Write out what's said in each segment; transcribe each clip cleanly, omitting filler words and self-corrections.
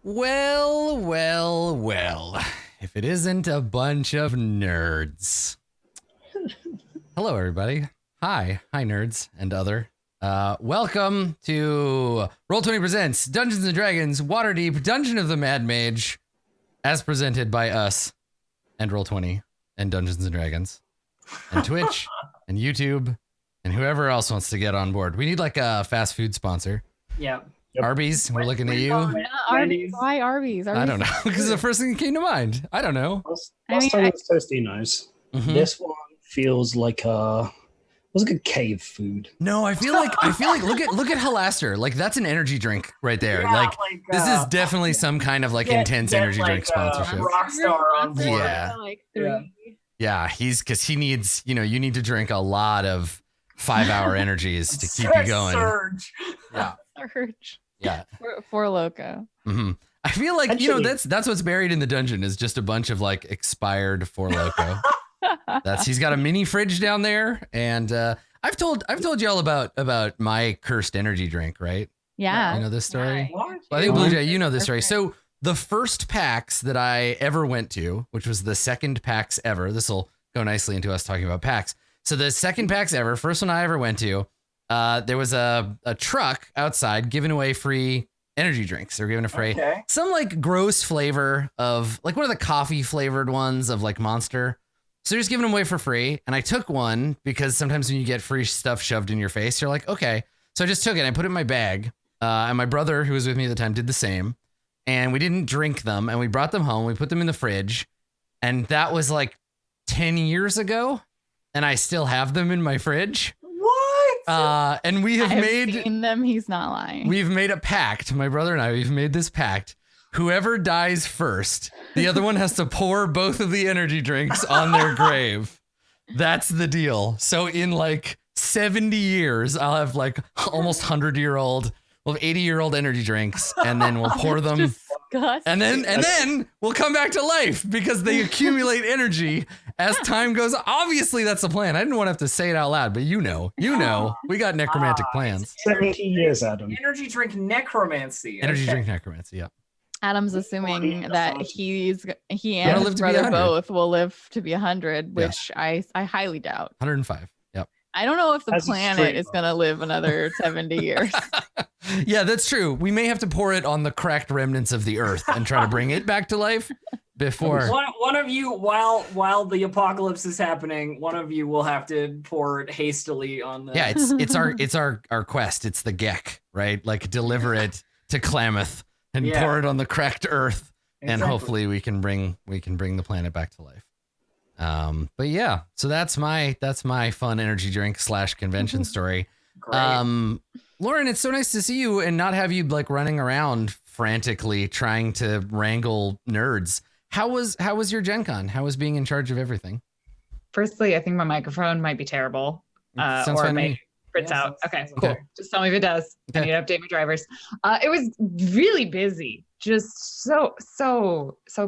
Well, well, well. If it isn't a bunch of nerds. Hello, everybody. Hi, nerds and other. Welcome to Roll20 Presents Dungeons and Dragons Waterdeep Dungeon of the Mad Mage, as presented by us and Roll20 and Dungeons and Dragons and Twitch and YouTube and whoever else wants to get on board. We need like a fast food sponsor. Yeah. Yep. Arby's, we're looking at you. Arby's. Why Arby's? I don't know, because it's the first thing that came to mind. I don't know. Last time it was Tostinos. Mhm. This one feels like a cave food. No, I feel like look at Halaster. Like that's an energy drink right there. Yeah, like this is definitely some kind of like intense energy drink sponsorship. Rockstar on board. Yeah. Yeah, because he needs, you need to drink a lot of 5-hour energies to keep you going. Surge. Yeah. Surge. Yeah. For Loco. Mm-hmm. I feel like, Actually, that's what's buried in the dungeon is just a bunch of like expired Four Loko. He's got a mini fridge down there, and I've told y'all about my cursed energy drink, right? Yeah. You know this story? What? Well, I think Blue Jay, you know this story. So the first PAX that I ever went to, which was the second PAX ever, this will go nicely into us talking about PAX. So the second PAX ever, first one I ever went to, there was a truck outside giving away free energy drinks. They're giving away some like gross flavor of like one of the coffee flavored ones of like Monster. So they're just giving them away for free. And I took one because sometimes when you get free stuff shoved in your face, you're like, okay. So I just took it and I put it in my bag. And my brother, who was with me at the time, did the same. And we didn't drink them. And we brought them home. We put them in the fridge. And that was like 10 years ago. And I still have them in my fridge. What? And we have seen them. He's not lying. We've made a pact. My brother and I, we've made this pact. Whoever dies first, the other one has to pour both of the energy drinks on their grave. That's the deal. So in like 70 years, I'll have like almost 100-year-old, we'll have 80-year-old energy drinks, and then we'll pour them. Disgusting. And then we'll come back to life because they accumulate energy as time goes. Obviously, that's the plan. I didn't want to have to say it out loud, but you know, we got necromantic plans. 70 years, Adam. Energy drink necromancy. Energy drink necromancy, yeah. Adam's assuming that he Gonna and live his to be brother 100. both will live to be 100, which I highly doubt. 105. Yep. I don't know if the As a planet street is going to live another 70 years. Yeah, that's true. We may have to pour it on the cracked remnants of the earth and try to bring it back to life before. One of you, while the apocalypse is happening, one of you will have to pour it hastily on the. Yeah, it's our quest. It's the Gek, right? Like deliver it to Klamath and pour it on the cracked earth, and hopefully we can bring the planet back to life. But yeah, so that's my fun energy drink / convention story. Great. Lauren, it's so nice to see you and not have you like running around frantically trying to wrangle nerds. How was your Gen Con? How was being in charge of everything? Firstly, I think my microphone might be terrible. Sounds or fine to maybe me. prints out. Okay, sounds cool. okay. Just tell me if it does. I Okay. need to update my drivers. It was really busy. Just so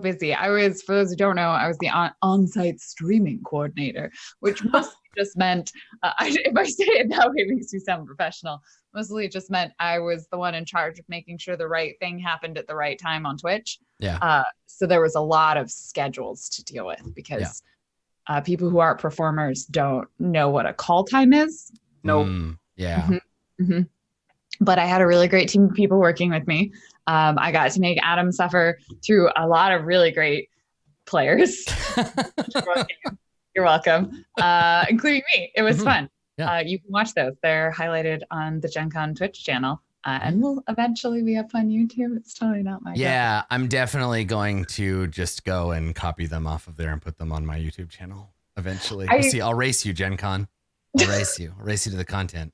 busy. I was, for those who don't know, I was the on-site streaming coordinator, which mostly just meant, if I say it that way, it makes me sound professional. Mostly it just meant I was the one in charge of making sure the right thing happened at the right time on Twitch. Yeah. So there was a lot of schedules to deal with because people who aren't performers don't know what a call time is. Nope. Yeah. Mm-hmm. But I had a really great team of people working with me. I got to make Adam suffer through a lot of really great players. You're welcome. Including me. It was fun. Yeah. You can watch those. They're highlighted on the Gen Con Twitch channel. And will eventually be up on YouTube. It's totally not my job. I'm definitely going to just go and copy them off of there and put them on my YouTube channel eventually. I'll race you, Gen Con. I'll race you. I'll race you to the content.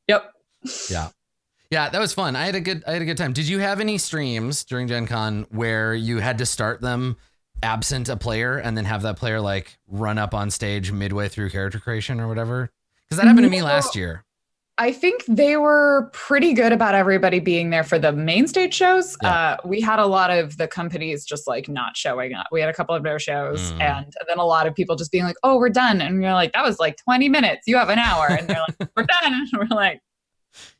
Yep. Yeah. Yeah, that was fun. I had a good time. Did you have any streams during Gen Con where you had to start them absent a player and then have that player like run up on stage midway through character creation or whatever? Because that happened to me last year. I think they were pretty good about everybody being there for the main stage shows. Yeah. We had a lot of the companies just like not showing up. We had a couple of no shows and then a lot of people just being like, oh, we're done. And we're like, that was like 20 minutes. You have an hour. And they're like, we're done. And we're like,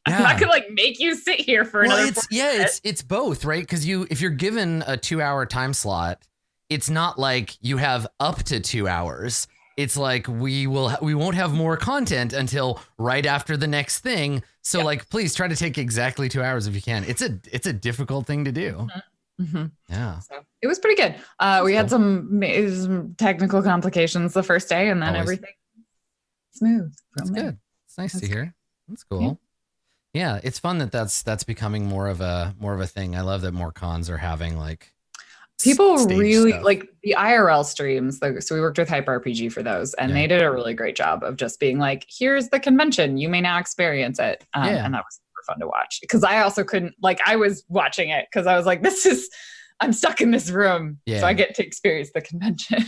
I'm not gonna like make you sit here for another. It's both, right? Because if you're given a 2-hour time slot, it's not like you have up to 2 hours. It's like we won't have more content until right after the next thing. So like, please try to take exactly 2 hours if you can. It's a difficult thing to do. Mm-hmm. Yeah. So it was pretty good. We had some technical complications the first day, and then everything smooth. That's good. It's nice to hear. That's cool. Yeah, it's fun that's becoming more of a thing. I love that more cons are having like people really stuff. like the IRL streams. So we worked with Hype RPG for those, and they did a really great job of just being like, "Here's the convention. You may now experience it." And that was super fun to watch because I also couldn't I was watching it because I was like, I'm stuck in this room, so I get to experience the convention.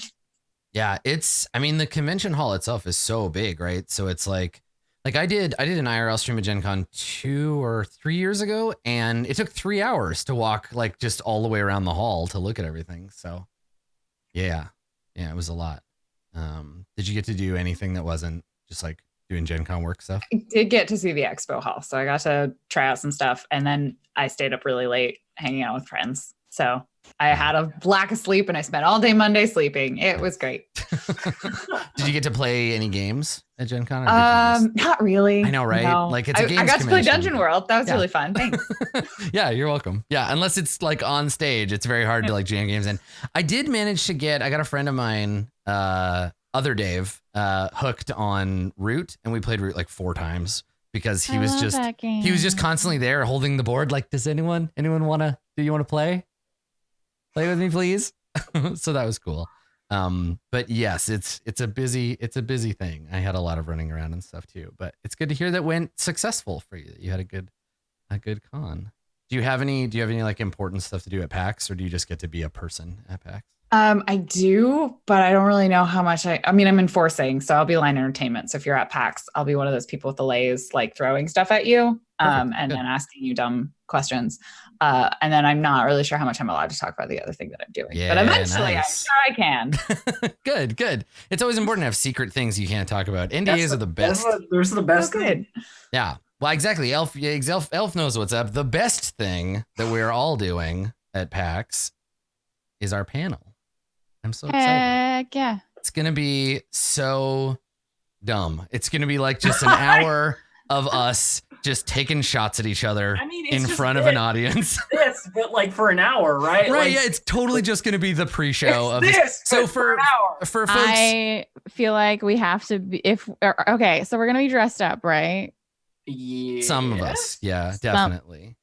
Yeah, the convention hall itself is so big, right? So it's like I did an IRL stream at Gen Con 2 or 3 years ago, and it took 3 hours to walk like just all the way around the hall to look at everything. So yeah, it was a lot. Did you get to do anything that wasn't just like doing Gen Con work stuff? I did get to see the expo hall, so I got to try out some stuff, and then I stayed up really late hanging out with friends. So I had a lack of sleep, and I spent all day Monday sleeping. It was great. Did you get to play any games at Gen Con? Not really. I know, right? No. Like it's a games I got to play convention. Dungeon World. That was really fun. Thanks. Yeah, you're welcome. Yeah, unless it's like on stage, it's very hard to like jam games in. I did manage to I got a friend of mine, other Dave, hooked on Root, and we played Root like 4 times because he was just constantly there holding the board. Like, does anyone do you want to play? Play with me, please. So that was cool. But yes, it's a busy thing. I had a lot of running around and stuff too, but it's good to hear that went successful for you. That you had a good con. Do you have any like important stuff to do at PAX, or do you just get to be a person at PAX? I do, but I don't really know how much I'm enforcing, so I'll be line entertainment. So if you're at PAX, I'll be one of those people with the lays, like throwing stuff at you, and then asking you dumb questions. And then I'm not really sure how much I'm allowed to talk about the other thing that I'm doing. Yeah, but eventually nice. I'm sure I can. Good. It's always important to have secret things you can't talk about. NDAs are the best. There's the best. Good. Yeah. Well, exactly. Elf knows what's up. The best thing that we're all doing at PAX is our panel. I'm so excited. Heck yeah. It's going to be so dumb. It's going to be like just an hour of us just taking shots at each other in front of an audience. But like for an hour, right? Right. Like, Yeah. It's totally just going to be the pre-show of this. So for an hour. for folks, I feel like we have to be okay, so we're gonna be dressed up, right? Yeah. some of us. Yeah, definitely.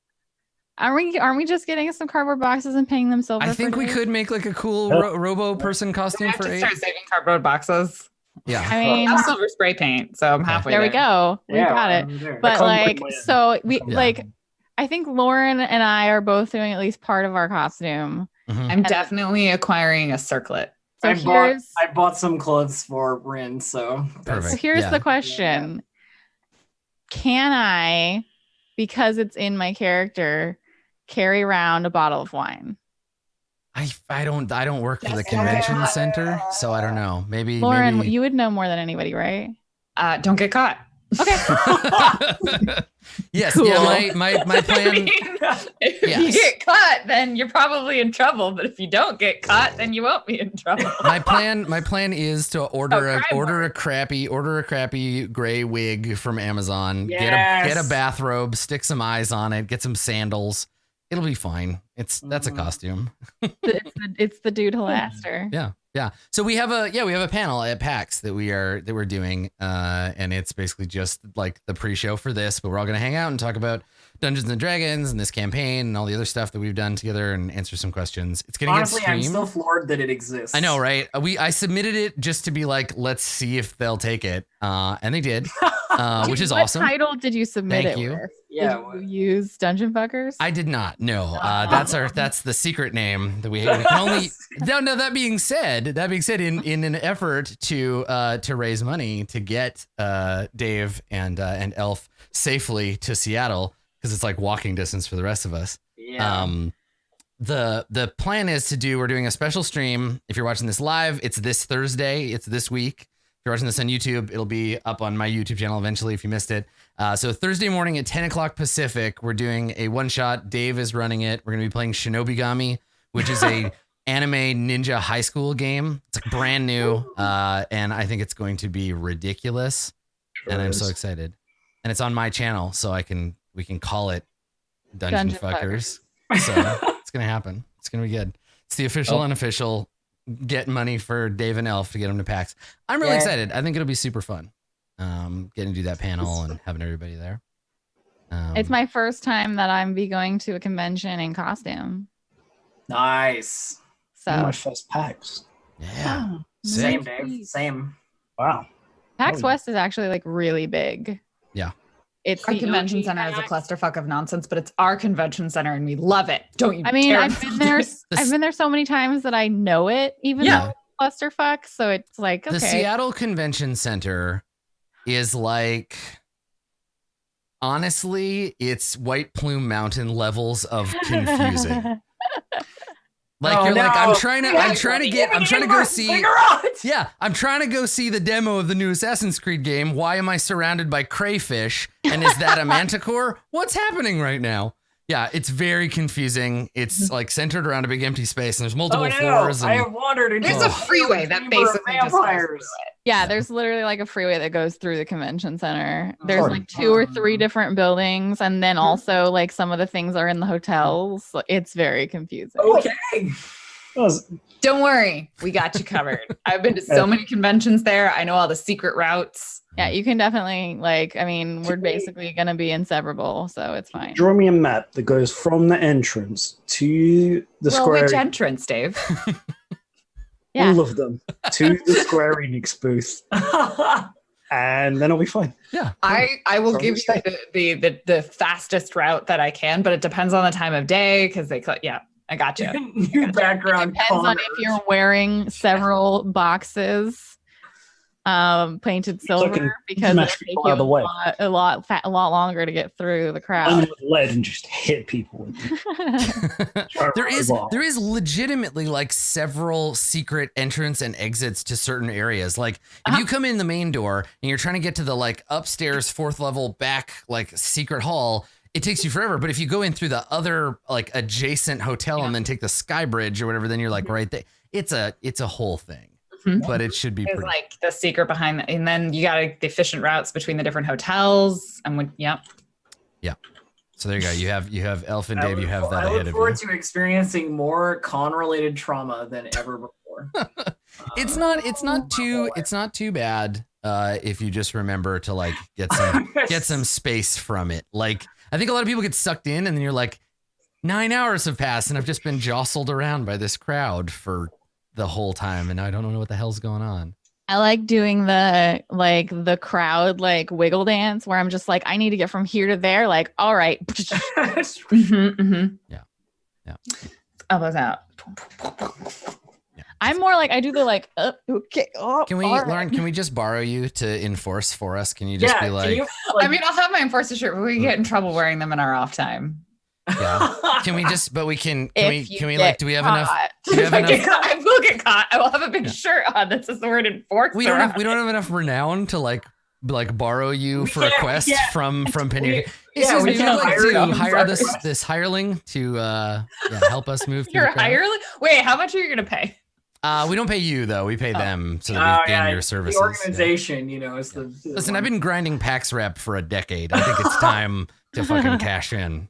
Aren't we just getting some cardboard boxes and paying them silver? I think we could make like a cool robo person costume We have for to 8. start saving cardboard boxes. Yeah. I mean, I have silver spray paint, so I'm halfway there we go. We got it. But like, so we like, I think Lauren and I are both doing at least part of our costume. Mm-hmm. I'm definitely acquiring a circlet. So I bought some clothes for Rin, so Perfect. So here's the question. Can I, because it's in my character, carry around a bottle of wine? I don't work for the convention center, so I don't know. Maybe Lauren, you would know more than anybody, right? Don't get caught. Okay. Yes. Cool. Yeah. My plan. If you get caught, then you're probably in trouble. But if you don't get caught, then you won't be in trouble. My plan is to order a crappy gray wig from Amazon. Yes. Get a bathrobe, stick some eyes on it, get some sandals. It'll be fine. That's a costume. It's the dude Halaster. Yeah. So we have a panel at PAX that we're doing, and it's basically just like the pre-show for this, but we're all gonna hang out and talk about Dungeons and Dragons and this campaign and all the other stuff that we've done together and answer some questions. It's gonna honestly, get streamed. I'm still floored that it exists. I know, right? I submitted it just to be like, let's see if they'll take it, and they did, which is awesome. What title did you submit Thank it you. with? Yeah. Did you use Dungeon Fuckers? I did not. No, that's the secret name that we can only. No. That being said, in an effort to raise money to get Dave and Elf safely to Seattle, because it's like walking distance for the rest of us. Yeah. The plan is we're doing a special stream. If you're watching this live, it's this Thursday. It's this week. you're watching this on YouTube, it'll be up on my YouTube channel eventually if you missed it. So Thursday morning at 10 o'clock Pacific, we're doing a one-shot. Dave is running it. We're going to be playing Shinobigami, which is a anime ninja high school game. It's like brand new, and I think it's going to be ridiculous. Sure and I'm is. so excited. And it's on my channel, so we can call it Dungeon Fuckers. So it's going to happen. It's going to be good. It's the official, unofficial get money for Dave and Elf to get them to PAX. I'm really excited. I think it'll be super fun. Getting to do that panel and having everybody there. It's my first time that I'm be going to a convention in costume. Nice. So My first PAX. Yeah. Same, Sick. Dave. Same. Wow. PAX West is actually like really big. Yeah. It's Our the convention OG center is a PAX. clusterfuck of nonsense, but it's our convention center and we love it. Don't you? I mean, dare I've been there. I've been there so many times that I know it, even Yeah. though it's clusterfuck. So it's like, okay. The Seattle Convention Center is like, honestly, it's White Plume Mountain levels of confusing. Like Oh, you're like, no. I'm trying to go see. Figure out. Yeah, I'm trying to go see the demo of the new Assassin's Creed game. Why am I surrounded by crayfish? And is that a Manticore? What's happening right now? Yeah, it's very confusing. It's like centered around a big empty space, and there's multiple Oh no! floors. I And have wandered into There's a freeway that chamber of basically just goes through vampires. it. Yeah, there's literally like a freeway that goes through the convention center. There's Sorry. like 2 or 3 different buildings, and then also like some of the things are in the hotels. So it's very confusing. Okay. That was- Don't worry, we got you covered. I've been to so many conventions there. I know all the secret routes. Yeah, you can definitely like. I mean, we're basically gonna be inseparable, so it's fine. Draw me a map that goes from the entrance to the Well, square. which entrance, Dave? Yeah. All of them to the Square Enix booth, and then I'll be fine. yeah, I will From give the you the fastest route that I can, but it depends on the time of day because yeah, I got you. New background. Depends on if you're wearing several boxes painted silver can because smash it'll take people you out of the way. a lot longer to get through the I'm crowd. with lead and just hit people. With it. there is legitimately like several secret entrance and exits to certain areas. Like if you come in the main door and you're trying to get to the like upstairs 4th level back like secret hall, it takes you forever. But if you go in through the other like adjacent hotel and then take the sky bridge or whatever, then you're like right there. It's a whole thing. Mhm. But it should be It's pretty. like the secret behind and then you got the efficient routes between the different hotels and when So there you go. You have Elf and Dave. You have that I ahead look of forward you. to experiencing more con-related trauma than ever before. It's not too bad if you just remember to like get some space from it. Like I think a lot of people get sucked in and then you're like 9 hours have passed and I've just been jostled around by this crowd for the whole time and I don't know what the hell's going on. I like doing the crowd like wiggle dance where I'm just like, I need to get from here to there. Like, all right. Yeah. Elbows out. I'm more like I do the like, okay. Oh, Can we, all right. Lauren, can we just borrow you to enforce for us? Can you just be can like, you, I mean, I'll have my enforcer shirt, but we get in trouble wearing them in our off time. yeah. Can we just, but we can If you we get like, do we have enough? caught. Do we have If I enough? get caught, I will get caught. I will have a big shirt on that says the word enforcer. We don't have enough renown to like borrow you for a quest from Penny. we Would you can like hire to you hire for this quest. this hireling to help us move through You're the a crowd? hireling? Wait, how much are you going to pay? We don't pay you though. We pay them so that we gain your The services. Yeah. organization, is the Listen, I've been grinding PAX rep for a decade. I think it's time to fucking cash in.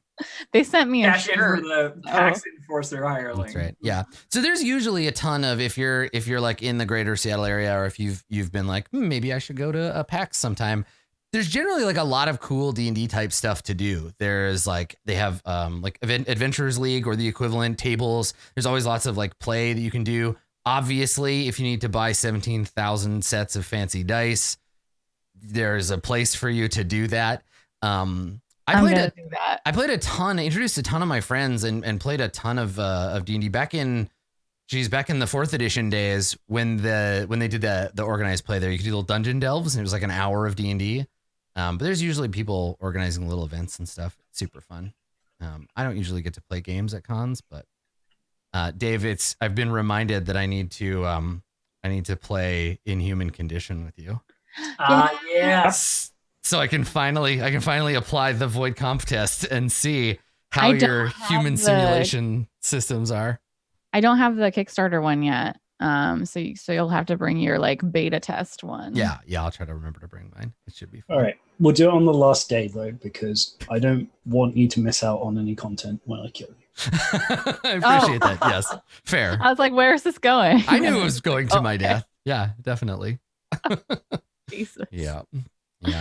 They sent me a cash in for shirt. the tax enforcer hireling. That's right. Yeah. So there's usually a ton of if you're like in the greater Seattle area or if you've been like maybe I should go to a PAX sometime. There's generally like a lot of cool D&D type stuff to do. There's like they have like Adventurers League or the equivalent tables. There's always lots of like play that you can do. Obviously, if you need to buy 17,000 sets of fancy dice, there's a place for you to do that. I played a ton, introduced a ton of my friends and played a ton of D&D back in the 4th edition days when they did the organized play there. You could do little dungeon delves and it was like an hour of D&D. But there's usually people organizing little events and stuff. It's super fun. I don't usually get to play games at cons, but Dave, I've been reminded that I need to I need to play Inhuman Condition with you. Yes. So I can finally apply the Void Comp test and see how your human simulation systems are. I don't have the Kickstarter one yet. So you'll have to bring your like beta test one. Yeah, I'll try to remember to bring mine. It should be fun. All right. We'll do it on the last day, though, because I don't want you to miss out on any content when I kill you. I appreciate that. Yes, fair. I was like, where's this going? I knew it was going to my death. Yeah, definitely. Jesus. Yeah. All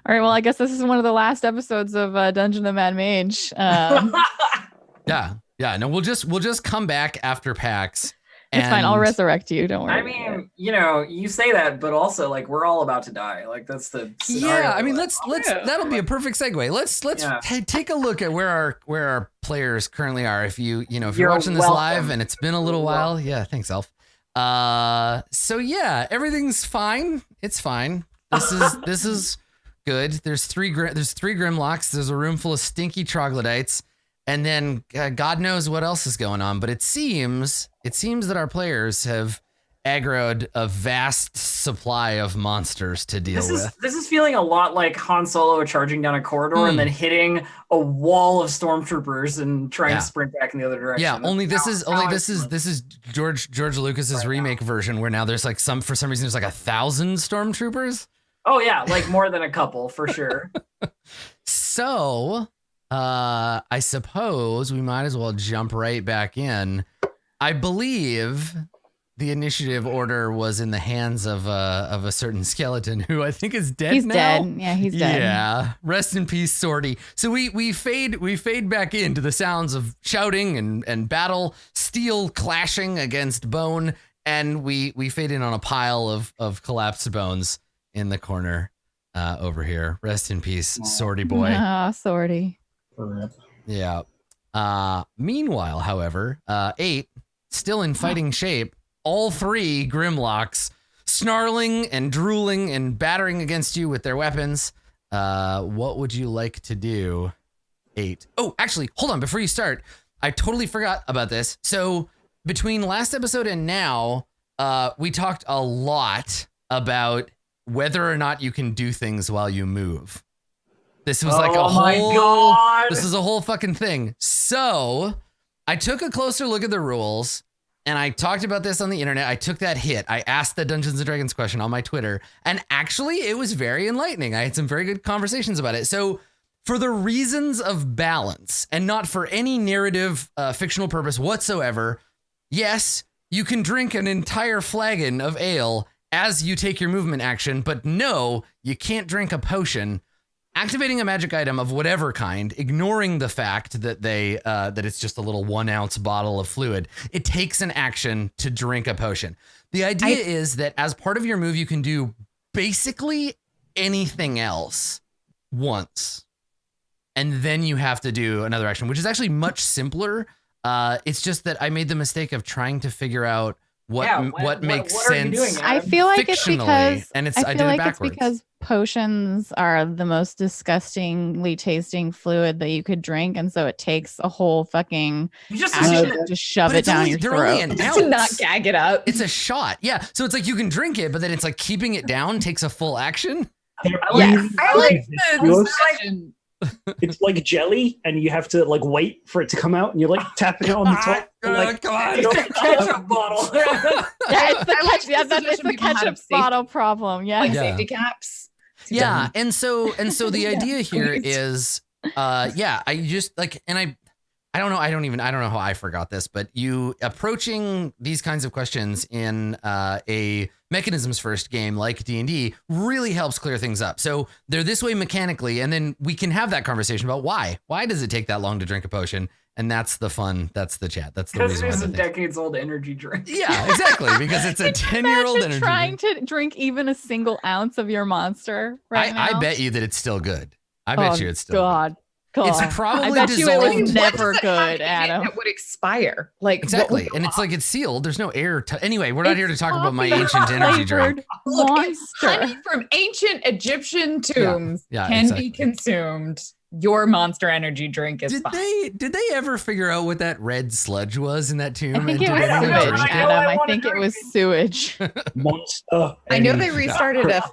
right. Well, I guess this is one of the last episodes of Dungeon of Mad Mage. Yeah. No, we'll just come back after PAX. It's fine. I'll resurrect you. Don't worry. I mean, you say that, but also like we're all about to die. Like that's the scenario. Yeah. I mean, let's that'll be a perfect segue. Let's take a look at where our players currently are. If you're watching this live and it's been a little while. Yeah. Thanks, Elf. So yeah, everything's fine. It's fine. This is good. There's three Grimlocks. There's a room full of stinky troglodytes. And then God knows what else is going on, but it seems that our players have aggroed a vast supply of monsters to deal with. This is feeling a lot like Han Solo charging down a corridor and then hitting a wall of stormtroopers and trying to sprint back in the other direction. Yeah, this is George Lucas's remake version where now there's like for some reason there's like 1,000 stormtroopers. Oh yeah, like more than a couple for sure. So I suppose we might as well jump right back in. I believe the initiative order was in the hands of a certain skeleton who I think is dead now. He's dead. Yeah, he's dead. Yeah. Rest in peace, Sorty. So we fade back into the sounds of shouting and battle, steel clashing against bone, and we fade in on a pile of collapsed bones in the corner over here. Rest in peace, Sorty boy. Ah, Sorty. Yeah. Meanwhile, however, 8 still in fighting shape. All 3 Grimlocks snarling and drooling and battering against you with their weapons. What would you like to do, 8? Oh, actually, hold on. Before you start, I totally forgot about this. So between last episode and now, we talked a lot about whether or not you can do things while you move. This was like this is a whole fucking thing. So I took a closer look at the rules and I talked about this on the internet. I took that hit. I asked the Dungeons and Dragons question on my Twitter, and actually it was very enlightening. I had some very good conversations about it. So for the reasons of balance and not for any narrative fictional purpose whatsoever, yes, you can drink an entire flagon of ale as you take your movement action, but no, you can't drink a potion. Activating a magic item of whatever kind, ignoring the fact that that it's just a little 1 ounce bottle of fluid, it takes an action to drink a potion. The idea is that as part of your move, you can do basically anything else once, and then you have to do another action, which is actually much simpler. It's just that I made the mistake of trying to figure out what makes sense. I feel like it's because I did it backwards. It's because potions are the most disgustingly tasting fluid that you could drink, and so it takes a whole fucking action to shove it down your throat. Only an ounce. To not gag it up. It's a shot. Yeah. So it's like you can drink it, but then it's like keeping it down takes a full action. I like the It's like jelly, and you have to like wait for it to come out, and you're like tapping it on the top. Like, come on, ketchup bottle. It's the ketchup bottle problem. Yeah, like safety caps. Yeah, and so the idea here is, I just like, and I don't know how I forgot this, but you approaching these kinds of questions in a mechanisms first game like D&D really helps clear things up. So they're this way mechanically, and then we can have that conversation about why does it take that long to drink a potion? And that's the fun. That's the chat. That's the reason. Because it's a decades-old energy drink. Yeah, exactly. Because it's a 10-year-old energy trying to drink even a single ounce of your monster right now. I bet you that it's still good. I bet you it's still good. God. It's probably I bet dissolved. you it was never good, Adam. It would expire. Like exactly, and it's like it's sealed. There's no air. Anyway, we're not here to talk about my ancient energy drink. Look, honey from ancient Egyptian tombs can be consumed. your monster energy drink is fine. Did they ever figure out what that red sludge was in that tomb? I think it was sewage, Adam. I think it was sewage. Monster. I know they restarted a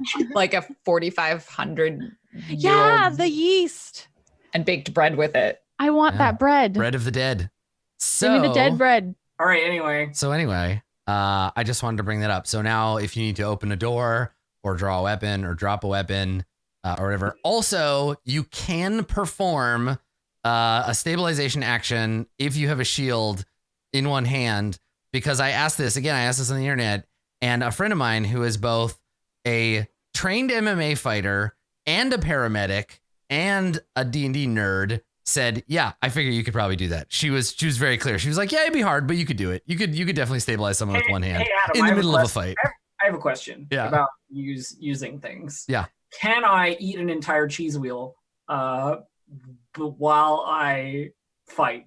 4,500. Yeah, the yeast. And baked bread with it. I want that bread. Bread of the dead. So, give me the dead bread. All right. Anyway. So I just wanted to bring that up. So now, if you need to open a door or draw a weapon or drop a weapon or whatever, also you can perform a stabilization action if you have a shield in one hand. Because I asked this on the internet, and a friend of mine who is both a trained MMA fighter and a paramedic and a D&D nerd said, yeah, I figure you could probably do that. She was very clear. She was like, yeah, it'd be hard, but you could do it. You could definitely stabilize someone with one hand Adam, in the middle of a fight. I have a question about using things. Yeah. Can I eat an entire cheese wheel while I fight?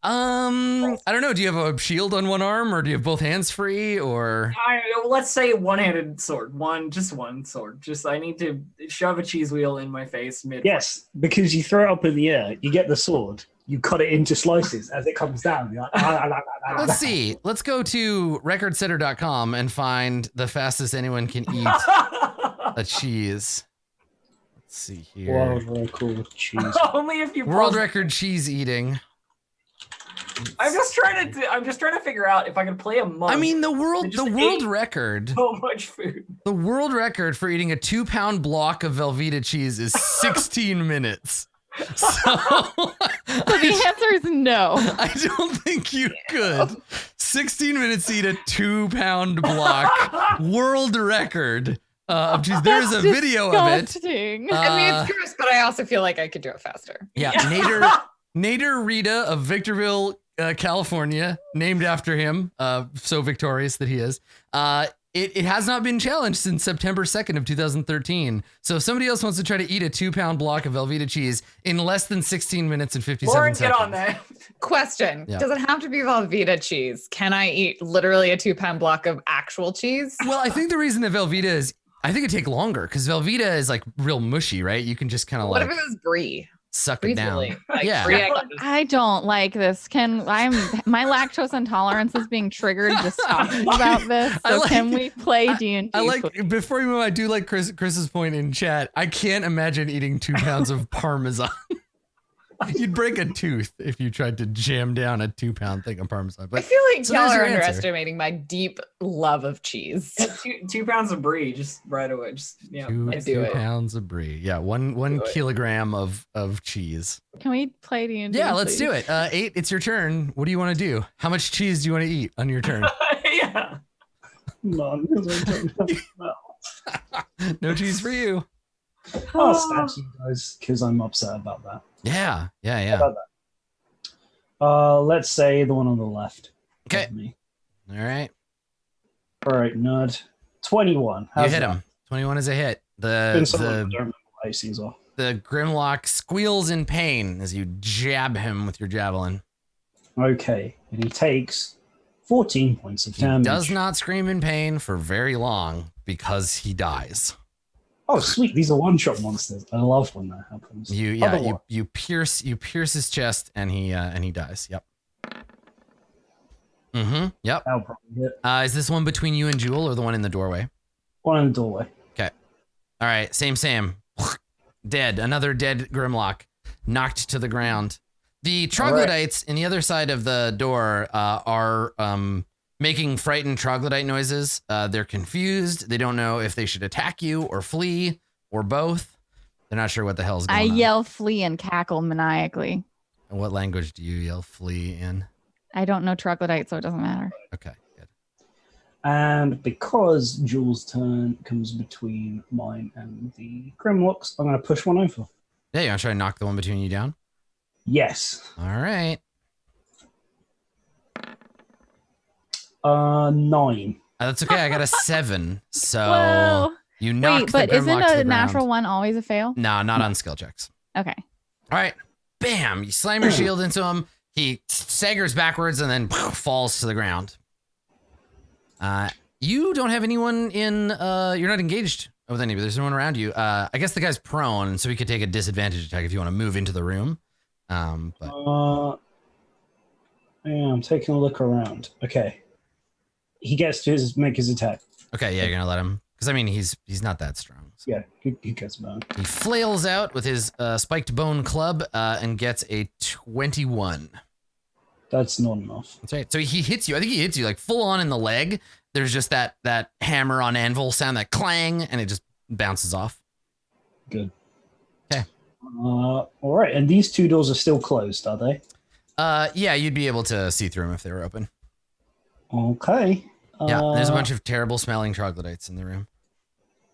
I don't know. Do you have a shield on one arm, or do you have both hands free, or? Let's say one-handed sword. Just one sword. Just I need to shove a cheese wheel in my face mid. Yes, because you throw it up in the air, you get the sword, you cut it into slices as it comes down. You're like, Let's see. Let's go to recordsetter.com and find the fastest anyone can eat a cheese. Let's see here. World record cheese. Only if you world record cheese eating. I'm just trying to figure out if I can play a monk. I mean, the world record. So much food. The world record for eating a 2-pound block of Velveeta cheese is 16 minutes. So the answer is no. I don't think you could. 16 minutes to eat a 2-pound block. World record of cheese. There's a video of it. I mean, it's gross, but I also feel like I could do it faster. Yeah, Nader Rita of Victorville, California, named after him, so victorious that he is. It has not been challenged since September 2nd of 2013. So if somebody else wants to try to eat a 2-pound block of Velveeta cheese in less than 16 minutes and 57 Lauren, seconds. get on that. Question. Yeah. Does it have to be Velveeta cheese? Can I eat literally a 2-pound block of actual cheese? Well, I think the reason that Velveeta is, I think it'd take longer because Velveeta is like real mushy, right? You can just kind of What if it was brie? Suck it down. Like, yeah. I don't like this. My lactose intolerance is being triggered just talking about this. So can we play D&D? I like, before you move, I do like Chris's point in chat. I can't imagine eating 2 pounds of Parmesan. You'd break a tooth if you tried to jam down a 2-pound thing of Parmesan. But I feel like so y'all are answer. underestimating my deep love of cheese. 2 pounds of brie, just right away. Just two pounds of brie. Yeah, one kilogram of cheese. Can we play D&D? Yeah, let's do it. 8, it's your turn. What do you want to do? How much cheese do you want to eat on your turn? Yeah. None. No cheese for you. I'll stab you guys because I'm upset about that. Yeah. Let's say the one on the left. Okay. All right. All right, nerd. 21. You hit him. 21 is a hit. The Grimlock squeals in pain as you jab him with your javelin. Okay, and he takes 14 points of damage. He does not scream in pain for very long because he dies. Oh, sweet! These are one-shot monsters. I love when that happens. You pierce his chest and he dies. Yep. Yep. That'll probably hit. Is this one between you and Jewel or the one in the doorway? One in the doorway. Okay. All right. Same. Dead. Another dead Grimlock. Knocked to the ground. The troglodytes in the other side of the door are making frightened troglodyte noises. They're confused. They don't know if they should attack you or flee or both. They're not sure what the hell's going on. I yell flee and cackle maniacally. And what language do you yell flee in? I don't know troglodyte, so it doesn't matter. Okay, good. And because Jules' turn comes between mine and the Grimlocks, I'm going to push one over. Yeah, you want to try to knock the one between you down? Yes. All right. 9. That's okay. I got a 7. So Whoa. you knocked but the isn't Grimlock to a the natural ground. one always a fail? No, not on skill checks. Okay. All right. Bam. You slam your shield into him. He staggers backwards and then falls to the ground. You don't have anyone in... you're not engaged with anybody. There's no one around you. I guess the guy's prone, so he could take a disadvantage attack if you want to move into the room. But yeah, I'm taking a look around. Okay. He gets to make his attack. Okay, yeah, you're gonna let him, because I mean he's not that strong. So. Yeah, he gets bone. He flails out with his spiked bone club and gets a 21. That's not enough. That's right. So he hits you. I think he hits you like full on in the leg. There's just that hammer on anvil sound, that clang, and it just bounces off. Good. Okay. All right, and these two doors are still closed, are they? Yeah, you'd be able to see through them if they were open. Okay. Yeah, there's a bunch of terrible smelling troglodytes in the room.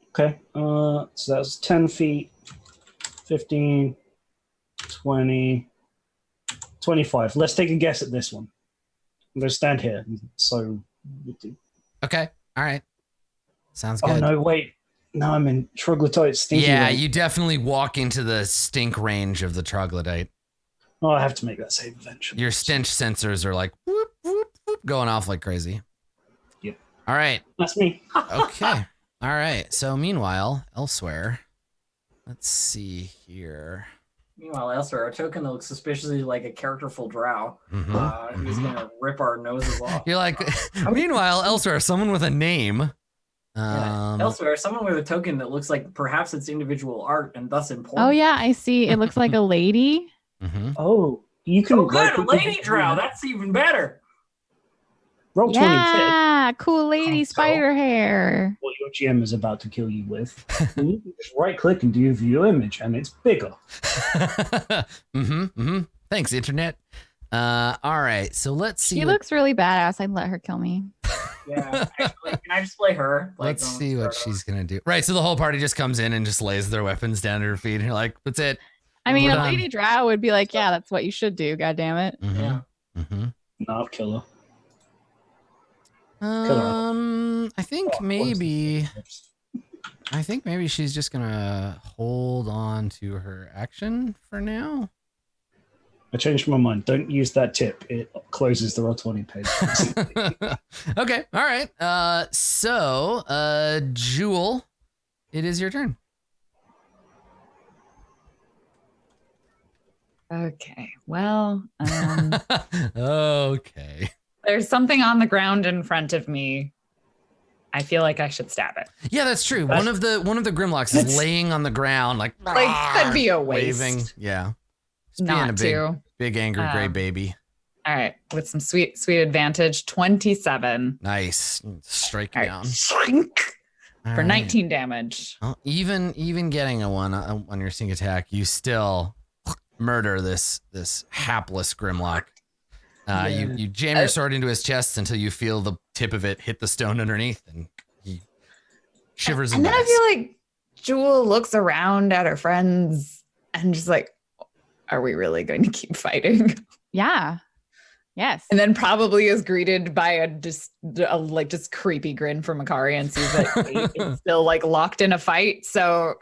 Okay. So that's 10 feet, 15, 20, 25. Let's take a guess at this one. I'm going to stand here. So. Okay. All right. Sounds good. Oh, no, wait. No, I'm in troglodyte stinky. Yeah, range. you definitely walk into the stink range of the troglodyte. Oh, I have to make that save eventually. Your stench sensors are like whoop, whoop, whoop, going off like crazy. Yep. All right. That's me. Okay. All right. So meanwhile, elsewhere, let's see here. Meanwhile, elsewhere, a token that looks suspiciously like a characterful drow Mm-hmm. who's going to rip our noses off. You're like, meanwhile, elsewhere, someone with a name. Elsewhere, someone with a token that looks like perhaps it's individual art and thus important. Oh yeah, I see. It looks like a lady. Mm-hmm. Oh, you can. Oh, good, a lady drow. That's even better. Roll 20 Yeah, cool lady So- spider hair. what your GM is about to kill you with. And you can just right click and do view image, and it's bigger. Thanks, internet. All right, so let's see. She looks really badass. I'd let her kill me. Yeah, actually, can I display her? Let's see what she's gonna do. Right, so the whole party just comes in and just lays their weapons down at her feet, and you're like, "That's it." I mean, We're a done. lady drow would be like, yeah, that's what you should do. God damn it. Yeah. No, I'll kill her. I think maybe she's just gonna hold on to her action for now. I changed my mind. Don't use that tip. It closes the Roll20 page. Okay, all right. So, Jewel, it is your turn. Okay. Well, Okay. there's something on the ground in front of me. I feel like I should stab it. Yeah, that's true. One of the Grimlocks is laying on the ground, like Could be a waste. waving. Yeah, just Not being a to. big angry gray baby. All right, with some sweet advantage, 27. Nice, strike All down right, shrink All for right. 19 damage. Well, even getting a 1 on your sneak attack, you still murder this hapless Grimlock. You jam your sword into his chest until you feel the tip of it hit the stone underneath, and he shivers And and then I dies. feel like Jewel looks around at her friends and just like, are we really going to keep fighting? Yeah. Yes. And then probably is greeted by a just creepy grin from Macario and sees that Kate is still like locked in a fight. So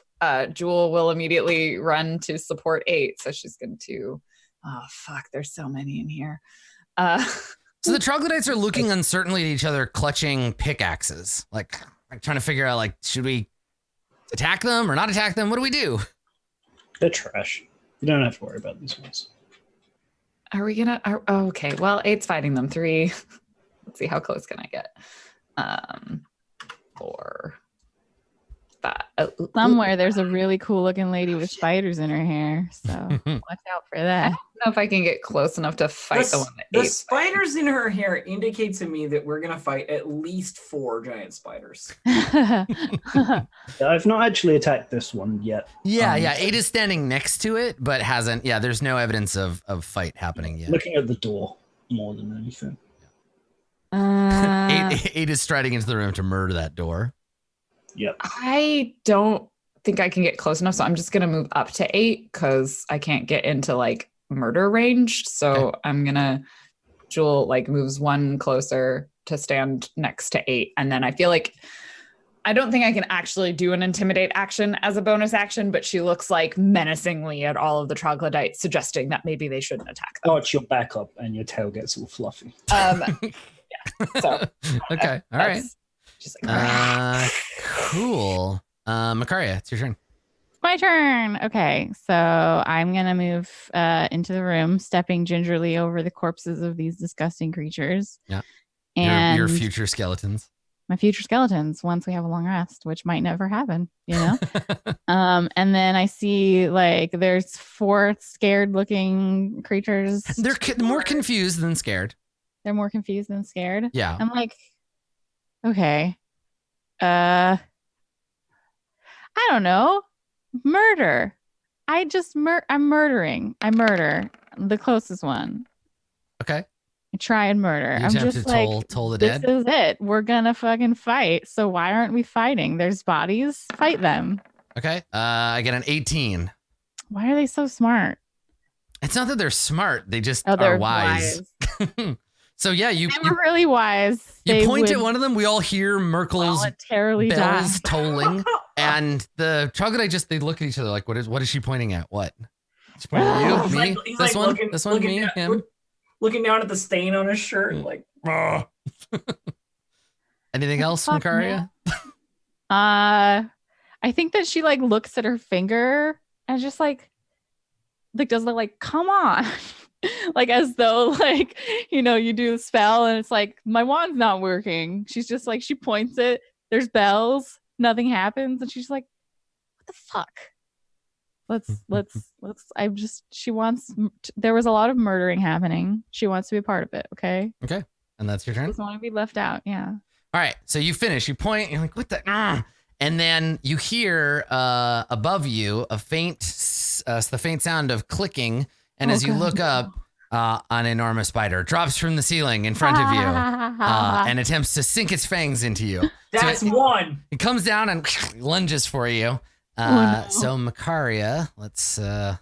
Jewel will immediately run to support 8. So she's going to, oh fuck, there's so many in here. So the troglodytes are looking uncertainly at each other, clutching pickaxes, like trying to figure out, like, should we attack them or not attack them? What do we do? They're trash. You don't have to worry about these ones. Are we gonna? Okay, well, 8's fighting them. 3. Let's see, how close can I get? 4, 5. Somewhere there's a really cool looking lady with spiders in her hair. So watch out for I that. don't know if I can get close enough to fight the one that The 8's fighting. spiders in her hair indicate to me that we're gonna fight at least 4 giant spiders. Yeah, I've not actually attacked this one yet. Yeah, 8 is standing next to it, but hasn't. Yeah, there's no evidence of fight happening yet. Looking at the door more than anything. 8 is striding into the room to murder that door. Yep. I don't think I can get close enough, so I'm just gonna move up to 8 because I can't get into like murder range. So I'm gonna Jewel like moves 1 closer to stand next to 8, and then I feel like I don't think I can actually do an intimidate action as a bonus action, but she looks like menacingly at all of the troglodytes, suggesting that maybe they shouldn't attack them. Oh, it's your backup, and your tail gets all fluffy. Yeah. So Okay, all right. that's- she's like, Cool. Macaria, it's your turn. My turn. Okay, so I'm gonna move into the room, stepping gingerly over the corpses of these disgusting creatures. Yeah. And your future skeletons. My future skeletons once we have a long rest, which might never happen, you know? And then I see like there's 4 scared looking creatures. They're more confused than scared. They're more confused than scared. Yeah. I'm like, okay. I don't know. Murder. I'm murdering. I murder the closest one. Okay. I try and murder. You I'm attempt just to like, toll the this dead? is it. We're gonna fucking fight. So why aren't we fighting? There's bodies. Fight them. Okay. I get an 18. Why are they so smart? It's not that they're smart. They just they're are wise. So yeah, they were really wise. You point at one of them. We all hear Merkel's bells tolling, and the troglodyte they look at each other like, what is she pointing at? What? She's pointing at you, me, this one, me, him. Looking down at the stain on his shirt, like. Anything else, Macaria? I think that she like looks at her finger and just like does the like, come on. Like as though like, you know, you do the spell and it's like, my wand's not working. She's just like, she points it, there's bells, nothing happens. And she's like, what the fuck? There was a lot of murdering happening. She wants to be a part of it. Okay. And that's your turn. She doesn't want to be left out. Yeah. All right. So you finish, you point, you're like, what the, and then you hear above you the faint sound of clicking. And as you look up, an enormous spider drops from the ceiling in front of you and attempts to sink its fangs into you. That's one. It comes down and lunges for you. So Macaria, let's. I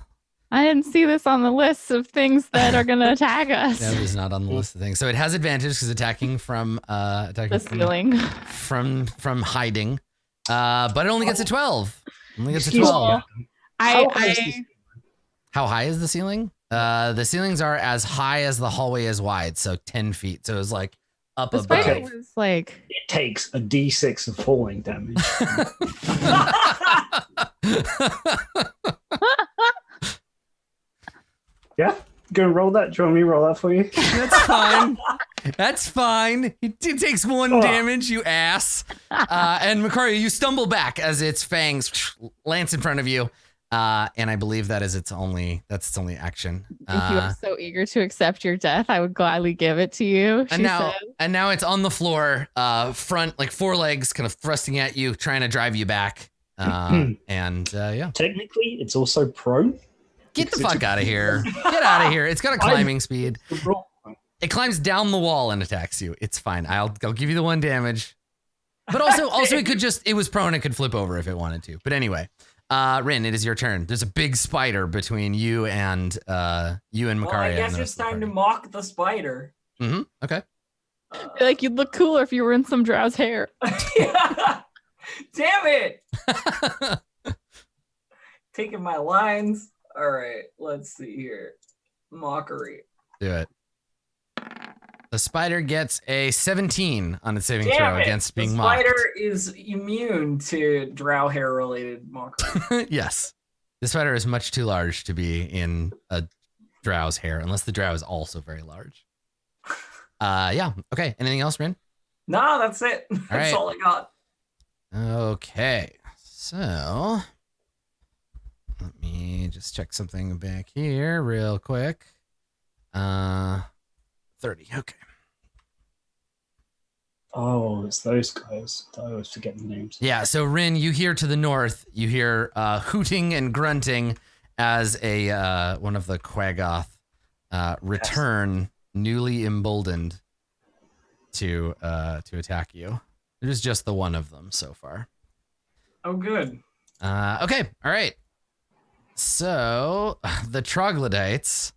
didn't see this on the list of things that are going to attack us. That was not on the list of things. So it has advantage because attacking from the ceiling, from hiding. But it only gets a 12. Only gets a 12. How high is the ceiling? The ceilings are as high as the hallway is wide, so 10 feet. So it was like up above. Was like it takes a d6 of falling damage. Yeah, go roll that. Do you want me to roll that for you? That's fine. That's fine. It takes 1 damage, you ass. And Macario, you stumble back as its fangs lance in front of you. And I believe that's its only action. If you are so eager to accept your death, I would gladly give it to you. And now it's on the floor, front, like 4 legs kind of thrusting at you, trying to drive you back. Yeah. Technically, it's also prone. Get the fuck out of here. Get out of here. It's got a climbing speed. It climbs down the wall and attacks you. It's fine. I'll give you the 1 damage. But also it was prone. It could flip over if it wanted to. But anyway. Rin, it is your turn. There's a big spider between you and Macaria. Well, I guess it's time to mock the spider. Mm-hmm. Okay. Like you'd look cooler if you were in some drow's hair. Yeah. Damn it! Taking my lines. All right, let's see here. Mockery. Do it. The spider gets a 17 on its saving throw against being mocked. The spider is immune to drow hair related mockery. Yes. The spider is much too large to be in a drow's hair, unless the drow is also very large. Yeah. Okay. Anything else, Rin? No, that's it. That's all I got. Okay. So let me just check something back here real quick. 30. Okay. Oh, it's those guys. I always forget the names. Yeah. So Rin, you hear to the north, you hear hooting and grunting as a one of the Quaggoth return, newly emboldened to attack you. It is just the one of them so far. Oh, good. Okay. All right. So the troglodytes,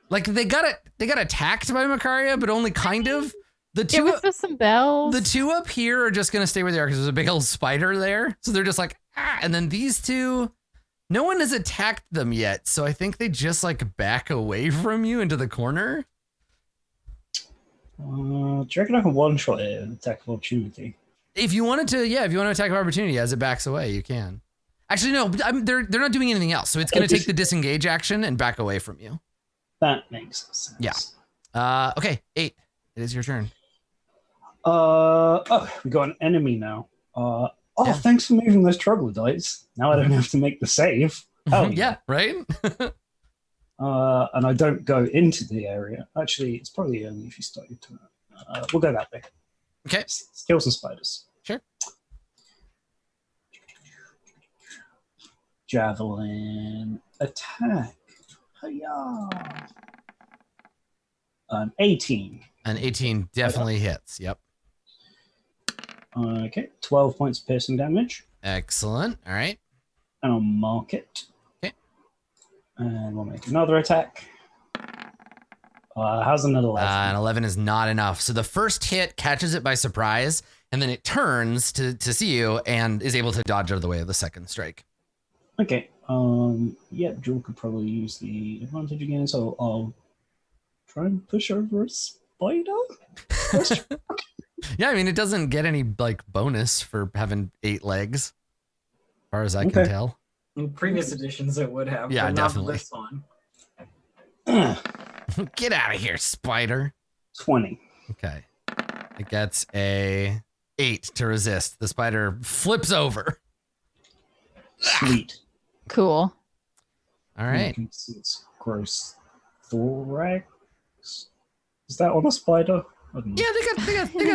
like they got attacked by Macaria, but only kind of. It was just some bells. The 2 up here are just gonna stay where they are because there's a big old spider there. So they're just like, and then these 2, no one has attacked them yet. So I think they just like back away from you into the corner. Do you reckon I can one-shot it and attack of opportunity? If you wanted to, if you want to attack of opportunity as it backs away, you can. Actually, no, they're not doing anything else. So it's going to take the disengage action and back away from you. That makes sense. Yeah. Okay, 8. It is your turn. We got an enemy now. Thanks for moving those troglodytes. Now I don't have to make the save. Oh yeah, right? And I don't go into the area. Actually, it's probably only if you start your turn. We'll go that way. Okay. Let's kill some spiders. Sure. Javelin attack. Hiya. 18. An 18 definitely hits. Yep. Okay, 12 points of piercing damage. Excellent. All right. And I'll mark it. Okay. And we'll make another attack. How's an 11? An 11 is not enough. So the first hit catches it by surprise, and then it turns to see you and is able to dodge out of the way of the second strike. Okay. Jewel could probably use the advantage again, so I'll try and push over a spider. Yeah, I mean, it doesn't get any like bonus for having 8 legs, as far as I can tell. In previous editions, it would have. Yeah, but not definitely. This one. Get out of here, spider. 20. Okay. It gets a 8 to resist. The spider flips over. Sweet. Cool. All right. You can see its gross thorax. Is that on a spider? I don't know. Yeah, they got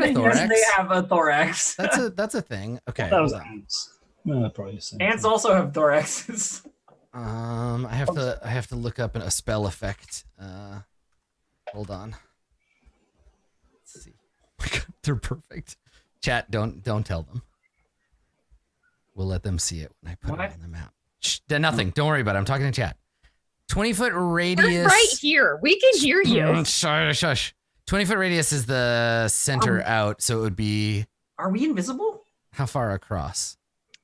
a thorax. Yes, they have a thorax. That's a thing. Okay. That was ants. Probably the same Ants thing. also have thoraxes. I have to look up a spell effect. Hold on. Let's see. Oh my God, they're perfect. Chat, don't tell them. We'll let them see it when I put it on the map. Shh, nothing. Don't worry about it. I'm talking to chat. 20-foot radius. We're right here. We can hear you. Shush. 20-foot radius is the center out, so it would be. Are we invisible? How far across?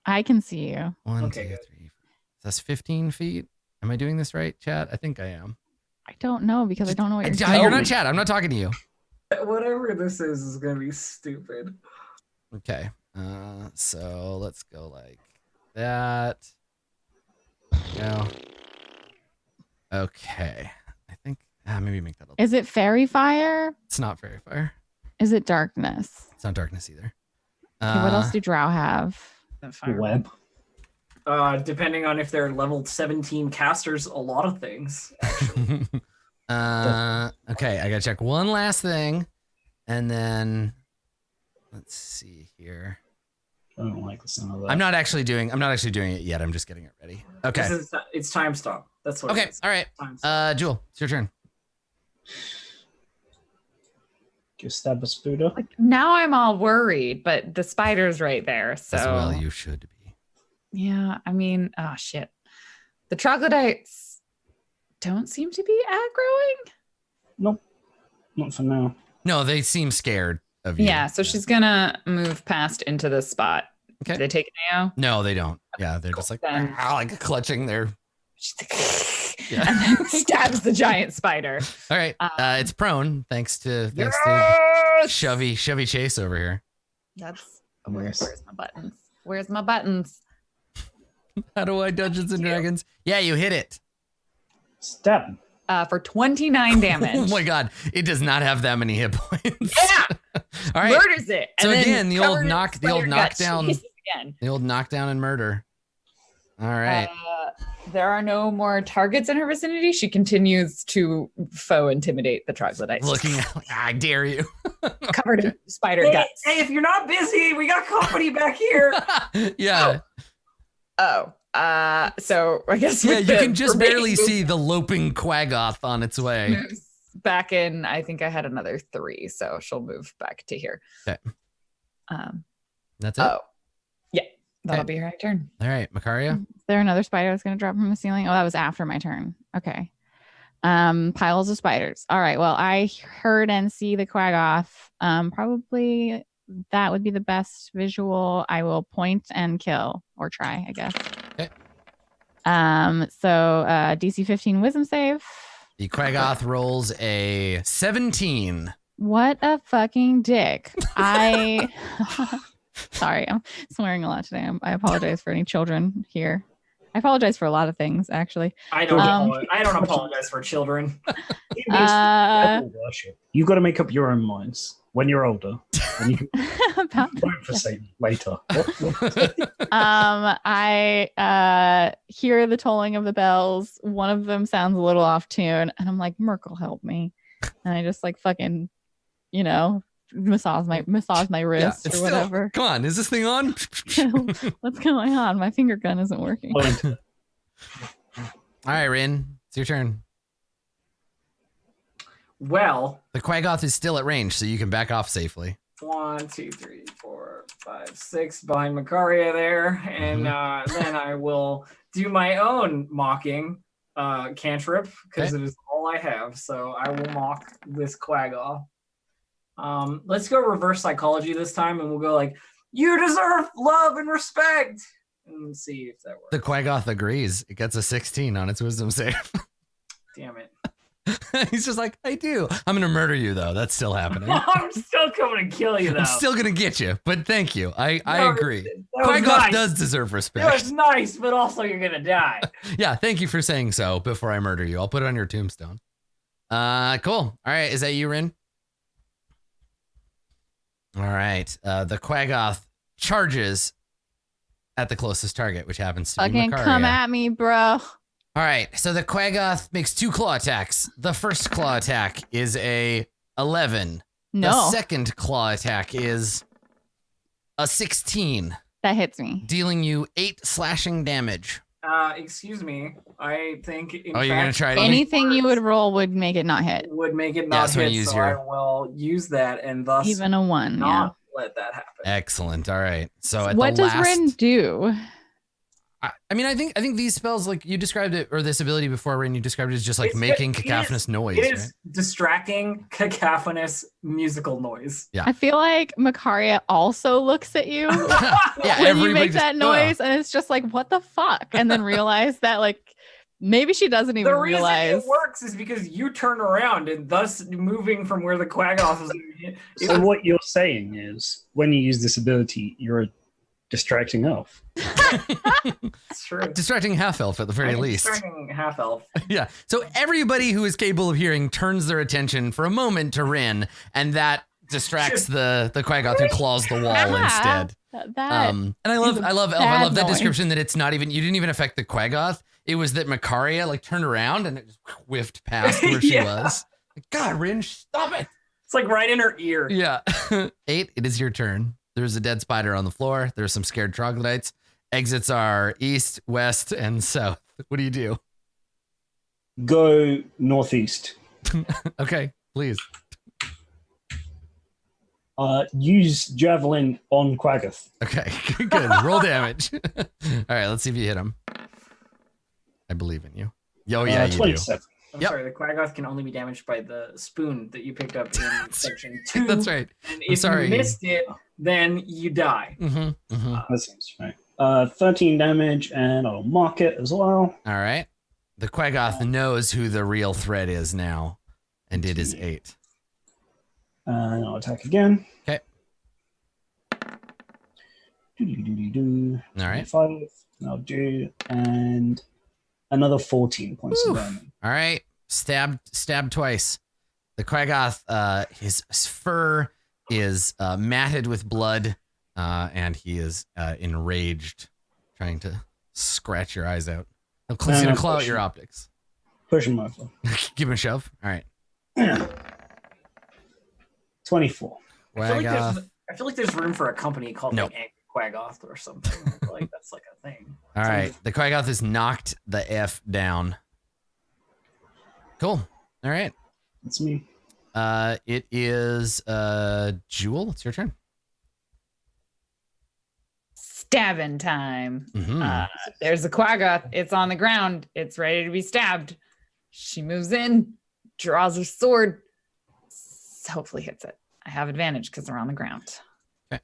I can see you. 1, Okay, 2, good. 3. That's 15 feet. Am I doing this right, chat? I think I am. I don't know because I don't know what you're You're doing. not chat. I'm not talking to you. Whatever this is going to be stupid. Okay. So let's go like that. No. Okay. I think maybe make that a little. Is it fairy fire? It's not fairy fire. Is it darkness? It's not darkness either. Okay, what else do drow have? Web. Depending on if they're level 17 casters, a lot of things. Okay, I gotta check one last thing, and then let's see here. I don't like the sound of that. I'm not actually doing it yet. I'm just getting it ready. Okay. It's time stop. That's what. Okay. It is. All right. Time stop. Jewel, it's your turn. Just stab a spider. Like, now I'm all worried, but the spider's right there. So As well, you should be. yeah, I mean, oh shit. The troglodytes don't seem to be aggroing. Nope. Not for now. No, they seem scared of you. Yeah, so she's gonna move past into the spot. Okay. Do they take an AO? No, they don't. Yeah, they're just like, Then- like clutching their. She's like, and then stabs the giant spider. All right. It's prone thanks to Yes! Shovey Chase over here. That's Nice. where's my buttons? Where's my buttons? How do I Dungeons and Dragons? Yeah, you hit it. Stab him. For 29 damage. Oh my God, it does not have that many hit points. Yeah. All right. Murders it. So and then again, the old covers knockdown, spider guts. Again. the old knockdown and murder. All right. There are no more targets in her vicinity. She continues to foe intimidate the troglodytes. Looking out, I dare you. Covered in spider Hey, guts. hey, if you're not busy, we got company back here. Yeah. Oh, so I guess Yeah, with you the can just remaining barely see the loping Quaggoth on its way. moves back in. I think I had another 3, so she'll move back to here. Okay. That's it. Oh, yeah, that'll Okay. be her turn. All right, Macario. Is there another spider that's going to drop from the ceiling? Oh, that was after my turn. Okay. Piles of spiders. All right. Well, I heard and see the Quaggoth. Probably that would be the best visual. I will point and kill or try, I guess. Okay. So DC 15 wisdom save. The Quaggoth rolls a 17. What a fucking dick. I Sorry, I'm swearing a lot today. I apologize for any children here. I apologize for a lot of things, actually. I don't apologize for children. Devil worship. You've got to make up your own minds when you're older. And you can vote for Satan later. I hear the tolling of the bells. One of them sounds a little off tune, and I'm like, Merkel, help me. And I just like fucking, massage my wrist or whatever. Come on, is this thing on? What's going on? My finger gun isn't working. All right, Rin, it's your turn. Well, The Quaggoth is still at range, so you can back off safely. 1, 2, 3, 4, 5, 6 behind Macario there, and then I will do my own mocking cantrip because it is all I have. So I will mock this Quaggoth. Let's go reverse psychology this time, and we'll go like, "You deserve love and respect," and see if that works. The Quaggoth agrees. It gets a 16 on its wisdom save. Damn it. He's just like, I do. I'm going to murder you, though. That's still happening. I'm still coming to kill you, though. I'm still going to get you, but thank you. I agree. Quaggoth Quaggoth does deserve respect. That was nice, but also you're going to die. Yeah, thank you for saying so before I murder you. I'll put it on your tombstone. Cool. All right, is that you, Rin? All right. The Quaggoth charges at the closest target, which happens to be Fucking Macario. come at me, bro. All right, so the Quaggoth makes 2 claw attacks. The first claw attack is a 11. No. The second claw attack is a 16, That hits me. dealing you 8 slashing damage. Excuse me. I think You're gonna try to Anything you would roll would make it not hit. would make it not so hit, use so your- I will use that and thus Even a 1. Yeah. not let that happen. Excellent. All right. So at What the does last, Rin do? I mean, I think these spells, like you described it, or this ability before, Rin, you described it as just like It's- making it is- cacophonous noise. It is Right? distracting, cacophonous musical noise. Yeah. I feel like Macaria also looks at you Yeah, when you everybody make just- that noise, and it's just like, what the fuck? And then realize that, like, maybe she doesn't even The reason realize. it works is because you turn around and thus moving from where the Quaggoth is. So what you're saying is, when you use this ability, you're a distracting elf. It's true. Distracting half elf at the very I'm least. distracting half elf. Yeah. So everybody who is capable of hearing turns their attention for a moment to Rin, and that distracts the Quaggoth who claws the wall instead. And I love elf. I love that noise. description that it's not even, you didn't even affect the Quaggoth. It was that Macaria like turned around and it just whiffed past where she Yeah. was. Like, God, Rin, stop it. It's like right in her ear. Yeah. 8, it is your turn. There's a dead spider on the floor. There's some scared troglodytes. Exits are east, west, and south. What do you do? Go northeast. Okay, please. Use Javelin on Quaggoth. Okay, good. Roll damage. All right, let's see if you hit him. I believe in you. Oh, yeah, you do. 27. I'm Yep. sorry, the Quaggoth can only be damaged by the spoon that you picked up in section 2. That's right. And I'm if sorry. you missed it, then you die. That seems right. 13 damage, and I'll mark it as well. All right. The Quaggoth knows who the real threat is now, and it is 8. And I'll attack again. Okay. All right. 5. And I'll do, and another 14 points of damage. All right. Stabbed twice. The Quaggoth, his fur is matted with blood, and he is enraged, trying to scratch your eyes out. He's going to claw out your optics. Push him over. Give him a shove. All right. 24. Quaggoth. I feel like there's room for a company called Nope. like Angry Quaggoth or something. I feel like that's like a thing. All right. The Quaggoth is knocked the F down. Cool. All right. That's me. It is Jewel. It's your turn. Stabbing time. Mhm. There's a Quaggoth. It's on the ground. It's ready to be stabbed. She moves in, draws her sword, hopefully hits it. I have advantage because they're on the ground. Okay.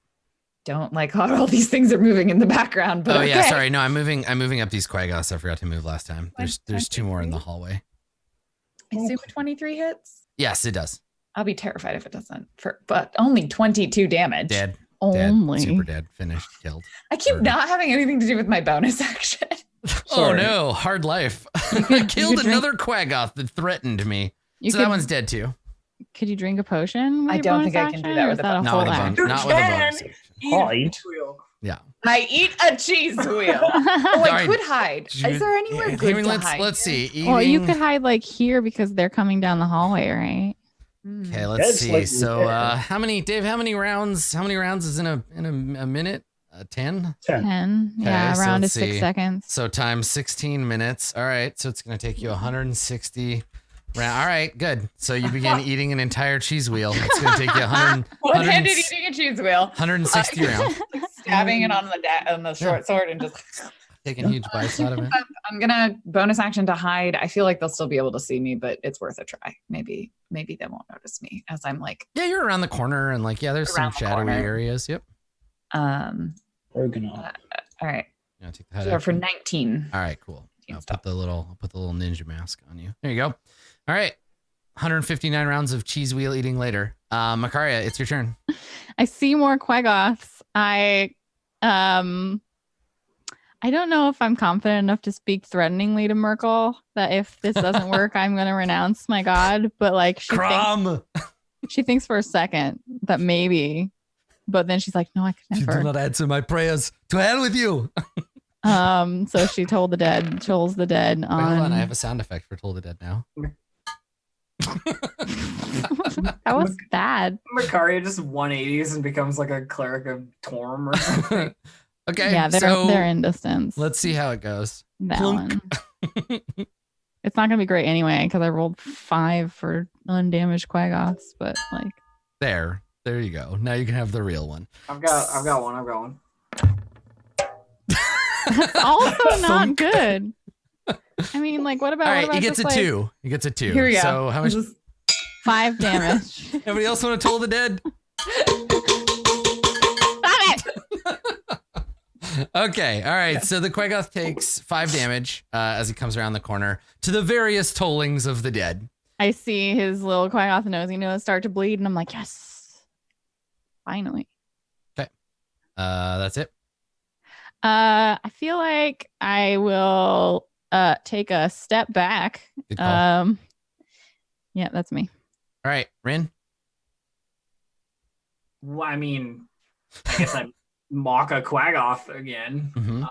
Don't like how all these things are moving in the background. But Oh yeah, okay. sorry. No, I'm moving up these Quaggoths. I forgot to move last time. There's 2 more in the hallway. I assume 23 hits. Yes, it does. I'll be terrified if it doesn't. But only 22 damage. Dead. Only. Super dead. Finished. Killed. I keep Murdered. not having anything to do with my bonus action. Oh Sorry. no, hard life. You I could killed drink- another Quaggoth that threatened me. You So could, that one's dead too. Could you drink a potion? With I your don't bonus think I can do action, that or with is a that a Not whole with a action? bonus. Not with a bonus. action. Hide. Wheel. I eat a cheese wheel. Oh, I Sorry. could hide. Is there anywhere Yeah, good to let's, hide? let's see. Well, you Eating- could hide like here because they're coming down the hallway, right? Hmm. Okay, let's That's see. like So, legit. how many, Dave? How many rounds? How many rounds is in a minute? 10. 10. 10. Okay, Yeah, so around let's to 6 see. seconds. So times 16 minutes. All right. So it's gonna take you 160 round. All right, good. So you begin eating an entire cheese wheel. It's gonna take you 100, One-handed eating a cheese wheel, 160 rounds. stabbing it on the short sword, and just. Taking huge bites out of it. I'm gonna bonus action to hide. I feel like they'll still be able to see me, but it's worth a try. Maybe they won't notice me as I'm like. Yeah, you're around the corner and like, yeah, there's some Around the shadowy corner. areas. Yep. Organoid. All right. Yeah, take the head So for action. 19. All right, cool. I'll Stop. put the little ninja mask on you. There you go. All right. 159 rounds of cheese wheel eating later. Macaria, it's your turn. I see more Quaggoths. I don't know if I'm confident enough to speak threateningly to Merkel that if this doesn't work, I'm gonna renounce my god. But like she thinks for a second that maybe, but then she's like, no, I could You do never. not answer my prayers. To hell with you. So she told the dead, Wait, hold on, I on. have a sound effect for Toll the Dead now. That was bad. Macario just 180s and becomes like a cleric of Torm or something. Okay, Yeah, so they're in distance. let's see how it goes. that Plunk. one. It's not gonna be great anyway because I rolled 5 for undamaged Quaggoths, but like There you go. Now you can have the real one. I've got one. that's also not Thunk. good. I mean, like, what about? All what right, about he gets a just, like, 2. He gets a 2. Here we go. So how much? 5 damage. Everybody else want to Toll the Dead? Stop it! Okay, all right. So the Quaggoth takes 5 damage as he comes around the corner to the various tollings of the dead. I see his little Quaggoth nosy nose start to bleed, and I'm like, yes, finally. That's it. I feel like I will take a step back. Good call. Yeah, that's me. All right, Rin. Well, I mean, I guess I mock a Quaggoth again. Mhm.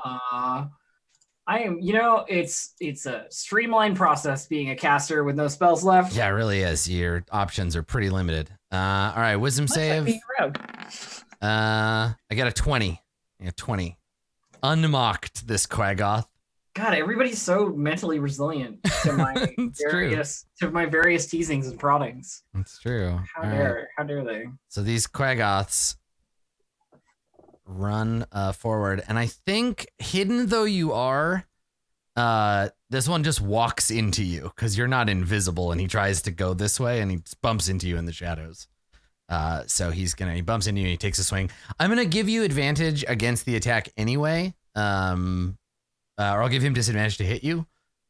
I am, it's a streamlined process being a caster with no spells left. Yeah, it really is. Your options are pretty limited. All right, wisdom Much like save. being a rogue. I got a 20. Yeah, 20. Unmocked this Quaggoth. God, everybody's so mentally resilient to my It's true. various teasings and proddings. That's true. How All right. dare they? So these Quaggoths run forward, and I think, hidden though you are, this one just walks into you because you're not invisible, and he tries to go this way, and he just bumps into you in the shadows. So he bumps into you, and he takes a swing. I'm gonna give you advantage against the attack anyway, or I'll give him disadvantage to hit you,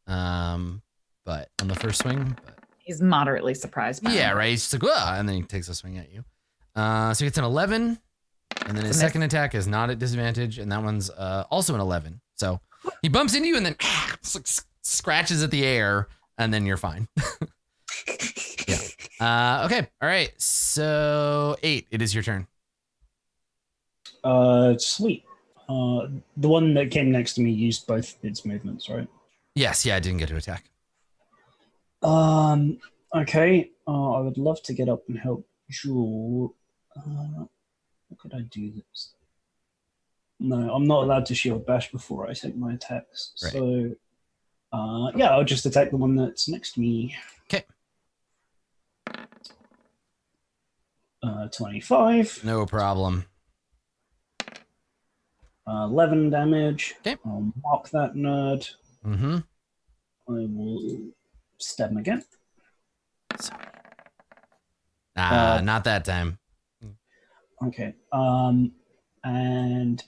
but on the first swing. But He's moderately surprised by yeah, it. right. He's just like, "Whoa," and then he takes a swing at you. So he gets an 11, and then his It's a miss. second attack is not at disadvantage, and that one's also an 11. So he bumps into you and then scratches at the air, and then you're fine. Yeah. Okay. All right. So 8. It is your turn. Sweet. The one that came next to me used both its movements, right? Yes. Yeah. I didn't get to attack. Okay. I would love to get up and help Jewel. How could I do this? No, I'm not allowed to shield bash before I take my attacks. Right. So, yeah, I'll just attack the one that's next to me. Okay. 25. No problem. 11 damage. Okay. I'll mark that nerd. Mm-hmm. I will stab him again. Not that time. Okay. And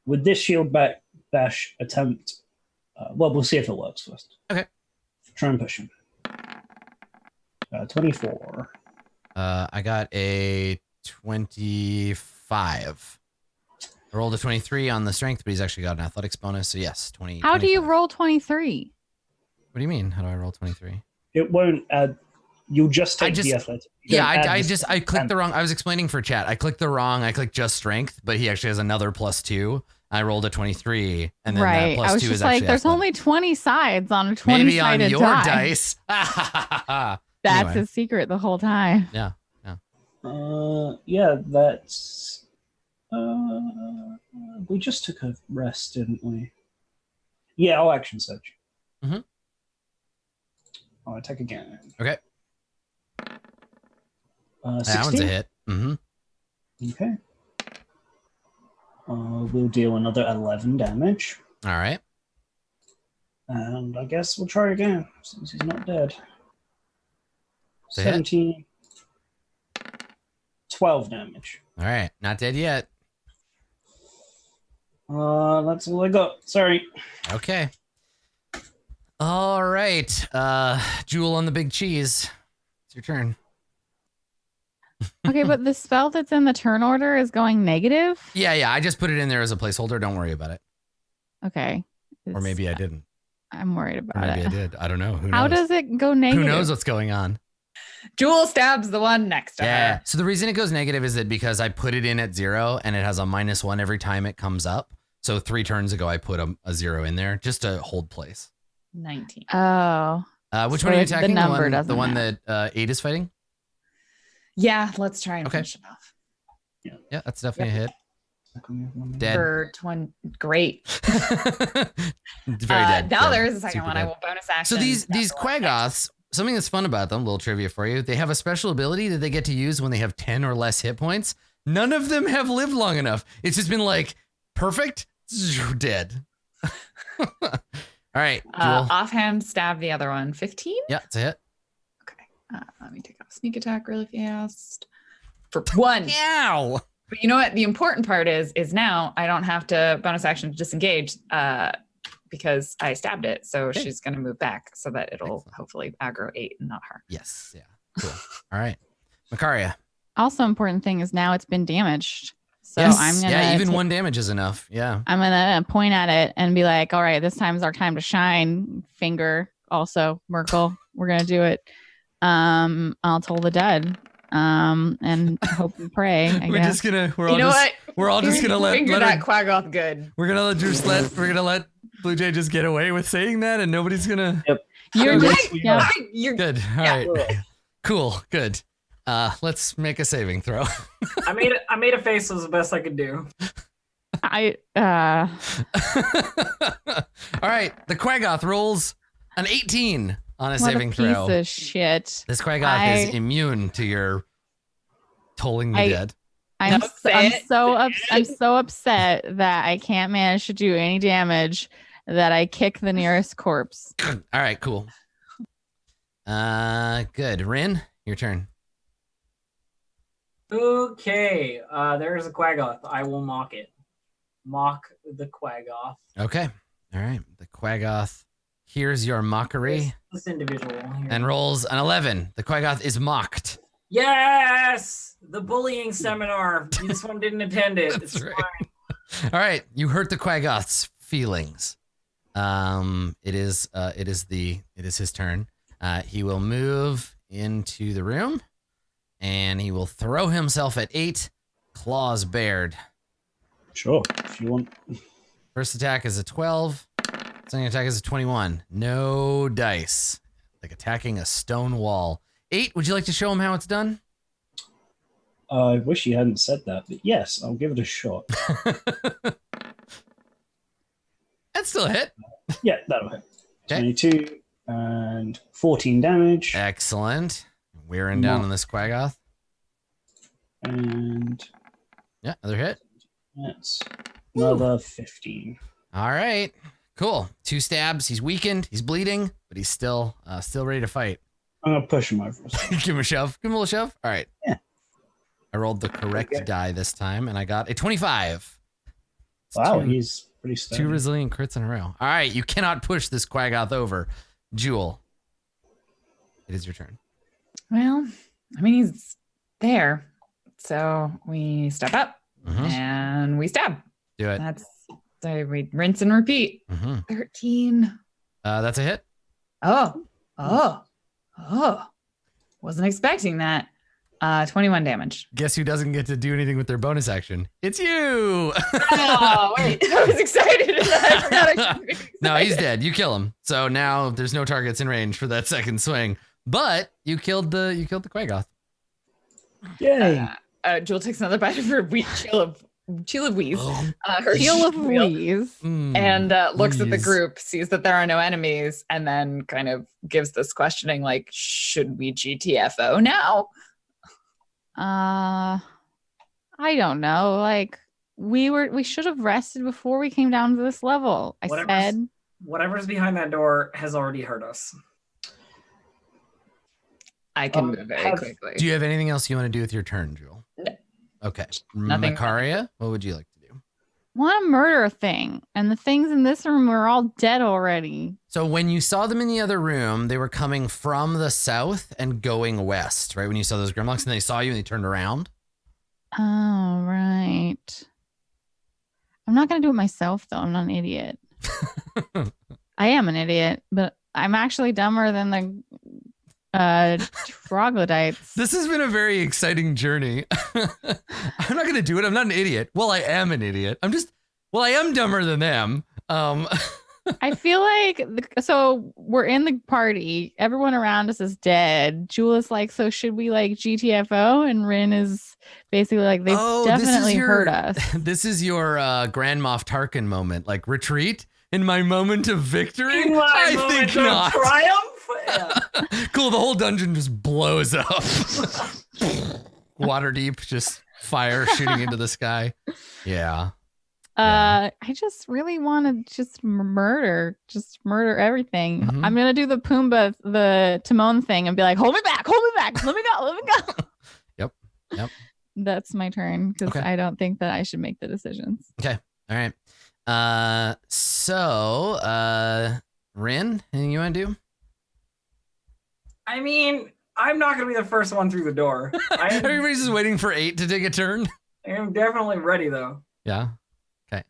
with this shield bash attempt, well, we'll see if it works first. Okay. Try and push him. 24. I got a 25. I rolled a 23 on the strength, but he's actually got an athletics bonus. So yes, 20. How do you 25. roll 23? What do you mean? How do I roll 23? It won't add. You'll just take the athletic. You Yeah, don't add I the clicked strength. the wrong. I was explaining for chat. I clicked just strength, but he actually has another +2. I rolled a 23, and then Right. that I was +2 just is like, actually there's athletic. only 20 sides on a 20 Maybe on sided your die. dice. That's Anyway. his secret the whole time. Yeah. Yeah, that's. We just took a rest, didn't we? Yeah, I'll action search. Mhm. I'll attack again. Okay. 16. That one's a hit. Mm-hmm. Okay. We'll deal another 11 damage. All right. And I guess we'll try again, since he's not dead. It's a hit. 17. 12 damage. All right. Not dead yet. That's all I got. Sorry. Okay. All right. Jewel on the big cheese. It's your turn. Okay, but the spell that's in the turn order is going negative? Yeah. I just put it in there as a placeholder. Don't worry about it. Okay. Or maybe I didn't. I'm worried Or about maybe it. I did. I don't know. Who knows? How does it go negative? Who knows what's going on? Jewel stabs the one next to Yeah. her. So the reason it goes negative is that because I put it in at 0 and it has a -1 every time it comes up. So 3 turns ago, I put a 0 in there just to hold place. 19. Oh. Which So one are you the attacking? number The doesn't one matter. that 8 is fighting? Yeah, let's try and Okay. finish it off. Yeah, that's definitely a hit. Dead. For 20. Great. Very dead. Now dead. there is a second Super one. dead. I will bonus action. So these stab the one next. Quaggoths, something that's fun about them, little trivia for you, they have a special ability that they get to use when they have 10 or less hit points. None of them have lived long enough. It's just been like, perfect, dead. All right, Jewel. Offhand stab the other one. 15? Yeah, it's a hit. Okay. Let me take off sneak attack really fast. For 1. Ow! But you know what? The important part is now I don't have to bonus action to disengage because I stabbed it. So Okay. she's going to move back so that it'll Excellent. hopefully aggro 8 and not her. Yes, yeah, cool. All right, Macaria. Also important thing is now it's been damaged. So Yes. I'm gonna Yeah, even take- 1 damage is enough. Yeah. I'm gonna point at it and be like, all right, this time's our time to shine. Finger also, Merkel. We're gonna do it. I'll toll the dead. And hope and pray. I We're guess. just gonna. We're You all know just. what? We're all just gonna let Finger her. that Quaggoth good. We're gonna let Blue Jay just get away with saying that, and nobody's gonna. You're Okay. just yeah. You're Good. All Yeah. right. Cool. Good. Let's make a saving throw. I made a face. Was the best I could do. I All right. The Quaggoth rolls an 18 on a what saving a piece throw. of shit. This Quaggoth is immune to your tolling the dead. I'm No, so, say I'm it. so I'm so upset that I can't manage to do any damage that I kick the nearest corpse. All right. Cool. Good. Rin, your turn. Okay. There's a Quaggoth. I will mock it. Mock the Quaggoth. Okay. All right. The Quaggoth hears your mockery This individual here. and rolls an 11. The Quaggoth is mocked. Yes, the bullying seminar. This one didn't attend it. That's It's right. fine. All right, you hurt the Quaggoth's feelings. It is his turn. He will move into the room, and he will throw himself at 8, claws bared. Sure, if you want. First attack is a 12. Second attack is a 21. No dice. Like attacking a stone wall. 8. Would you like to show him how it's done? I wish you hadn't said that, but yes, I'll give it a shot. That's still a hit. Yeah, that'll hit. Okay. 22 and 14 damage. Excellent. Wearing down on this Quaggoth. And Yeah, another hit. that's another 15. All right. Cool. 2 stabs. He's weakened. He's bleeding, but he's still ready to fight. I'm going to push him over. Give him a shove. Give him a little shove. All right. Yeah. I rolled the correct Okay. die this time, and I got a 25. It's Wow, two, he's pretty sturdy. 2 resilient crits in a row. All right. You cannot push this Quaggoth over. Jewel, it is your turn. Well, I mean, he's there. So we step up Mhm. and we stab. Do it. We rinse and repeat. 13. That's a hit. Oh. Wasn't expecting that. 21 damage. Guess who doesn't get to do anything with their bonus action? It's you. Oh, wait. I was excited. I forgot I should be excited. No, he's dead. You kill him. So now there's no targets in range for that second swing. But you killed the Quagoth. Yay. Jewel takes another bite of her chill of wheeze. Her Heel of shield, wheeze. and looks at the Wheeze. group, sees that there are no enemies, and then kind of gives this questioning, like, should we GTFO now? I don't know. Like we should have rested before we came down to this level. I said Whatever's behind that door has already hurt us. I can move very quickly. Do you have anything else you want to do with your turn, Jewel? No. Okay. Nothing. Macaria, what would you like to do? want to murder a thing, and the things in this room are all dead already. So when you saw them in the other room, they were coming from the south and going west, right? When you saw those Grimlocks and they saw you and they turned around. Oh, right. I'm not going to do it myself, though. I'm not an idiot. I am an idiot, but I'm actually dumber than the troglodytes. This has been a very exciting journey. I'm not going to do it. I'm not an idiot. Well, I am an idiot. I am dumber than them. I feel like, so we're in the party. Everyone around us is dead. Jewel is like, so should we like GTFO? And Rin is basically like, they definitely hurt us. This is your Grand Moff Tarkin moment, like retreat in my moment of victory. In my I moment think of not. triumph. Yeah. Cool. The whole dungeon just blows up. Waterdeep, just fire shooting into the sky. Yeah. I just really want to just murder everything. Mhm. I'm gonna do the Pumbaa, the Timon thing, and be like, hold me back, let me go. Yep. That's my turn because Okay. I don't think that I should make the decisions. All right. Rin, anything you want to do? I mean, I'm not going to be the first one through the door. Everybody's just waiting for 8 to take a turn. I'm definitely ready, though. Yeah. Okay.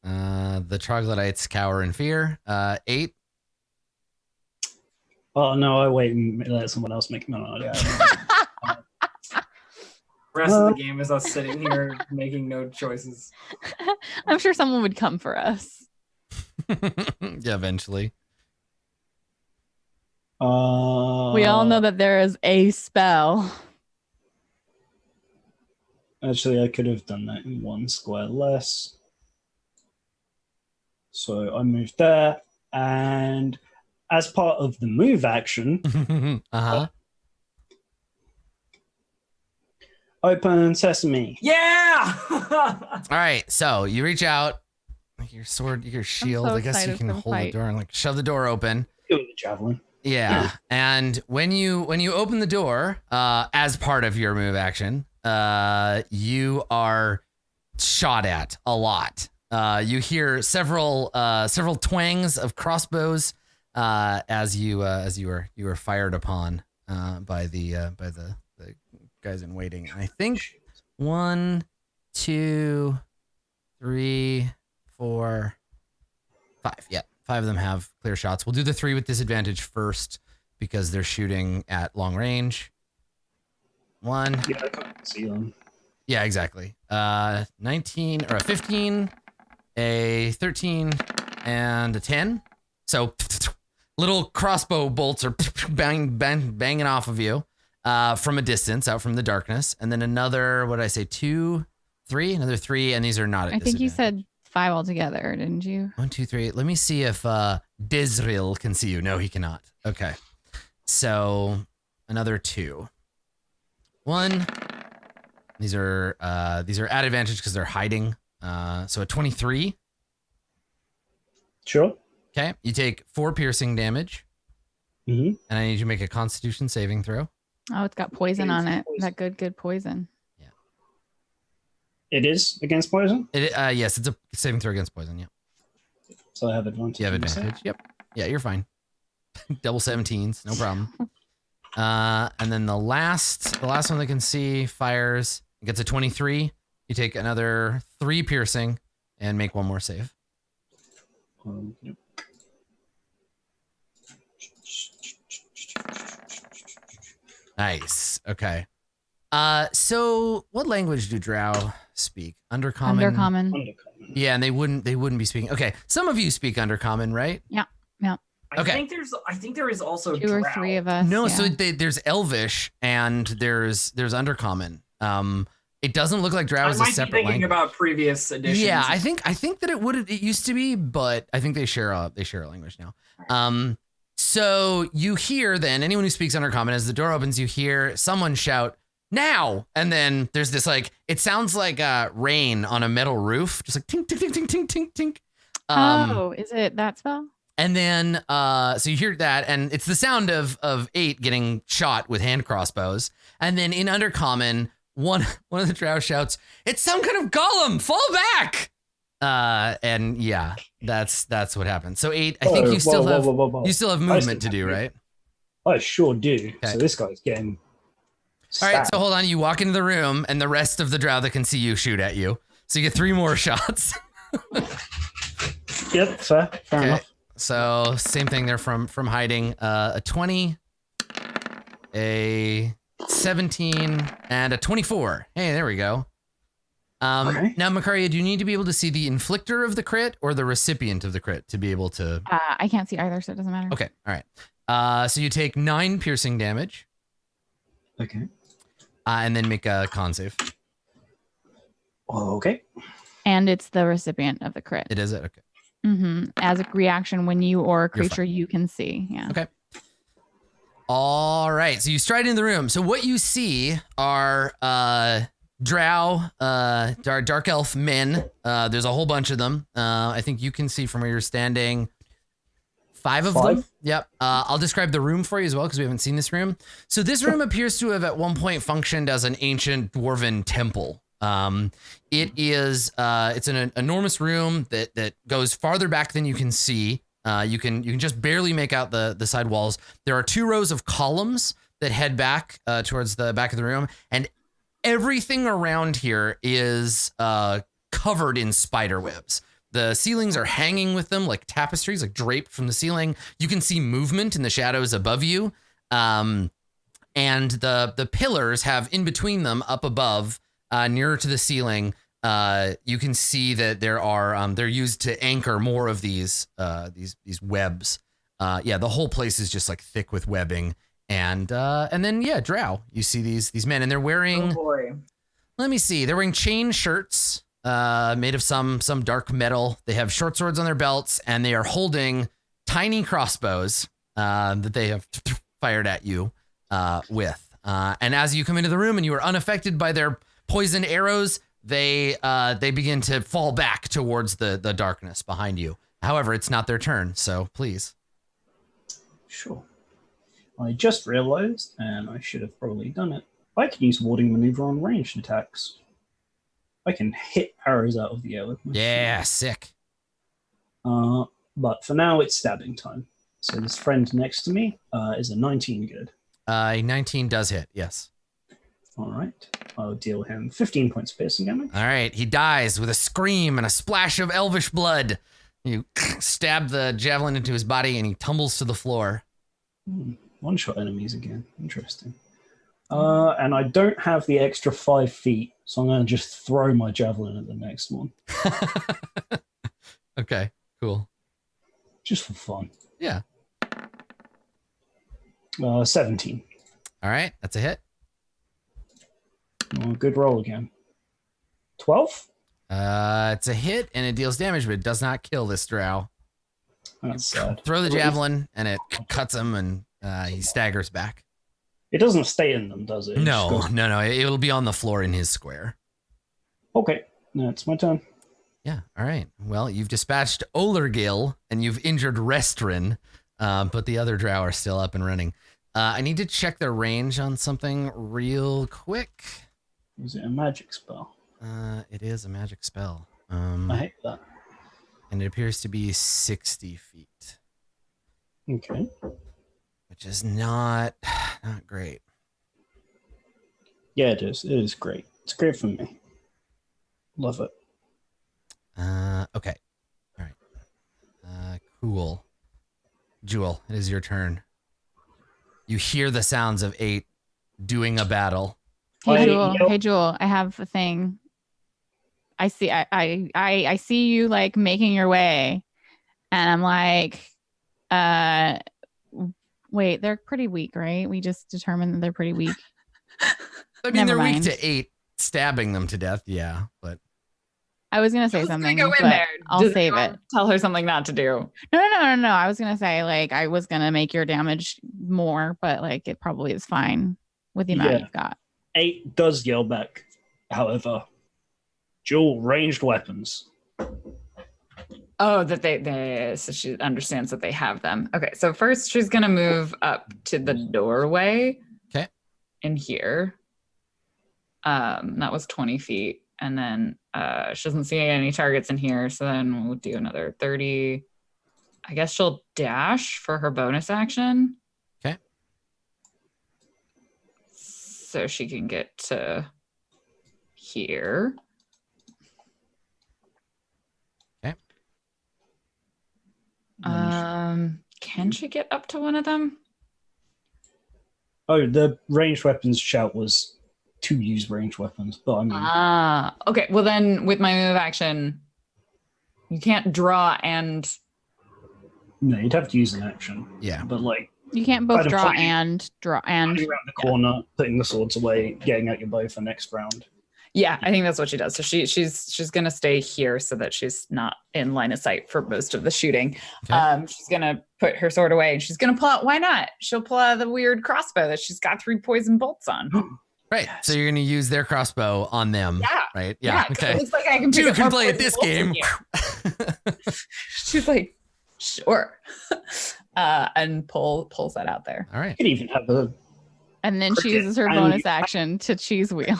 The troglodytes cower in fear. 8. Oh no, I wait and let someone else make no. Yeah. Rest of the game is us sitting here making no choices. I'm sure someone would come for us. Yeah, eventually. We all know that there is a spell. Actually, I could have done that in one square less. So I moved there, and as part of the move action, open sesame. Yeah! All right, so you reach out, like your sword, your shield. so I guess you excited can for the hold the fight. door and like shove the door open. Do the javelin. Yeah, and when you open the door, as part of your move action, you are shot at a lot. You hear several twangs of crossbows as you were fired upon by the guys in waiting. And I think 1, 2, 3, 4, 5. Yeah. 5 of them have clear shots. We'll do the 3 with disadvantage first because they're shooting at long range. 1. Yeah, I can't see them. Yeah, exactly. 19 or a 15, a 13, and a 10. So little crossbow bolts are banging off of you from a distance, out from the darkness. And then another, what did I say, 2, 3? Another 3, and these are not at I think you disadvantage. said 5 altogether, didn't you? 1, 2, 3. Let me see if Dizril can see you. No, he cannot. Okay. So another 2. 1. These are at advantage because they're hiding. So a 23. Sure. Okay. You take 4 piercing damage, Mm-hmm. and I need you to make a Constitution saving throw. Oh, it's got poison It's on it. poison. That good poison. It is against poison, Yes, it's a saving throw against poison. Yeah. so I have advantage. You have on the save. advantage. Yep. Yeah, you're fine. Double 17s, no problem. And then the last one they can see fires. It gets a 23. You take another 3 piercing and make 1 more save. Yep. Nice. Okay. So what language do Drow speak? Undercommon. Undercommon. Yeah, and they wouldn't be speaking. Okay, some of you speak Undercommon, right? Yeah. Okay. I think there is also 2 or Drow. 3 of us. No, yeah. so there's Elvish and there's Undercommon. It doesn't look like Drow I is a might be separate thinking language. about previous editions. Yeah, I think that it used to be, but I think they share a language now. So you hear then anyone who speaks Undercommon, as the door opens, you hear someone shout now, and then there's this like it sounds like rain on a metal roof, just like tink tink tink tink tink tink tink. Oh, is it that spell? And then so you hear that, and it's the sound of 8 getting shot with hand crossbows, and then in Undercommon, one of the Drow shouts, "It's some kind of golem! Fall back!" And yeah, that's what happened. So 8, I think you still have movement to do, right? I sure do. Okay. So this guy's getting. All right, so hold on. You walk into the room, and the rest of the Drow that can see you shoot at you. So you get 3 more shots. Yep, fair enough. So same thing there from hiding. A 20, a 17, and a 24. Hey, there we go. Okay. Now, Macario, do you need to be able to see the inflictor of the crit or the recipient of the crit to be able to? I can't see either, so it doesn't matter. Okay, all right. So you take 9 piercing damage. Okay. And then make a con save. Okay. And it's the recipient of the crit. It is it? Okay. As a reaction when you or a creature you can see. Yeah. Okay. All right. So you stride into the room. So what you see are Drow, dark elf men. There's a whole bunch of them. I think you can see from where you're standing 5 of them. Yep. I'll describe the room for you as well because we haven't seen this room. So this room appears to have at one point functioned as an ancient dwarven temple. It is it's an enormous room that goes farther back than you can see. You can just barely make out the side walls. There are 2 rows of columns that head back towards the back of the room, and everything around here is covered in spider webs. The ceilings are hanging with them like tapestries, like draped from the ceiling. You can see movement in the shadows above you, and the pillars have in between them up above. Nearer to the ceiling, you can see that there are they're used to anchor more of these webs. Yeah, the whole place is just like thick with webbing, and then yeah, Drow. You see these men, and they're wearing. Oh boy. Let me see. They're wearing chain shirts, made of some dark metal. They have short swords on their belts, and they are holding tiny crossbows that they have fired at you with. And as you come into the room, and you are unaffected by their poisoned arrows, they begin to fall back towards the darkness behind you. However, it's not their turn, so please. Sure. I just realized, and I should have probably done it, I can use warding maneuver on ranged attacks. I can hit arrows out of the air with my Yeah, sick. But for now, it's stabbing time. So this friend next to me is a 19 good. 19 does hit, yes. All right. I'll deal him 15 points of piercing damage. All right, he dies with a scream and a splash of elvish blood. You stab the javelin into his body, and he tumbles to the floor. One-shot enemies again. Interesting. And I don't have the extra 5 feet, so I'm going to just throw my javelin at the next one. Okay, cool. Just for fun. Yeah. 17. All right, that's a hit. Oh, good roll again. 12? It's a hit, and it deals damage, but it does not kill this Drow. That's sad. Throw the javelin, and it cuts him, and he staggers back. It doesn't stay in them, does it? No. It'll be on the floor in his square. Okay, now it's my turn. Yeah, all right. Well, you've dispatched Olergil, and you've injured Restrin, but the other Drow are still up and running. I need to check their range on something real quick. Is it a magic spell? It is a magic spell. I hate that. And it appears to be 60 feet. Okay. I which is not great. Yeah, it is. It is great. It's great for me. Love it. Okay. All right. Cool. Jewel, it is your turn. You hear the sounds of 8 doing a battle. Hey Jewel, I have a thing. I see you like making your way, and I'm like, wait, they're pretty weak, right? We just determined that they're pretty weak. I mean, they're weak to 8 stabbing them to death, yeah, but I was gonna say something, go in but there. I'll save it. Tell her something not to do. No. I was gonna say like I was gonna make your damage more, but like it probably is fine with the amount you've got. 8 does yell back, however. Dual ranged weapons. Oh, that they so she understands that they have them. Okay, so first she's gonna move up to the doorway. Okay. In here. That was 20 feet. And then she doesn't see any targets in here, so then we'll do another 30. I guess she'll dash for her bonus action. Okay. So she can get to here. Okay. Can she get up to one of them? Oh, the ranged weapons shout was to use ranged weapons, but I mean... Okay. Well, then with my move action, you can't draw and... No, you'd have to use an action. Yeah. But like... You can't both draw and around the corner, putting the swords away, getting out your bow for next round. Yeah, I think that's what she does. So she's gonna stay here so that she's not in line of sight for most of the shooting. Okay. She's gonna put her sword away and she's gonna pull out. Why not? She'll pull out the weird crossbow that she's got 3 poison bolts on. Right. So you're going to use their crossbow on them. Yeah. Right. Yeah. Okay. It looks like I can pick Two up can more play at poison this bolts game. than you. She's like, sure. And pulls that out there. All right. You could even have a... And then she Cricket uses her and- bonus action to cheese wheel.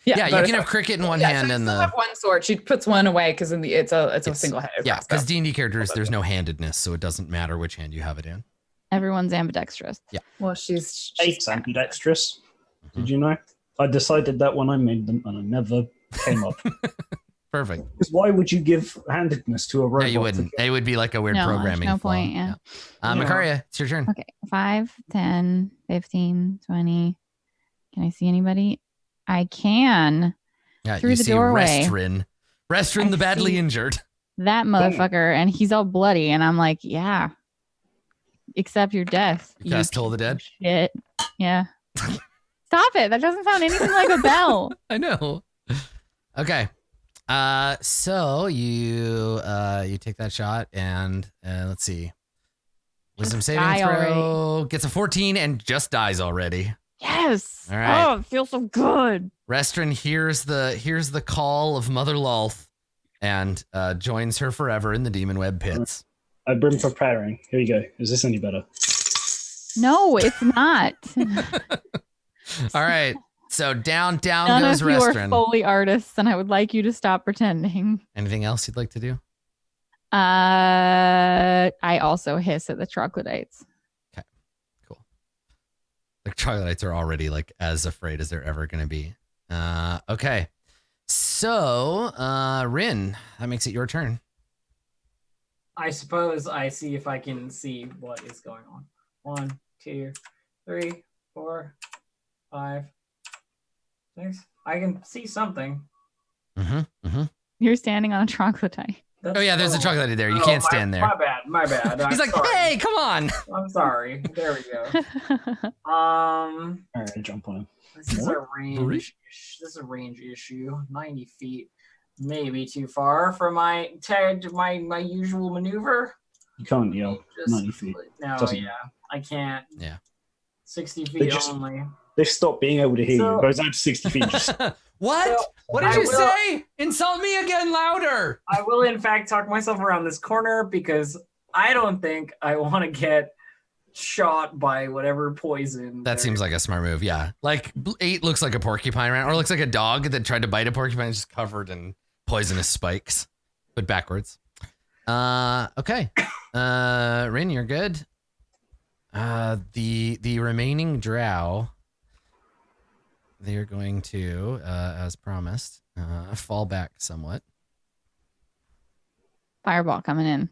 Yeah, you bonus can have action. cricket in one So hand you and still the... have one sword. She puts one away because it's a single-handed Yeah, crossbow. because D&D characters, there's no handedness, so it doesn't matter which hand you have it in. Everyone's ambidextrous. Yeah. Well, she's 8's ambidextrous. Did you know? I decided that when I made them, and I never came up. Perfect. Because why would you give handedness to a robot? Yeah, you wouldn't. It would be like a weird No, there's programming no flaw. point, yeah. Macaria, it's your turn. Okay. 5, 10, 15, 20. Can I see anybody? I can. Yeah, Through you the see doorway. Restrin I the badly see. injured. That motherfucker, and he's all bloody, and I'm like, yeah. Accept your death. You cast Toll the Dead? Shit. Yeah. Stop it. That doesn't sound anything like a bell. I know. Okay. So you take that shot and let's see. Wisdom saving die throw gets a 14 and just dies already. Yes. All right. Oh, it feels so good. Restrin hears the call of Mother Lolth and joins her forever in the demon web pits. I've been preparing. Here you go. Is this any better? No, it's not. All right. So down None goes of you are Restrin. Foley artists, and I would like you to stop pretending. Anything else you'd like to do? I also hiss at the troglodytes. Okay. Cool. The troglodytes are already like as afraid as they're ever going to be. Okay. So, Rin, that makes it your turn. I suppose I see if I can see what is going on. 1, 2, 3, 4, 5, 6. I can see something. You're standing on a troglodyte. Oh yeah, there's a troglodyte there. You can't stand there. My bad. He's like, sorry. hey, come on. I'm sorry. There we go. All right, jump on him. This is a range. This is a range issue. 90 feet, maybe too far for my usual maneuver. You can't yell. Just, 90 feet. No, Doesn't- yeah, I can't. Yeah. 60 feet just- only. They stopped being able to hear So- you. It goes out to 60 feet. Just, What? So, What did I you will- say? Insult me again louder. I will, in fact, talk myself around this corner because I don't think I want to get shot by whatever poison. That seems like a smart move. Yeah. Like 8 looks like a porcupine, right? Or looks like a dog that tried to bite a porcupine, just covered in poisonous spikes, but backwards. Okay. Rin, you're good. The remaining drow, they are going to, as promised, fall back somewhat. Fireball coming in.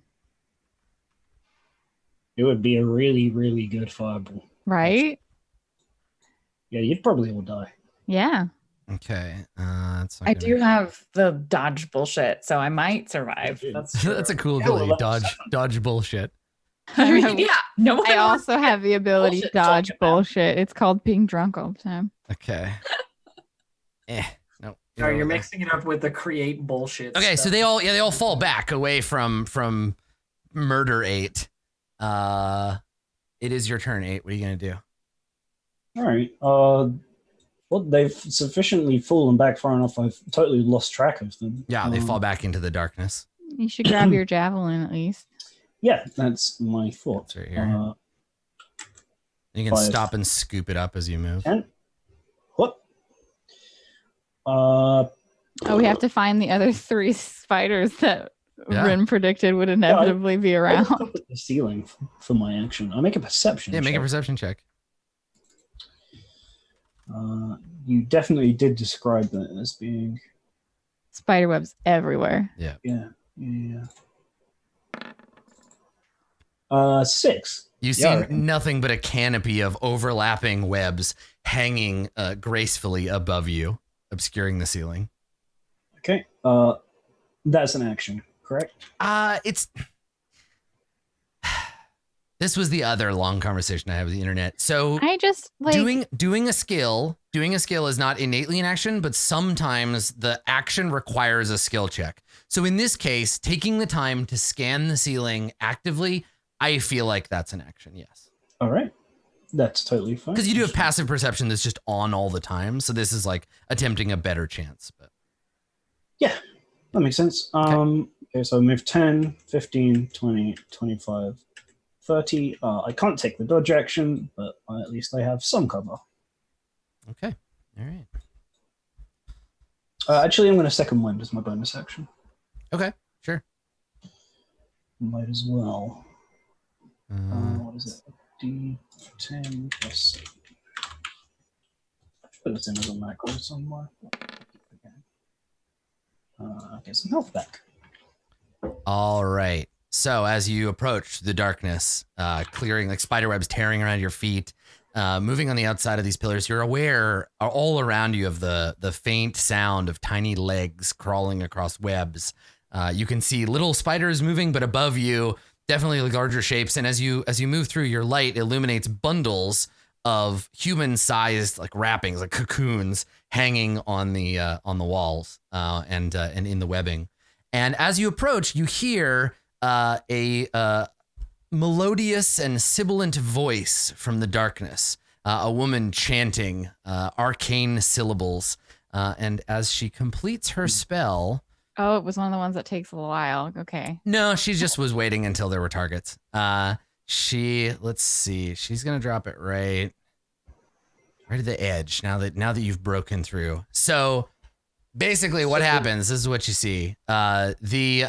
It would be a really, really good fireball. Right? Yeah, you'd probably all die. Yeah. Okay. That's not I gonna- do have the dodge bullshit, so I might survive. That's true. That's a cool Yeah, well, ability. that's Dodge bullshit. I mean, yeah, no one I wants also have the ability bullshit dodge talking about. bullshit. It's called being drunk all the time. Okay. No. No, you're mixing it up with the create bullshit. Okay, so stuff. they all fall back away from Murder 8. It is your turn, 8. What are you gonna do? All right. Well, they've sufficiently fallen back far enough. I've totally lost track of them. Yeah, they fall back into the darkness. You should grab your javelin at least. Yeah, that's my thought. It's right here. You can 5. stop and scoop it up as you move. 10. What? Oh, we have to find the other 3 spiders that Yeah. Rin predicted would inevitably be I'll around. look up at the ceiling for my action. I'll make a perception. Yeah, make a check. perception check. You definitely did describe that as being. Spider webs everywhere. Yeah. 6. You see Yeah, I reckon. nothing but a canopy of overlapping webs hanging gracefully above you, obscuring the ceiling. Okay. That's an action, correct? It's this was the other long conversation I had with the internet. So I just like doing a skill is not innately an action, but sometimes the action requires a skill check. So in this case, taking the time to scan the ceiling actively, I feel like that's an action. Yes. All right. That's totally fine. Because you do have passive perception that's just on all the time. So this is like attempting a better chance. But Yeah, that makes sense. Okay, so I move 10, 15, 20, 25, 30. I can't take the dodge action, but at least I have some cover. okay. All right. Actually, I'm going to second wind as my bonus action. Okay. Sure. Might as well. Uh, What is it? D10 plus. I should put this in as a macro somewhere. Get some health back. All right. So as you approach the darkness, clearing like spider webs tearing around your feet, moving on the outside of these pillars, you're aware all around you of the faint sound of tiny legs crawling across webs. You can see little spiders moving, but above you, definitely larger shapes. And as you move through, your light illuminates bundles of human-sized like wrappings, like cocoons, hanging on the walls and in the webbing. And as you approach, you hear a melodious and sibilant voice from the darkness, a woman chanting arcane syllables. And as she completes her spell, oh, it was one of the ones that takes a while. Okay. no, she just was waiting until there were targets. Let's see, she's gonna drop it right at the edge. Now that you've broken through, so. Basically, what happens, this is what you see. The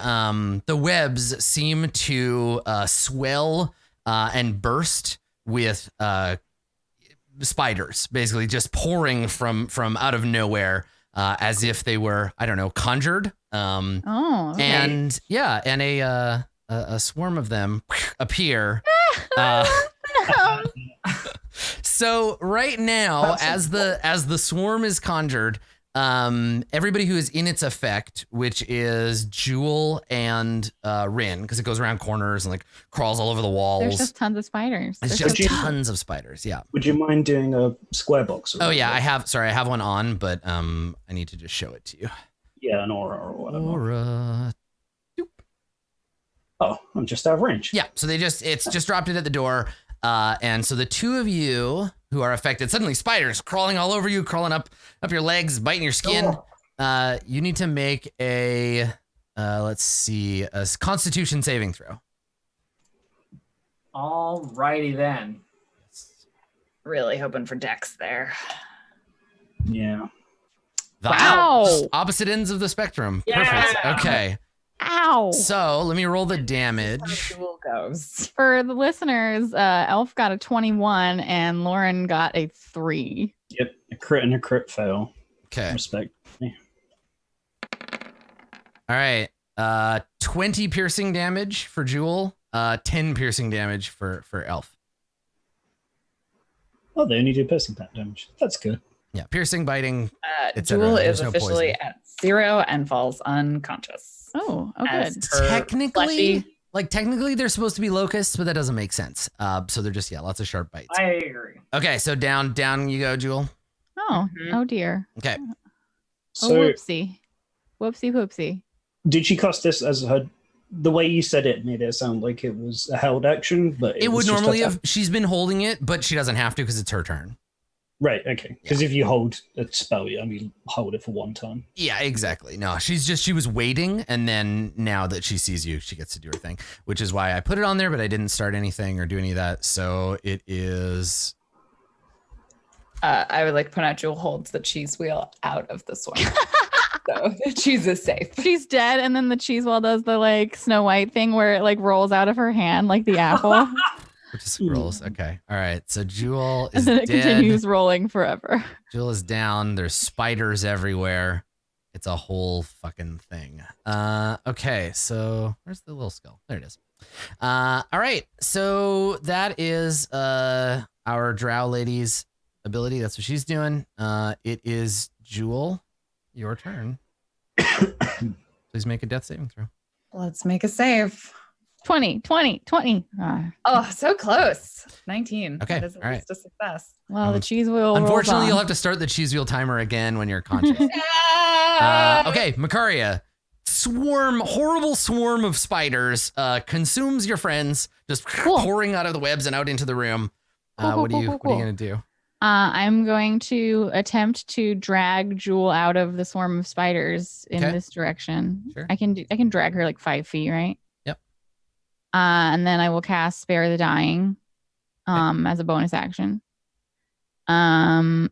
webs seem to swell and burst with spiders, basically just pouring from out of nowhere, as if they were, I don't know, conjured. Oh, okay. And yeah, and a swarm of them appear. So right now, as the swarm is conjured, everybody who is in its effect, which is Jewel and Rin, because it goes around corners and like crawls all over the walls. There's just tons of spiders. It's There's just so- tons of spiders. Yeah. Would you mind doing a square box? Oh yeah, I have one on, but I need to just show it to you. Yeah, an aura or whatever. Aura. Oh, I'm just out of range. Yeah. So it's just dropped it at the door. And so the two of you who are affected, suddenly spiders crawling all over you, crawling up your legs, biting your skin. You need to make a Constitution saving throw. Alrighty then. Really hoping for Dex there. Yeah. The Wow. opposite ends of the spectrum. Yeah. Perfect. Okay. Ow. Ow. So let me roll the How damage. Jewel goes. For the listeners, Elf got a 21 and Lauren got a 3. Yep, a crit and a crit fail. Okay. Respect. All right. 20 piercing damage for Jewel. 10 piercing damage for Elf. Oh, they only do piercing damage. That's good. Yeah, piercing, biting. etc. Jewel There's is no officially poison. at 0 and falls unconscious. Oh, As good. her Technically, fleshy- technically they're supposed to be locusts, but that doesn't make sense. So they're just lots of sharp bites. I agree. Okay, so down you go, Jewel. Oh, Mhm. oh dear. Okay. Oh, So, whoopsie. Whoopsie whoopsie. did she cast this as her? The way you said it made it sound like it was a held action, but It would was just normally a- have. She's been holding it, but she doesn't have to because it's her turn. Right. Okay. Because if you hold a spell, you only hold it for one time. Yeah, exactly. No, she was waiting, and then now that she sees you, she gets to do her thing, which is why I put it on there, but I didn't start anything or do any of that. So it is. I would like to point out Jewel holds the cheese wheel out of the swarm. So the cheese is safe. She's dead, and then the cheese wheel does the like Snow White thing where it like rolls out of her hand like the apple, Which is rolls. Okay. All right. So Jewel is and then it dead. continues rolling forever. Jewel is down. There's spiders everywhere. It's a whole fucking thing. Okay. So where's the little skull? There it is. All right. So that is our Drow lady's ability. That's what she's doing. It is Jewel. Your turn. Please make a death saving throw. Let's make a save. 20. Ah. Oh, so close. 19. Okay, That is at all right. least a success. Well, the cheese wheel. Unfortunately, rolls you'll on. have to start the cheese wheel timer again when you're conscious. Okay, Macaria. Horrible swarm of spiders consumes your friends, just Cool. pouring out of the webs and out into the room. Cool, What are you cool. gonna do? I'm going to attempt to drag Jewel out of the swarm of spiders in Okay. this direction. Sure. I can drag her like 5 feet, right? Yep. And then I will cast Spare the Dying, as a bonus action. And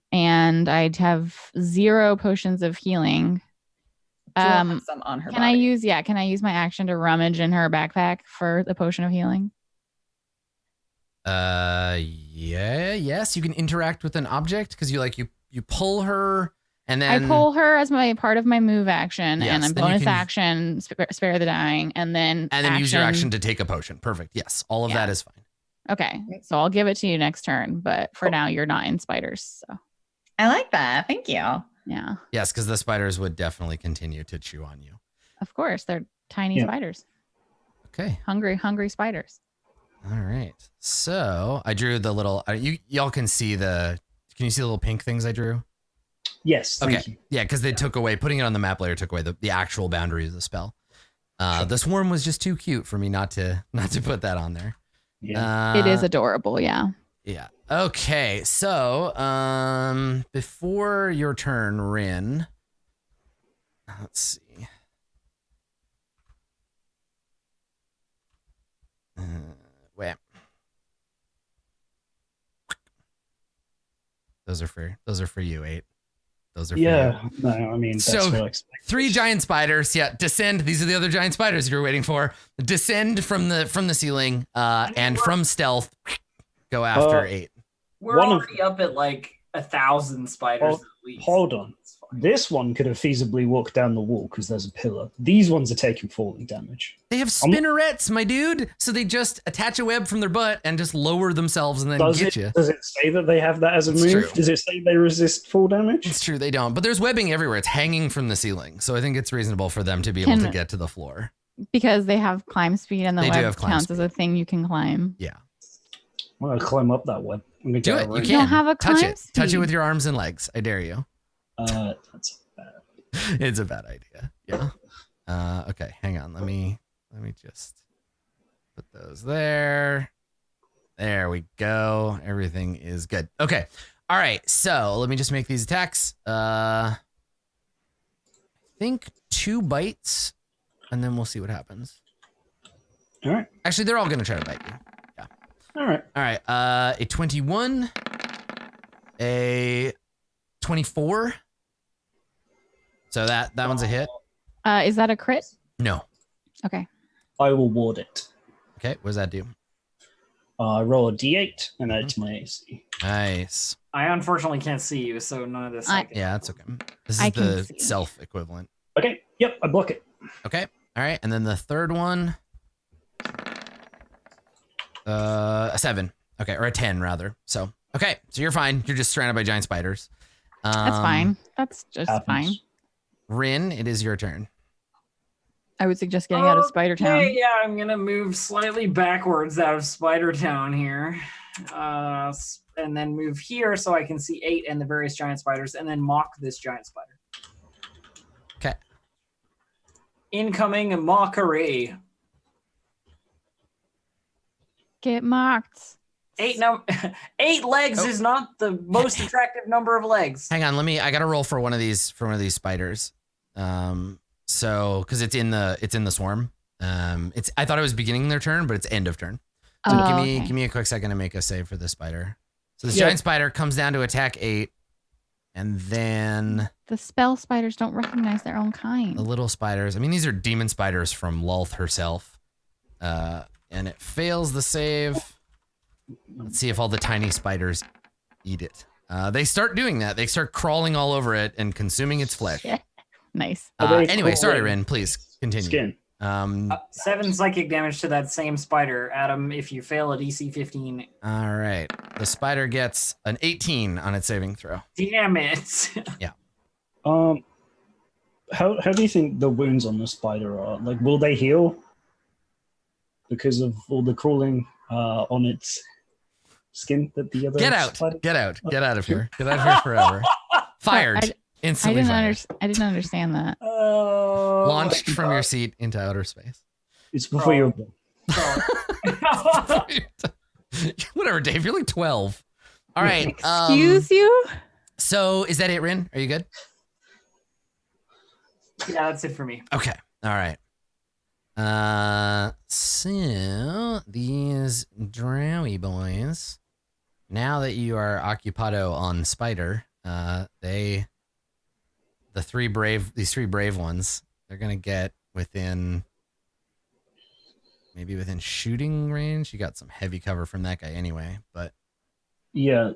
I'd have 0 potions of healing. Jewel has some on her Can body. I use my action to rummage in her backpack for the potion of healing? Yes, you can interact with an object because you pull her and then I pull her as my part of my move action, Yes, and a then you bonus can- action spare the dying, and then use your action to take a potion. Perfect. Yes, all of Yeah. that is fine. Okay, so I'll give it to you next turn, but for Cool. now you're not in spiders. So I like that. Thank you. yeah, Yes, because the spiders would definitely continue to chew on you. of course they're tiny Yeah. spiders, Okay. hungry spiders. All right. So I drew the little. Y'all can see the. Can you see the little pink things I drew? Yes. Thank you. Yeah, because they took away putting it on the map layer took away the actual boundaries of the spell. Sure. The swarm was just too cute for me not to put that on there. Yeah. It is adorable, yeah. Yeah. Okay. So before your turn, Rin. Let's see. Wait. Those are for you, 8. Those are for you. Yeah. No, I mean that's So, what I expect. 3 giant spiders. Yeah, descend. These are the other giant spiders you were waiting for. Descend from the ceiling, and from stealth, go after 8. We're One of- already up at like 1,000 spiders at least. Hold on. It's fine. This one could have feasibly walked down the wall because there's a pillar. These ones are taking falling damage. They have spinnerets, my dude. So they just attach a web from their butt and just lower themselves and then Does get it, you. does it say that they have that as a It's move? true. Does it say they resist fall damage? It's true, they don't. But there's webbing everywhere. It's hanging from the ceiling. So I think it's reasonable for them to be able Can- to get to the floor. Because they have climb speed, and the They do web have climb counts as a thing you can climb. Yeah. I'm gonna climb up that web. I'm gonna Do get it. a You rope. You can. don't have a Touch climb it. Touch it speed. with your arms and legs. I dare you. That's bad. It's a bad idea. Yeah. Okay, hang on. Let me just put those there. There we go. Everything is good. Okay. All right. So let me just make these attacks. I think 2 bites, and then we'll see what happens. All right. Actually, they're all gonna try to bite you. All right. All right. A 21, a 24. So that one's a hit. Is that a crit? No. Okay. I will ward it. Okay, what does that do? Roll a d8 and add it to my AC. Nice. I unfortunately can't see you, so none of this. I- can Yeah, help. that's okay. This I is can the see. self equivalent. Okay, yep, I block it. Okay. All right. And then the third one. A 7. Okay, or a 10 rather. So okay, so you're fine. You're just surrounded by giant spiders. That's fine. That's just Happens. fine. Rin, it is your turn. I would suggest getting out of Spider Town. Okay, yeah, I'm gonna move slightly backwards out of Spider Town here, and then move here so I can see 8 and the various giant spiders, and then mock this giant spider. Okay. Incoming mockery. Get mocked. 8 legs Oh. is not the most attractive number of legs. Hang on, I gotta roll for one of these spiders. So because it's in the swarm. I thought it was beginning their turn, but it's end of turn. So Oh, give me a quick second to make a save for this spider. So this Yeah. giant spider comes down to attack 8, and then The spell spiders don't recognize their own kind. the little spiders. I mean, these are demon spiders from Lulth herself. And it fails the save. Let's see if all the tiny spiders eat it. They start doing that. They start crawling all over it and consuming its flesh. Yeah. Nice. Anyway, sorry, Rin. Please continue. Skin. 7 psychic damage to that same spider, Adam, if you fail a DC 15. All right. The spider gets an 18 on its saving throw. Damn it. How do you think the wounds on the spider are? Like, will they heal because of all the crawling on its skin that the other Get out. spider? Get out. Get out of here. Get out of here forever. Fired. I Instantly fired. didn't understand that. Launched from your seat into outer space. It's before you're born. Whatever, Dave. You're like 12. All right. Excuse you? So is that it, Rin? Are you good? Yeah, that's it for me. Okay. All right. So these drowy boys, now that you are occupado on spider, these three brave ones, they're gonna get within shooting range. You got some heavy cover from that guy anyway, but Yeah,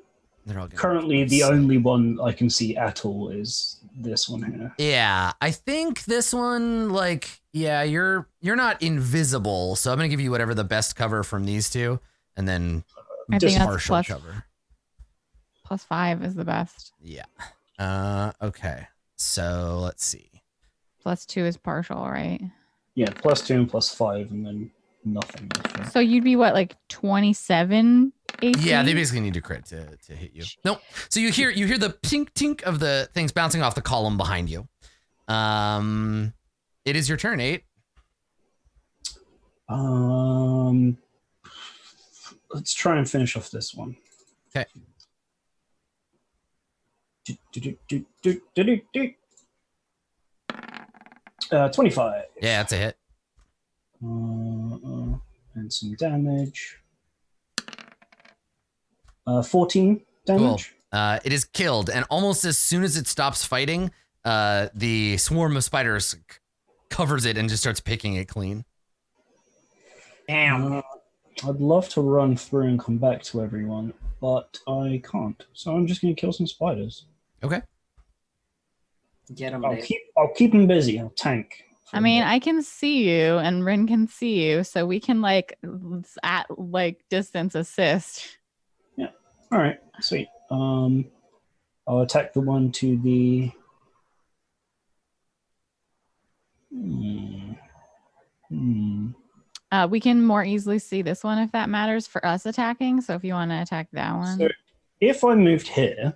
they're all gonna currently the only one I can see at all is this one here. Yeah, I think this one, you're not invisible, so I'm gonna give you whatever the best cover from these two, and then I think that's partial cover. +5 is the best. Yeah. Okay. So let's see. +2 is partial, right? Yeah, +2 and +5, and then nothing. After. So you'd be what, like 27 AC? Yeah, they basically need to crit to hit you. Nope. So you hear the tink tink of the things bouncing off the column behind you. It is your turn, 8. Let's try and finish off this one. Okay. 25. Yeah, that's a hit. And some damage. 14 damage. Cool. It is killed, and almost as soon as it stops fighting, the swarm of spiders covers it and just starts picking it clean. Damn. I'd love to run through and come back to everyone, but I can't. So I'm just going to kill some spiders. Okay. Get him, I'll Dave. keep them busy. I'll tank. for I a mean, bit. I can see you and Rin can see you, so we can at distance assist. All right, sweet. I'll attack the one to the. We can more easily see this one if that matters for us attacking. So if you want to attack that one. So if I moved here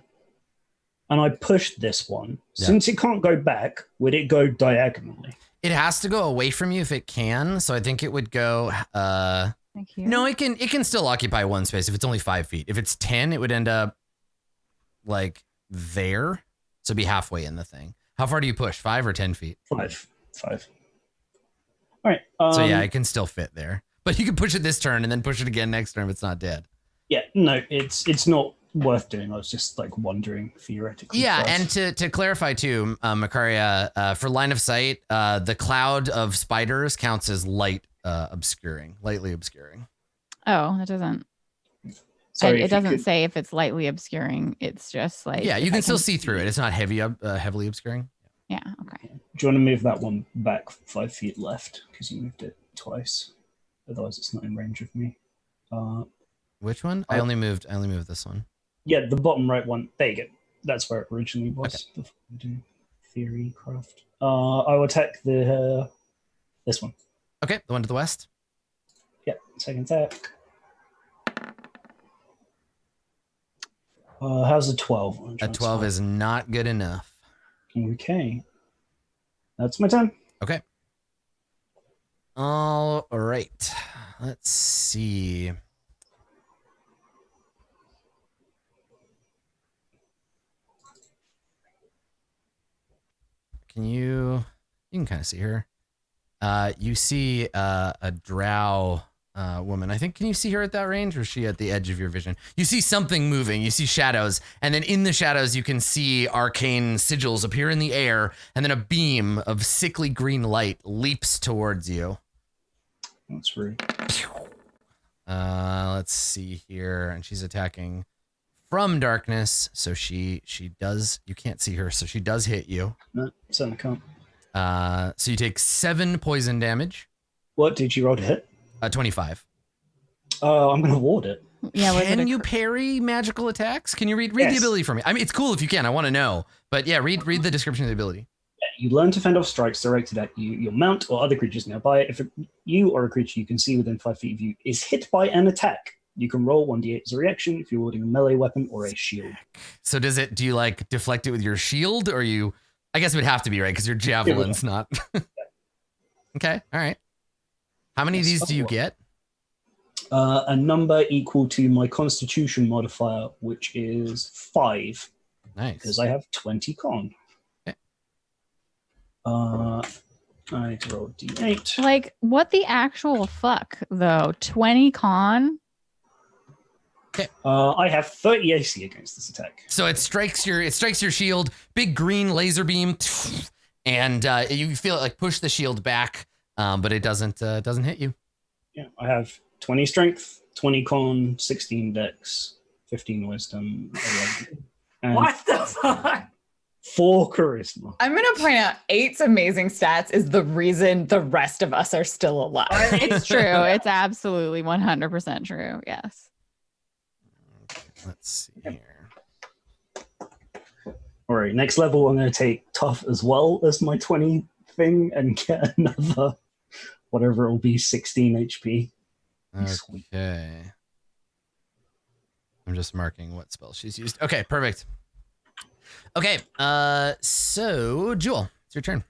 and I pushed this one, since it can't go back, would it go diagonally? It has to go away from you if it can, so I think it would go. Thank you. No, it can still occupy one space if it's only 5 feet. If it's 10, it would end up there, so it'd be halfway in the thing. How far do you push? 5 or 10 feet? 5. All right. So yeah, it can still fit there, but you can push it this turn and then push it again next turn if it's not dead. Yeah, no, it's not worth doing. I was just like wondering theoretically. Yeah, first. and to clarify too, Macaria, for line of sight, the cloud of spiders counts as lightly obscuring. Oh, that doesn't. Sorry, It if you doesn't could- say if it's lightly obscuring. It's just like Yeah, you if can I still see through it. It's not heavily obscuring. Yeah. Okay. Do you want to move that one back 5 feet left because you moved it twice? Otherwise, it's not in range of me. Which one? I only moved this one. Yeah, the bottom right one. There you go. That's where it originally was. Before we do theory craft. I will attack this one. Okay, the one to the west. Yeah, second attack. How's a 12? A 12 is not good enough. Okay. That's my turn. Okay. All right. Let's see. You can kind of see her. You see a drow woman. I think, can you see her at that range, or is she at the edge of your vision? You see something moving. You see shadows, and then in the shadows you can see arcane sigils appear in the air, and then a beam of sickly green light leaps towards you. That's rude. Let's see here, and she's attacking from darkness, so she does. You can't see her, so she does hit you. No, certainly can't. So you take 7 poison damage. What did you roll to hit? 25. I'm going to ward it. Yeah. Was Can it you parry magical attacks? Can you read Yes. the ability for me? I mean, it's cool if you can. I want to know. But yeah, read the description of the ability. You learn to fend off strikes directed at you, your mount, or other creatures nearby. If you or a creature you can see within 5 feet of you is hit by an attack, you can roll 1d8 as a reaction if you're wielding a melee weapon or a shield. So do you like deflect it with your shield, or I guess it would have to be, right? Because your javelin's not. Okay. All right. How many of these do you get? A number equal to my constitution modifier, which is 5, Nice. because I have 20 con. Okay. I need to roll d8. like what the actual fuck though? 20 con. I have 30 AC against this attack. So it strikes your shield, big green laser beam, and you feel it like push the shield back, but it doesn't hit you. Yeah, I have 20 strength, 20 con, 16 dex, 15 wisdom, 11, and What the fuck? 4 charisma. I'm going to point out 8's amazing stats is the reason the rest of us are still alive. It's true. It's absolutely 100% true. Yes. Let's see here. All right, next level, I'm going to take tough as well as my 20 thing and get another, whatever it will be, 16 HP. Sweet. Okay. I'm just marking what spell she's used. Okay, perfect. Okay, so Jewel, it's your turn.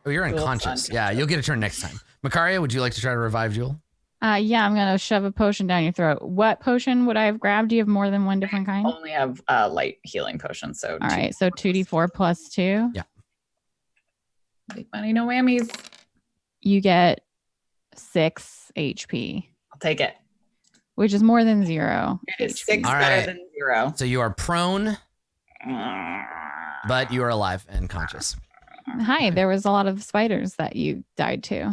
Oh, you're Jewel's unconscious. unconscious. Yeah, you'll get a turn next time. Macaria, would you like to try to revive Jewel? Yeah, I'm gonna shove a potion down your throat. What potion would I have grabbed? Do you have more than one different kind? Only have light healing potions. So All right, so 2d4 plus 2. Yeah. Big money, no whammies. You get 6 HP, I'll take it. which is more than 0. It is 6 All better right. than 0. So you are prone, but you are alive and conscious. Hi, there was a lot of spiders that you died to.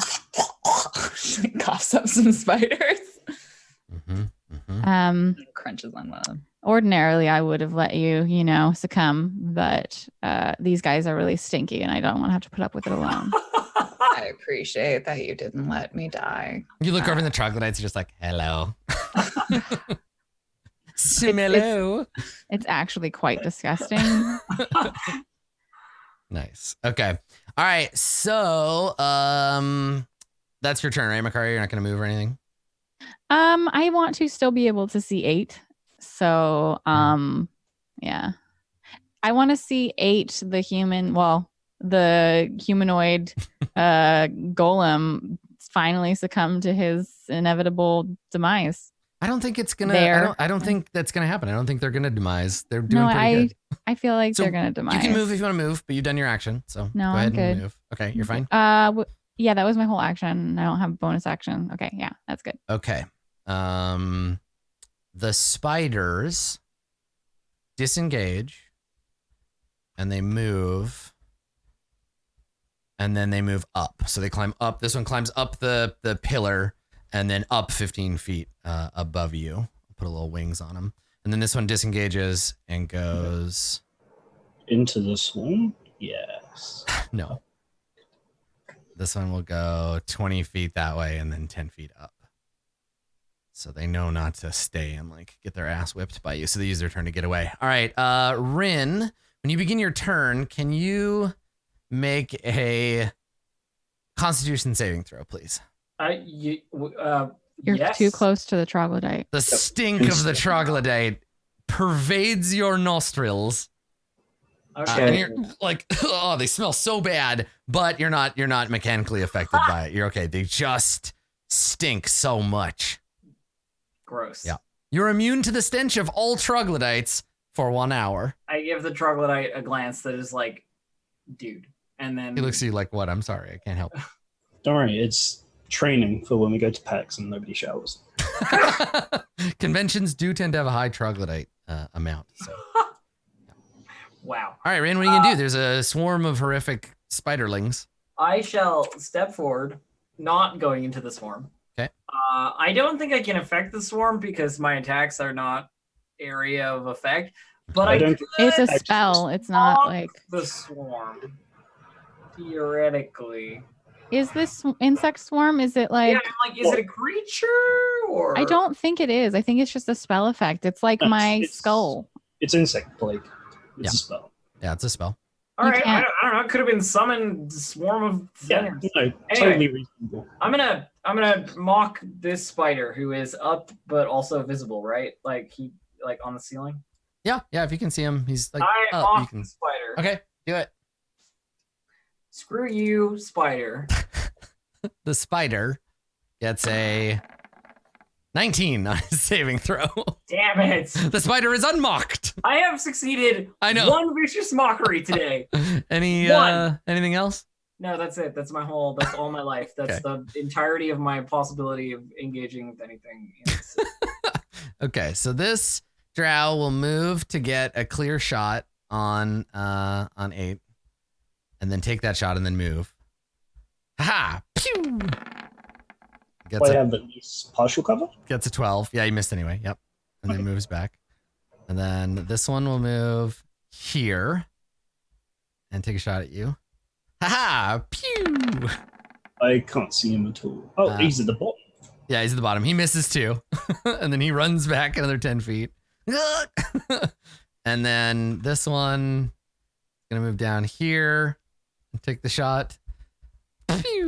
Coughs up some spiders. Crunches on one of them. Ordinarily, I would have let you, succumb, but these guys are really stinky, and I don't want to have to put up with it alone. I appreciate that you didn't let me die. You look over in the troglodytes, you're just like, hello. Hello. It's actually quite disgusting. Nice. Okay. All right. So, that's your turn, right, Macario? You're not going to move or anything? I want to still be able to see 8. So, yeah. I want to see 8, the humanoid golem finally succumb to his inevitable demise. I don't think it's gonna. There. I don't think that's gonna happen. I don't think they're gonna demise. They're doing pretty good. I feel like So they're gonna demise. You can move if you want to move, but you've done your action. So No, go ahead I'm and good. move. Okay, you're fine. Yeah, that was my whole action. I don't have bonus action. Okay, yeah, that's good. Okay. the spiders disengage and they move. And then they move up. So they climb up. This one climbs up the pillar and then up 15 feet above you. Put a little wings on them. And then this one disengages and goes... Into the swarm? Yes. No. This one will go 20 feet that way and then 10 feet up. So they know not to stay and like get their ass whipped by you. So they use their turn to get away. All right. Rin, when you begin your turn, can you... make a Constitution saving throw, please. You're yes. too close to the troglodyte. The stink of the troglodyte pervades your nostrils. Okay. And you're like, oh, they smell so bad, but you're not mechanically affected by it. You're okay. They just stink so much. Gross. Yeah. You're immune to the stench of all troglodytes for 1 hour. I give the troglodyte a glance that is like, dude. And then He looks at you like, what? I'm sorry. I can't help. Don't worry, it's training for when we go to PAX and nobody showers. Conventions do tend to have a high troglodyte amount. So. Wow. All right, Rin, what are you going to do? There's a swarm of horrific spiderlings. I shall step forward, not going into the swarm. Okay. I don't think I can affect the swarm because my attacks are not area of effect. But I don't- could It's a spell. It's not block like. the swarm. Theoretically. Is this insect swarm? Is it like? Yeah, I'm like, is it a creature or? I don't think it is. I think it's just a spell effect. It's like my skull. It's insect plague. It's Yeah. a spell. Yeah, it's a spell. All You right, I can't- don't know. It could have been summoned swarm of Yeah, things. no, totally reasonable. I'm gonna mock this spider who is up but also visible, right? Like he like on the ceiling. Yeah, if you can see him, he's like, I oh, mock you can. the spider. Okay, do it. Screw you, spider. The spider gets a 19 on his saving throw. Damn it! The spider is unmocked. I have succeeded. I know. One vicious mockery today. Anything else? No, that's it. That's all my life. That's the entirety of my possibility of engaging with anything. In this. Okay, so this drow will move to get a clear shot on 8, and then take that shot and then move. Ha! Pew! I have at least partial cover. Gets a 12. Yeah, he missed anyway. Yep. And then moves back. And then this one will move here and take a shot at you. Ha! Pew! I can't see him at all. Oh, he's at the bottom. Yeah, he's at the bottom. He misses too. And then he runs back another 10 feet. And then this one is going to move down here and take the shot. Pew!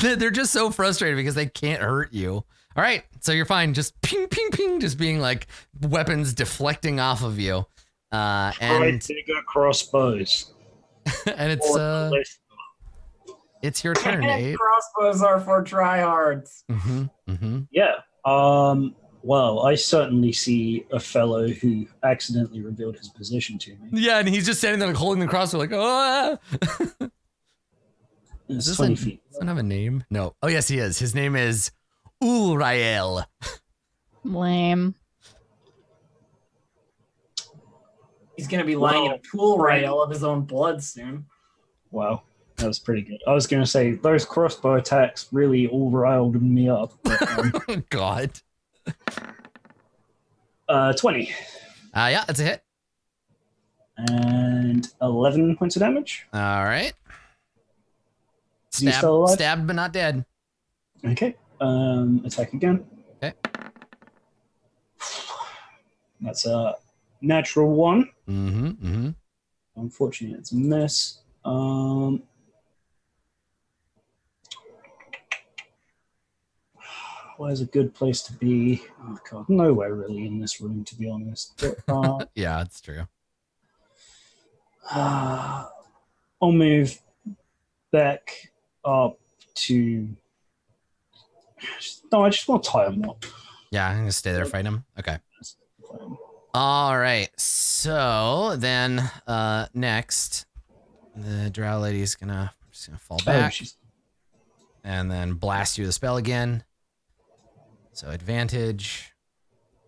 They're just so frustrated because they can't hurt you. All right, so you're fine. Just ping, ping, ping, just being like weapons deflecting off of you. And bigger crossbows. and it's your turn, Abe. Crossbows are for tryhards. Yeah. Well, I certainly see a fellow who accidentally revealed his position to me. Yeah, and he's just standing there like holding the crossbow, like, oh. It's 20 feet. Does that have a name? No. Oh, yes, he is. His name is Ulrael. Lame. He's gonna be lying in a pool rail of his own blood soon. Wow, that was pretty good. I was going to say, those crossbow attacks really all riled me up. But, God. 20. Yeah, that's a hit. And 11 points of damage. All right. Is he still alive? Stabbed, but not dead. Okay. Attack again. Okay. That's a natural 1. Mm-hmm. Unfortunately, it's a miss. Where's a good place to be? Oh god, nowhere really in this room, to be honest. But, Yeah, it's true. I'll move back up to. No, I just want to tie him up. Yeah, I'm gonna stay there, fight him. Okay. All right. So then, next, the drow lady's just gonna fall back and then blast you with the spell again. So advantage.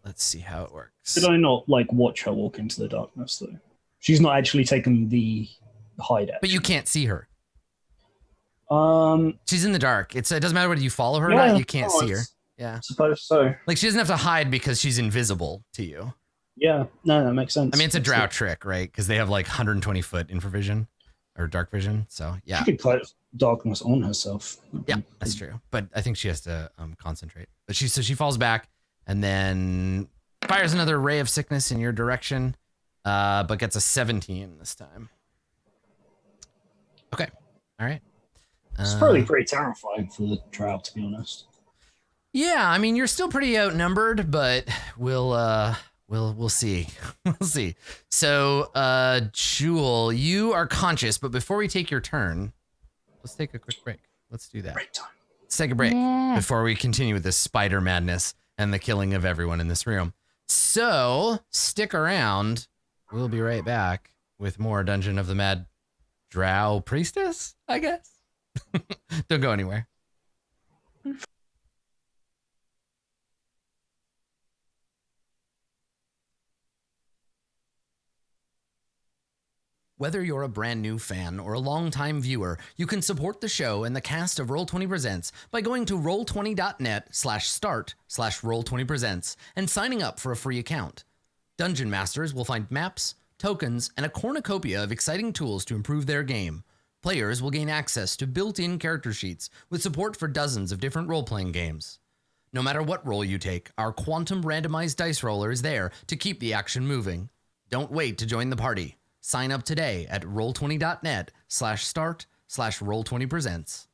let's see how it works. Did I not like watch her walk into the darkness though? She's not actually taken the hide action. But you can't see her. Um, She's in the dark. It doesn't matter whether you follow her or yeah, not. You can't no, see her. I Yeah. suppose so. Like she doesn't have to hide because she's invisible to you. Yeah, no, that makes sense. I mean, it's a Makes drow sense. trick, right? Because they have like 120 foot infravision or dark vision. So yeah, She could cast darkness on herself. yeah, that's true. But I think she has to concentrate. But she falls back and then fires another ray of sickness in your direction, but gets a 17 this time. Okay, all right. It's probably pretty terrifying for the drow, to be honest. Yeah, I mean, you're still pretty outnumbered, but we'll see. We'll see. So, Jewel, you are conscious, but before we take your turn, let's take a quick break. Let's do that. Break time. Let's take a break Yeah. before we continue with this spider madness and the killing of everyone in this room. So, stick around. We'll be right back with more Dungeon of the Mad Drow Priestess, I guess. Don't go anywhere. Whether you're a brand new fan or a longtime viewer, you can support the show and the cast of Roll20 Presents by going to roll20.net/start/roll20presents and signing up for a free account. Dungeon Masters will find maps, tokens, and a cornucopia of exciting tools to improve their game. Players will gain access to built-in character sheets with support for dozens of different role-playing games. No matter what role you take, our quantum randomized dice roller is there to keep the action moving. Don't wait to join the party. Sign up today at roll20.net/start/roll20presents.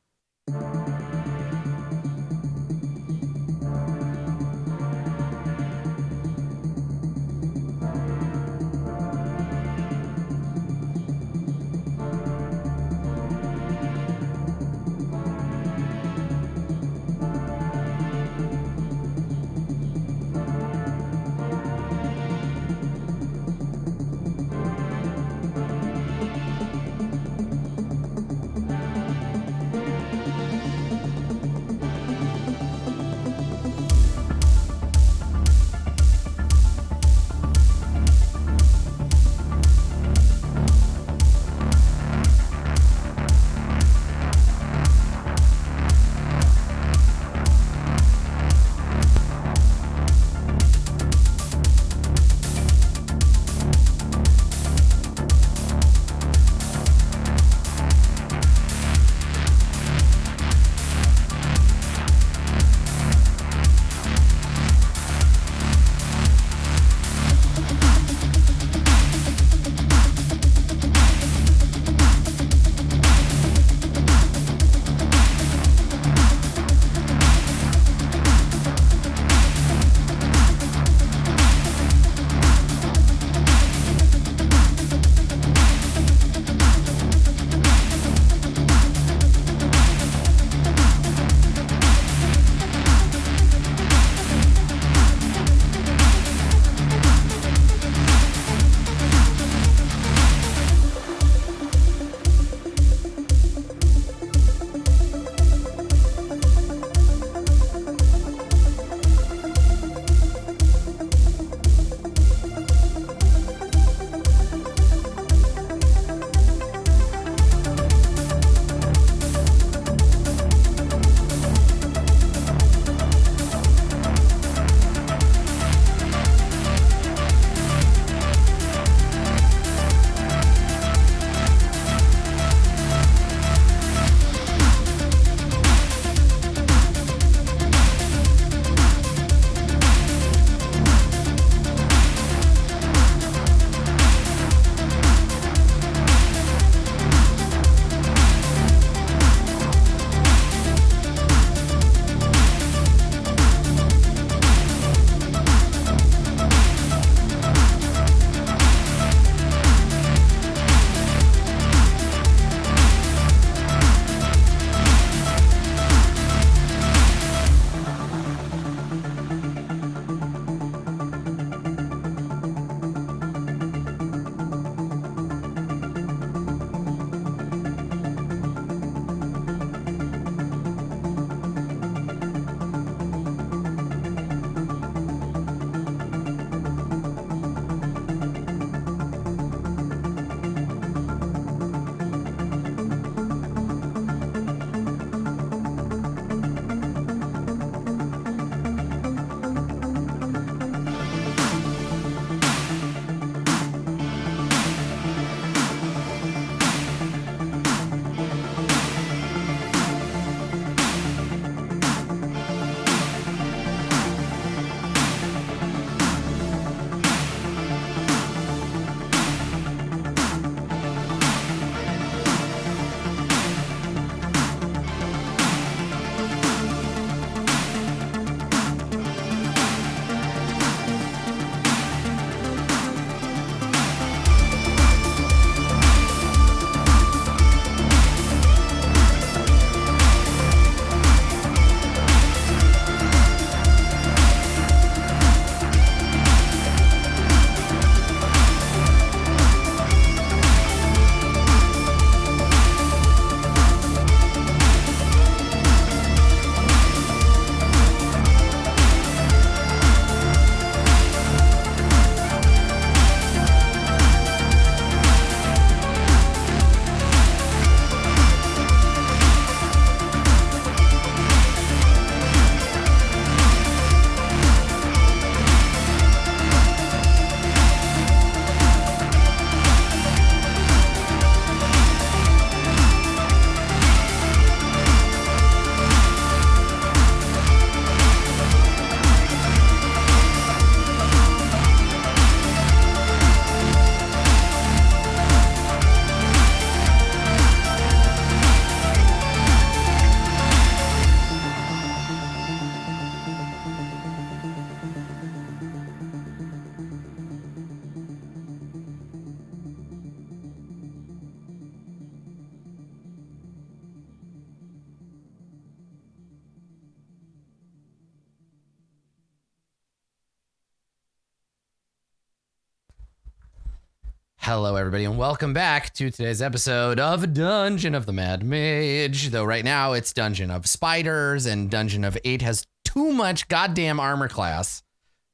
Hello, everybody, and welcome back to today's episode of Dungeon of the Mad Mage. Though right now it's Dungeon of Spiders, and Dungeon of 8 has too much goddamn armor class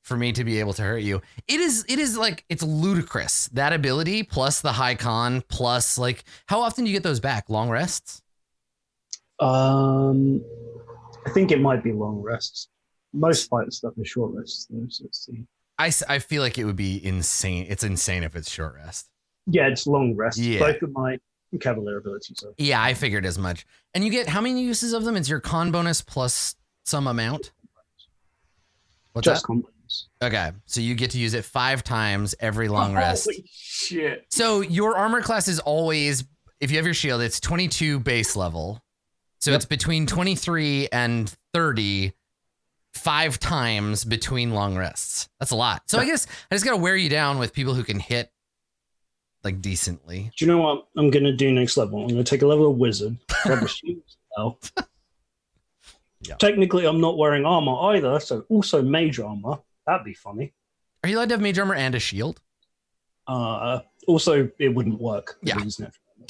for me to be able to hurt you. It is like, it's ludicrous. That ability plus the high con plus like, how often do you get those back? Long rests? I think it might be long rests. Most fighter stuff is short rests, though, so let's see. I feel like it would be insane. It's insane if it's short rest. Yeah, it's long rests. Yeah. Both of my Cavalier abilities are. Yeah, I figured as much. And you get how many uses of them? It's your con bonus plus some amount? What's Just that? con bonus. Okay, so you get to use it 5 times every long rest. Holy shit. So your armor class is always, if you have your shield, it's 22 base level. So it's between 23 and 30, 5 times between long rests. That's a lot. So I guess I just got to wear you down with people who can hit like decently. Do you know what I'm going to do next level? I'm going to take a level of wizard, grab a shield spell. Yeah. Technically, I'm not wearing armor either, so also mage armor. That'd be funny. Are you allowed to have mage armor and a shield? Also, it wouldn't work. Yeah.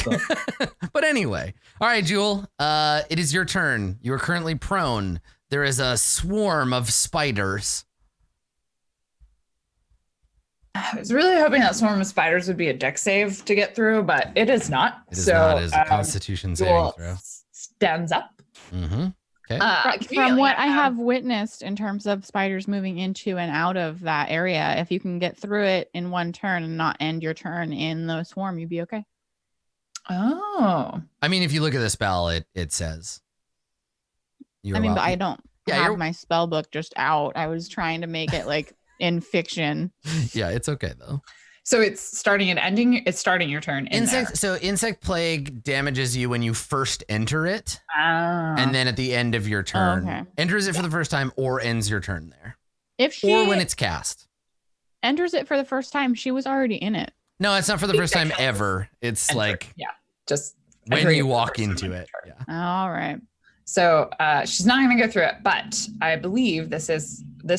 But But anyway, all right, Jewel, it is your turn. You are currently prone. There is a swarm of spiders. I was really hoping that swarm of spiders would be a dex save to get through, but it is not. It is not. It is a Constitution saving Jewel throw. stands up. Mm-hmm. Okay. From what I have witnessed in terms of spiders moving into and out of that area, if you can get through it in one turn and not end your turn in the swarm, you'd be okay. Oh. I mean, if you look at the spell, it says. But I don't Yeah, have my spell book just out. I was trying to make it like in fiction. Yeah, it's okay though. So it's starting and ending. It's starting your turn. Insect plague damages you when you first enter it, Ah. and then at the end of your turn, okay. enters it for the first time or ends your turn there, If she or when it's cast. enters it for the first time, she was already in it. No, it's not for the first time ever. It's like just when entering you it for the walk first time into in it. your turn. Yeah. All right. So she's not going to go through it, but I believe this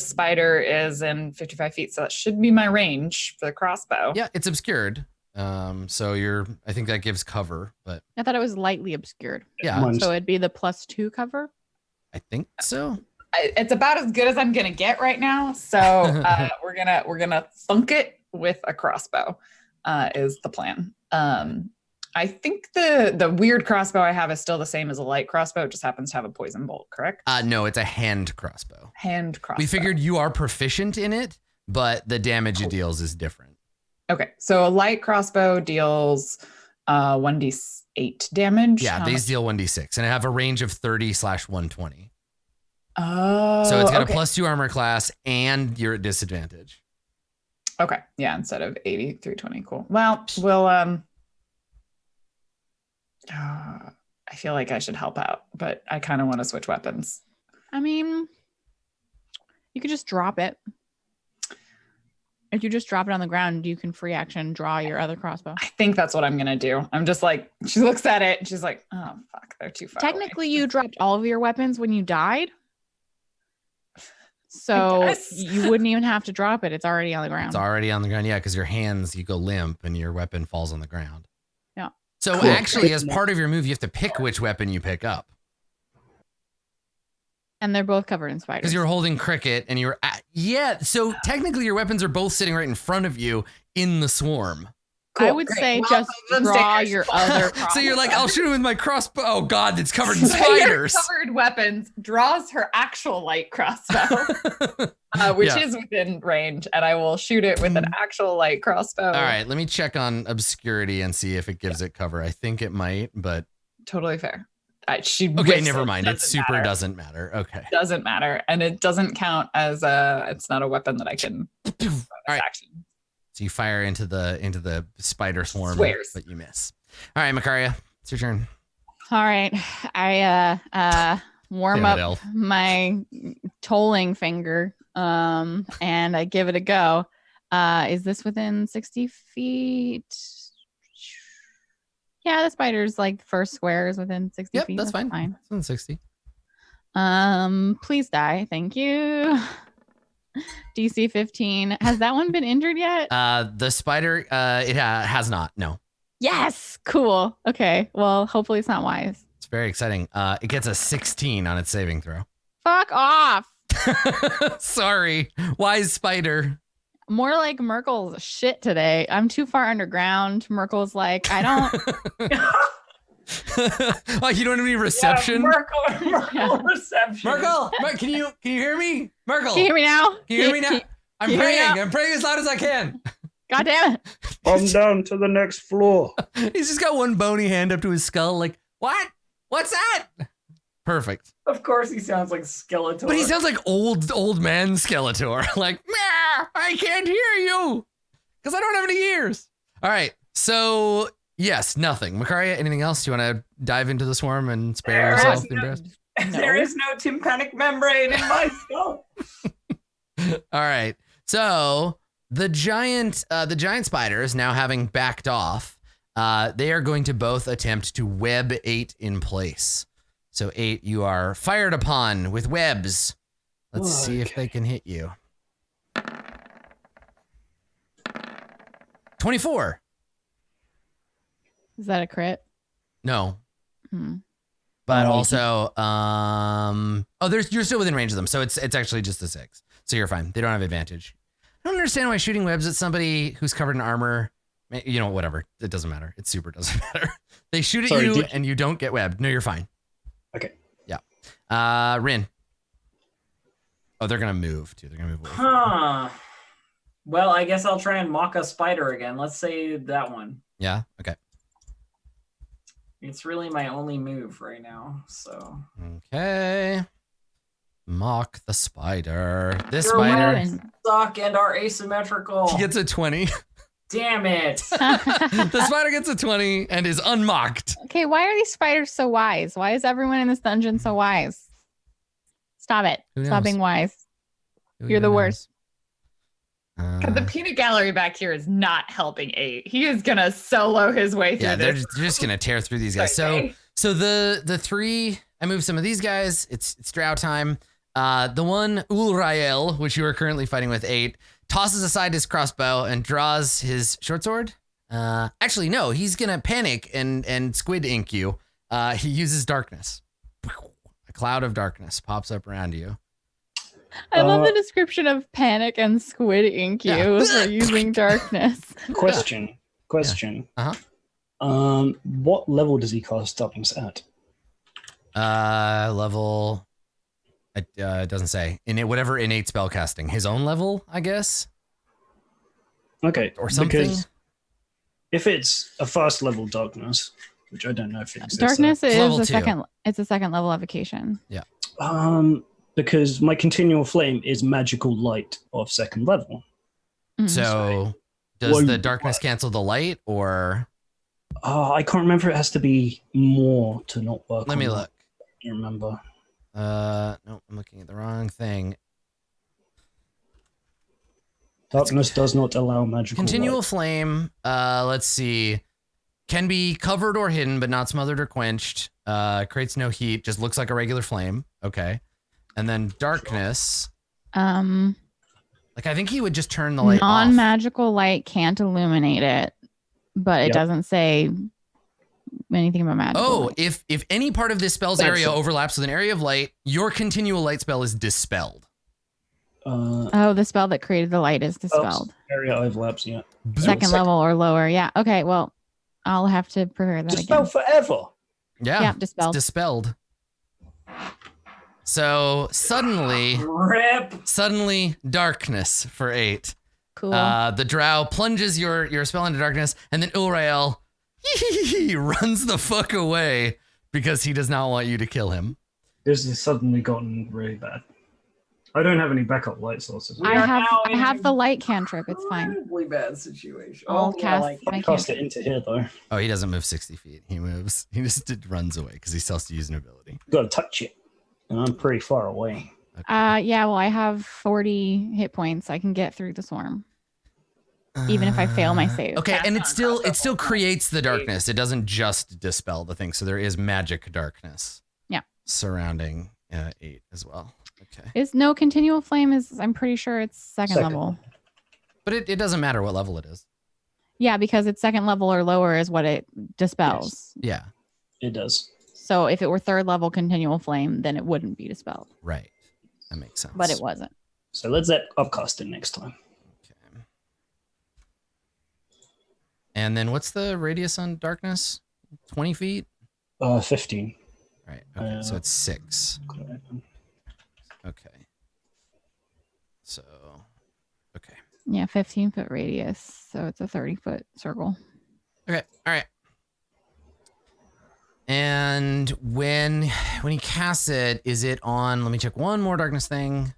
spider is in 55 feet, so that should be my range for the crossbow. Yeah, it's obscured. So I think that gives cover, but I thought it was lightly obscured. yeah, Mine's- So it'd be the +2 cover. I think so. It's about as good as I'm going to get right now. So we're gonna thunk it with a crossbow. Is the plan. I think the weird crossbow I have is still the same as a light crossbow. It just happens to have a poison bolt, correct? No, it's a hand crossbow. Hand crossbow. We figured you are proficient in it, but the damage it deals is different. Okay, so a light crossbow deals 1d8 damage. Yeah, How these much? deal 1d6, and I have a range of 30/120. Oh, So it's got okay. a +2 armor class, and you're at disadvantage. Okay, yeah, instead of 80, 320. Cool. Well, we'll I feel like I should help out, but I kind of want to switch weapons. I mean, you could just drop it. If you just drop it on the ground, you can free action draw your other crossbow. I think that's what I'm gonna do. I'm just like, she looks at it and she's like, oh fuck, they're too far. Technically, away. you dropped all of your weapons when you died. So guess. you wouldn't even have to drop it. It's already on the ground. It's already on the ground. Yeah, because your hands, you go limp, and your weapon falls on the ground. Yeah. So Cool. actually, as part of your move, you have to pick which weapon you pick up. And they're both covered in spiders. Because you're holding cricket and you're so technically your weapons are both sitting right in front of you in the swarm. Cool, I would great. say Well, just both of them draw stickers. your other crossbow. So you're like, I'll shoot him with my crossbow. Oh God, it's covered in So your spiders. covered weapons draws her actual light crossbow, which Yeah. is within range, and I will shoot it with an actual light crossbow. All right, let me check on obscurity and see if it gives it cover. I think it might, but Totally fair. She okay, whiffs never it. mind. It super matter. doesn't matter. Okay. Doesn't matter, and it doesn't count as it's not a weapon that I can bonus right. action. So you fire into the spider swarm, Swears. but you miss. All right, Macario, it's your turn. All right. I warm Yeah, up elf. my tolling finger and I give it a go. Is this within 60 feet? Yeah, the spider's like first square is within 60 Yep, feet. that's fine. It's on 60. Please die. Thank you. DC 15. Has that one been injured yet? The spider, it has not. No. Yes. Cool. Okay. Well, hopefully it's not wise. It's very exciting. It gets a 16 on its saving throw. Fuck off. Sorry, wise spider. More like Merkel's shit today. I'm too far underground. Merkel's like, I don't. Oh, you don't have any reception? Yeah, Merkel reception. Merkel, can you hear me? Merkel, Can you hear me now? Can you hear me now? I'm can you hear me praying. now? I'm praying as loud as I can. God damn it. I'm down to the next floor. He's just got one bony hand up to his skull, like, what? What's that? Perfect. Of course, he sounds like Skeletor. But he sounds like old man Skeletor. Like, "Meow, I can't hear you because I don't have any ears. All right. So, yes, nothing. Macaria, anything else? Do you want to dive into the swarm and spare yourself the embarrassed? There is no tympanic membrane in my skull. All right. So, the giant spiders, now having backed off, they are going to both attempt to web 8 in place. So 8, you are fired upon with webs. Let's see if they can hit you. 24. Is that a crit? No. Hmm. But also, you're still within range of them, so it's actually just a 6. So you're fine. They don't have advantage. I don't understand why shooting webs at somebody who's covered in armor, whatever. It doesn't matter. It super doesn't matter. They shoot at you and you don't get webbed. No, you're fine. Okay. Yeah. Rin. Oh, they're gonna move too. They're gonna move away. Huh. Well, I guess I'll try and mock a spider again. Let's say that one. Yeah. Okay. It's really my only move right now. So. Okay. Mock the spider. This Your spider weapons suck and are asymmetrical. he gets a 20. Damn it. The spider gets a 20 and is unmocked. Okay, why are these spiders so wise? Why is everyone in this dungeon so wise? Stop it. Who Stop knows? being wise. Who You're the even worst. knows? The peanut gallery back here is not helping 8. He is gonna solo his way through Yeah, they're this. just gonna tear through these guys. So the 3, I moved some of these guys. It's drow time. The one Ulrael, which you are currently fighting with 8, tosses aside his crossbow and draws his short sword. Actually, no, he's gonna panic and squid ink you. He uses darkness. A cloud of darkness pops up around you. I love the description of panic and squid ink you Yeah. for using darkness. Question. Uh-huh. What level does he cast darkness at? Level. It doesn't say. Whatever innate spell casting. His own level, I guess. Okay. Or something. Because if it's a first level darkness, which I don't know if it exists. Darkness is level a 2. second. It's a second level evocation. Because my continual flame is magical light of second level. Mhm. So does Well, the darkness cancel the light, or I can't remember. It has to be more to not work. let me on that. look. I don't remember. No, I'm looking at the wrong thing. Darkness does not allow magical Continual light. flame. Let's see. Can be covered or hidden, but not smothered or quenched. Creates no heat. Just looks like a regular flame. Okay. And then darkness. Like I think he would just turn the light off. Non-magical light can't illuminate it, but it Yep. doesn't say anything about magical. Oh, light. if any part of this spell's That's area it. overlaps with an area of light, your continual light spell is dispelled. Oh, the spell that created the light is dispelled. Area overlaps. Yeah. Second level or lower. Yeah. Okay. Well, I'll have to prepare that Dispel again. forever. Yeah. Yeah, It's dispelled. dispelled. So suddenly Rip. darkness for 8. Cool. The drow plunges your spell into darkness, and then Ulrael he runs the fuck away because he does not want you to kill him. This has suddenly gotten really bad. I don't have any backup light sources. I- I have the light cantrip. It's fine. Incredibly bad situation. I'll yeah, cast like- my Cast cantrip. it into here though. Oh, he doesn't move 60 feet. He just runs away because he still has to use an ability. You got to touch it, and I'm pretty far away. Yeah, well, I have 40 hit points. I can get through the swarm. Even if I fail my save. Okay, Cast and on it still crossbow. creates the darkness. It doesn't just dispel the thing. So there is magic darkness. Yeah. Surrounding 8 as well. Okay. Is no continual flame is I'm pretty sure it's second Second level. level. But it doesn't matter what level it is. Yeah, because it's second level or lower is what it dispels. Yeah. It does. So if it were third level continual flame, then it wouldn't be dispelled. Right. That makes sense. But it wasn't. So let's upcast it next time. Okay. And then what's the radius on darkness? 20 feet? 15. Right. Okay. So it's 6. Okay. So, okay. Yeah, 15-foot radius. So it's a 30-foot circle. Okay. All right. And when he casts it, is it on? Let me check one more darkness thing.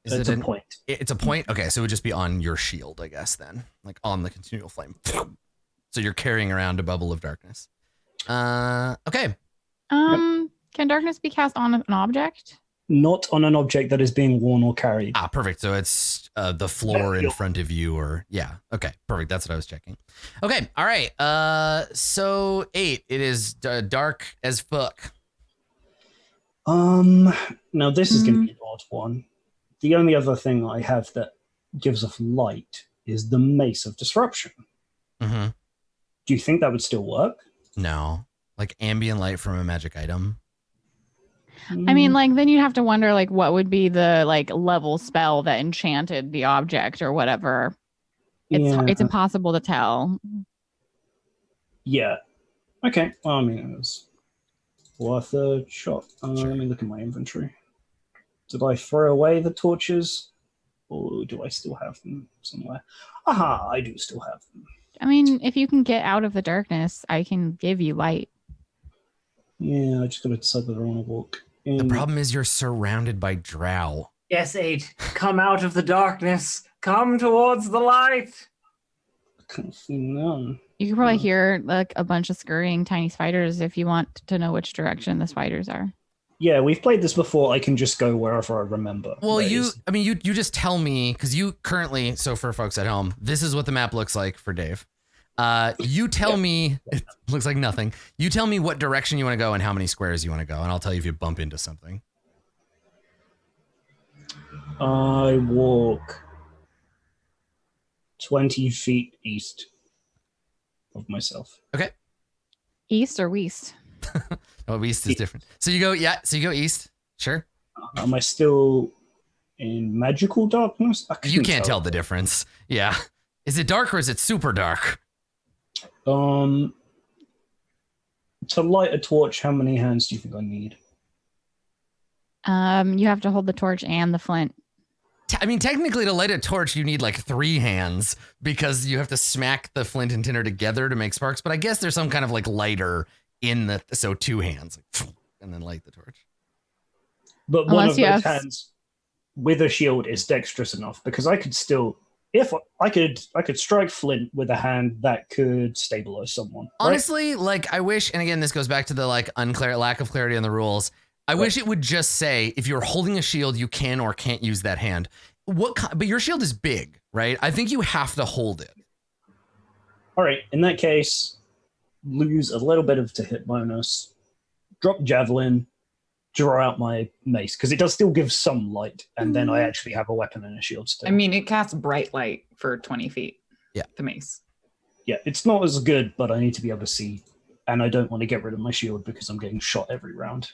Is It's it a point. It's a point. Okay, so it would just be on your shield, I guess. Then, like on the continual flame. So you're carrying around a bubble of darkness. Okay. Can darkness be cast on an object? Not on an object that is being worn or carried. Ah, perfect. So it's the floor in front of you, or yeah. Okay, perfect. That's what I was checking. Okay, all right. So 8. It is dark as fuck. Now this is going to be an odd one. The only other thing I have that gives off light is the Mace of Disruption. Mm-hmm. Do you think that would still work? No, like ambient light from a magic item. I mean, like, then you'd have to wonder, like, what would be the, like, level spell that enchanted the object or whatever. It's impossible to tell. Yeah. Okay. Well, I mean, it was worth a shot. Let me look at my inventory. Did I throw away the torches? Or do I still have them somewhere? Aha, I do still have them. I mean, if you can get out of the darkness, I can give you light. Yeah, I just got to decide whether I want to walk in. The problem is you're surrounded by drow. Yes, 8. Come out of the darkness. Come towards the light. I can't see none. You could probably hear, like, a bunch of scurrying tiny spiders if you want to know which direction the spiders are. Yeah, we've played this before. I can just go wherever I remember. Well, That you is- just tell me, because you currently, so for folks at home, this is what the map looks like for Dave. You tell me, it looks like nothing. You tell me what direction you want to go and how many squares you want to go, and I'll tell you if you bump into something. I walk 20 feet east of myself. Okay. East or west? Oh, east is different. So you go east. Sure. Am I still in magical darkness? You can't tell the difference. Yeah. Is it dark or is it super dark? To light a torch, how many hands do you think I need? You have to hold the torch and the flint. I mean, technically, to light a torch, you need like 3 hands because you have to smack the flint and tinder together to make sparks. But I guess there's some kind of like lighter in the, so 2 hands, like, and then light the torch. But Unless one of you those have- hands with a shield is dexterous enough because I could still, if I could strike flint with a hand that could stabilize someone. Right? Honestly, like I wish, and again, this goes back to the like lack of clarity on the rules. I wish it would just say if you're holding a shield, you can or can't use that hand. But your shield is big, right? I think you have to hold it. All right. In that case, lose a little bit of to hit bonus, drop javelin, draw out my mace because it does still give some light, and then I actually have a weapon and a shield still. I mean, it casts bright light for 20 feet. Yeah. The mace. Yeah, it's not as good, but I need to be able to see, and I don't want to get rid of my shield because I'm getting shot every round.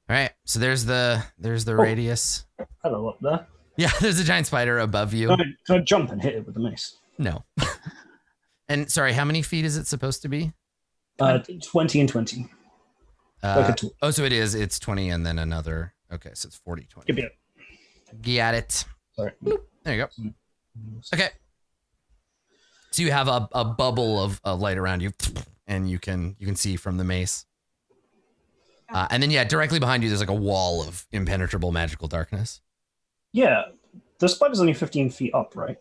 All right. So there's the radius. Hello up there. Yeah, there's a giant spider above you. Can I jump and hit it with the mace? No. And sorry, how many feet is it supposed to be? 20 and 20. Oh, so it's 20 and then another. Okay, so it's 40, 20. Give me it. Got it. Sorry. There you go. Okay. So you have a bubble of light around you, and you can see from the mace. And then directly behind you, there's like a wall of impenetrable magical darkness. Yeah, the spider's only 15 feet up, right?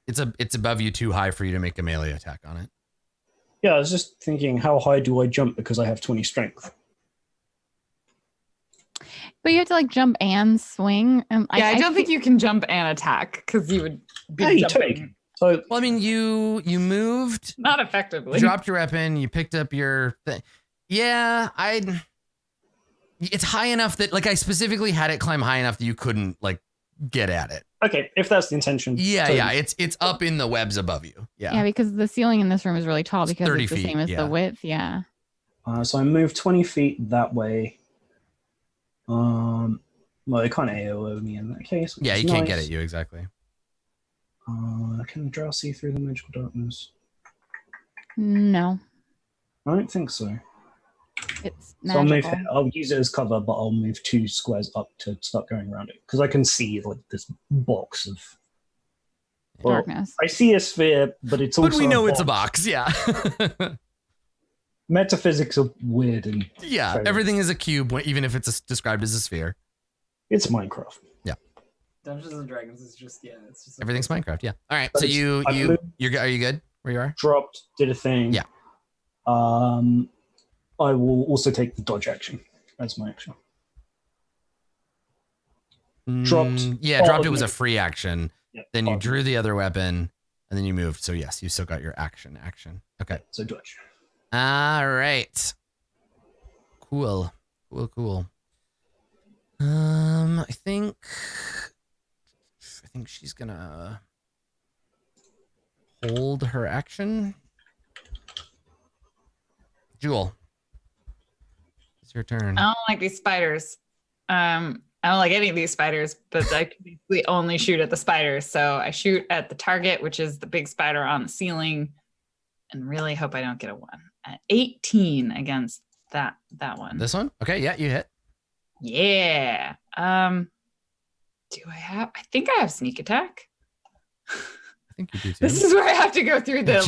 It's above you, too high for you to make a melee attack on it. Yeah, I was just thinking, how high do I jump because I have 20 strength? But you have to like jump and swing. I don't think you can jump and attack because you would be Hey, jumping. take. So Well, I mean, you moved, Not effectively. dropped your weapon, you picked up your thing. Yeah, It's high enough that like I specifically had it climb high enough that you couldn't like get at it. Okay, if that's the intention. Yeah, totally. yeah. It's up in the webs above you. Yeah, Yeah. because the ceiling in this room is really tall It's because 30 it's the feet, same as yeah. the width. Yeah. So I move 20 feet that way. Well, it can't AOO me in that case. which Yeah, is you can't get nice. at you exactly. Can the drow see through the magical darkness? No, I don't think so. it's So I'll move. magical. I'll use it as cover, but I'll move 2 squares up to start going around it because I can see like this box of. Well, Darkness. I see a sphere, but it's also. But we know it's a box. Yeah. Metaphysics are weird and Yeah. Fair. Everything is a cube, even if it's described as a sphere. it's Minecraft. Dungeons and Dragons is just it's just Everything's Minecraft. Yeah. All right. But So it's- you I moved- are you good where you are? Dropped, did a thing. Yeah. I will also take the dodge action as my action. Dropped. Yeah, all dropped. of It was me. a free action. Yeah, Then you all of drew the other weapon, and then you moved. So yes, you still got your action. Okay. me. So dodge. All right. Cool. I think she's gonna hold her action. Jewel, it's your turn. I don't like these spiders. I don't like any of these spiders, but I can basically only shoot at the spiders. So I shoot at the target, which is the big spider on the ceiling, and really hope I don't get a 1. 18 against that one. This one? Okay, yeah, you hit. Yeah. Do I have? I think I have sneak attack. I think you do too. This is where I have to go through the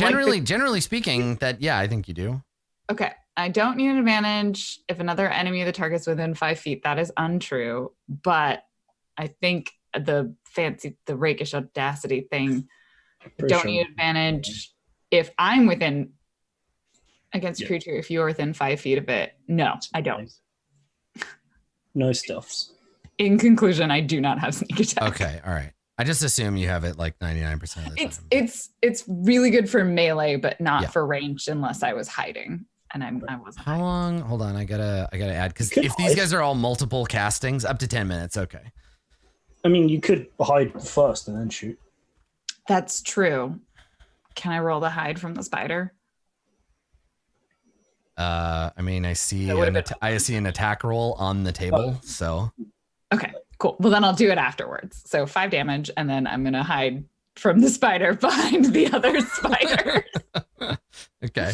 Generally speaking, I think you do. Okay. I don't need an advantage if another enemy of the target's within 5 feet. That is untrue. But I think the rakish audacity thing, Pretty don't sure. need advantage if I'm within against a Yeah. creature if you're within 5 feet of it. No, I don't. No stuffs. In conclusion, I do not have sneak attack. Okay, all right. I just assume you have it like 99% of the time. It's really good for melee, but not Yeah. for ranged unless I was hiding. And I wasn't. How long? Hold on, I gotta add because You could if these hide. guys are all multiple castings, up to 10 minutes. Okay. I mean, you could hide first and then shoot. That's true. Can I roll the hide from the spider? I mean, I see That would've been- I see an attack roll on the table, so Okay, cool. Well, then I'll do it afterwards. So 5 damage, and then I'm gonna hide from the spider behind the other spider. okay.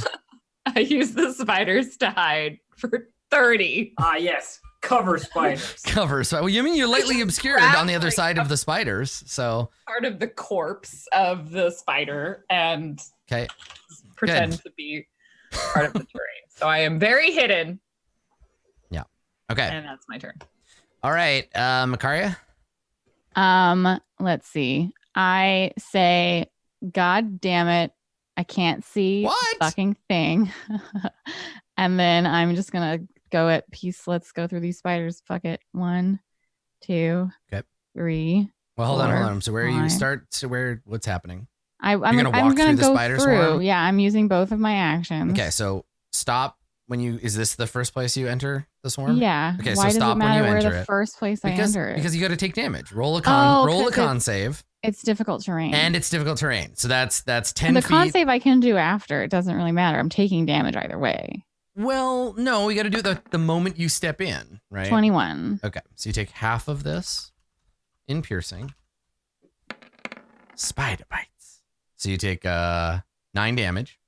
I use the spiders to hide for 30. yes, cover spiders. Cover. So you mean you're lightly obscured grab, on the other like, side of the spiders. So Part of the corpse of the spider and okay. pretend to be part of the terrain. So I am very hidden, Okay. and that's my turn. All right. Macaria. Let's see. I say, God damn it, I can't see What? the fucking thing. And then I'm just gonna go at peace. Let's go through these spiders. Fuck it. 1, 2, Okay. 3. Well, hold on. 4, So where you 5. start? So what's happening? I'm gonna walk through the go spider through. swarm? Yeah, I'm using both of my actions. Okay. So stop when you. Is this the first place you enter the swarm? Yeah. Okay, so Why does stop it when matter you where enter the it. first place I enter it? Because you got to take damage. Roll a con save, It's difficult terrain. and it's difficult terrain. So that's 10 And the feet. con save I can do after. It doesn't really matter. I'm taking damage either way. Well, no, we got to do it the moment you step in, right? 21. Okay, so you take half of this in piercing. Spider bites. So you take 9 damage.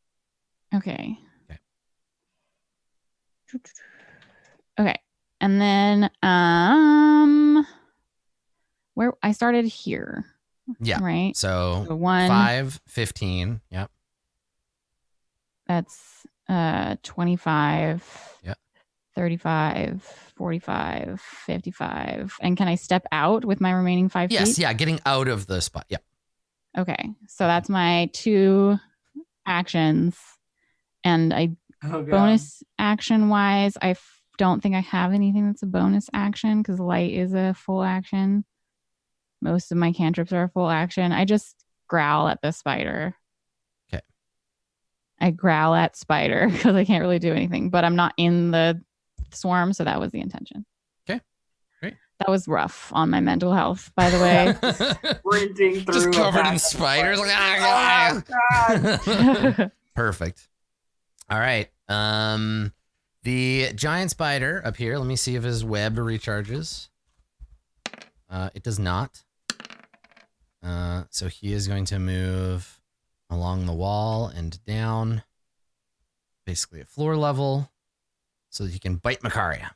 Okay. Okay. Okay. And then where I started here. Yeah. Right. So So 1, 5, 15. Yep. that's 25. Yeah. 35, 45, 55. And can I step out with my remaining 5 Yes. feet? Yeah. Getting out of the spot. Yep. Okay. So that's my 2 actions. And I Oh, God. bonus action wise, I don't think I have anything that's a bonus action because light is a full action. Most of my cantrips are a full action. I just growl at the spider. Okay. I growl at spider because I can't really do anything, but I'm not in the with the swarm, so that was the intention. Okay, great. That was rough on my mental health, by the way. Sprinting through. Just a covered pack in of spiders. Like, Oh, God. Perfect. All right. The giant spider up here. Let me see if his web recharges. It does not. So he is going to move along the wall and down, basically at floor level, so that he can bite Macario.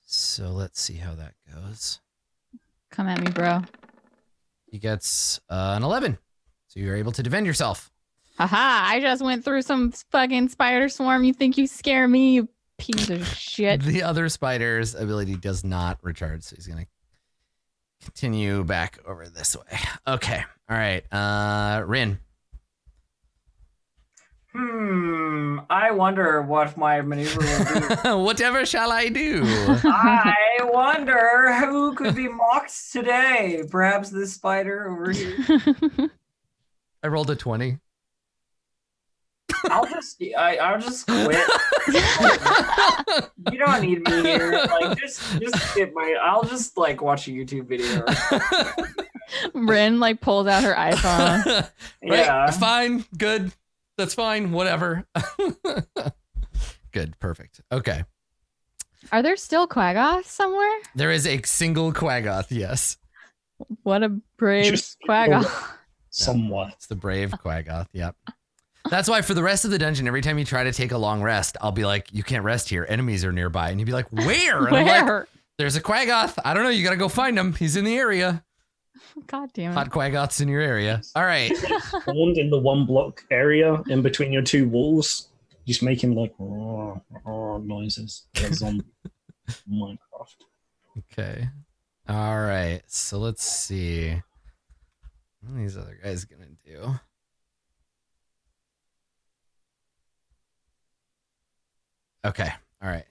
So let's see how that goes. Come at me, bro. He gets an 11. So you're able to defend yourself. Haha, I just went through some fucking spider swarm. You think you scare me, you piece of shit. The other spider's ability does not recharge, so he's going to continue back over this way. Okay. All right. Rin. I wonder what my maneuver will do. Whatever shall I do? I wonder who could be mocked today. Perhaps this spider over here. I rolled a 20. I'll just quit. You don't need me here. Like just get I'll just like watch a YouTube video. Rin like pulls out her iPhone. Right, Yeah. fine, good. That's fine, whatever. Good, perfect. Okay. Are there still Quaggoths somewhere? There is a single Quaggoth, yes. What a brave Just- Quaggoth. Somewhat. It's the brave Quaggoth, yep. That's why for the rest of the dungeon, every time you try to take a long rest, I'll be like, you can't rest here. Enemies are nearby. And you'd be like, where? And I'm like, Where? there's a Quaggoth. I don't know. You got to go find him. He's in the area. God damn it. Hot Quaggoth's in your area. All right. Spawned in the 1 block area in between your 2 walls, just making like noises as on Minecraft. Okay. All right. So let's see. What are these other guys going to do? Okay. All right.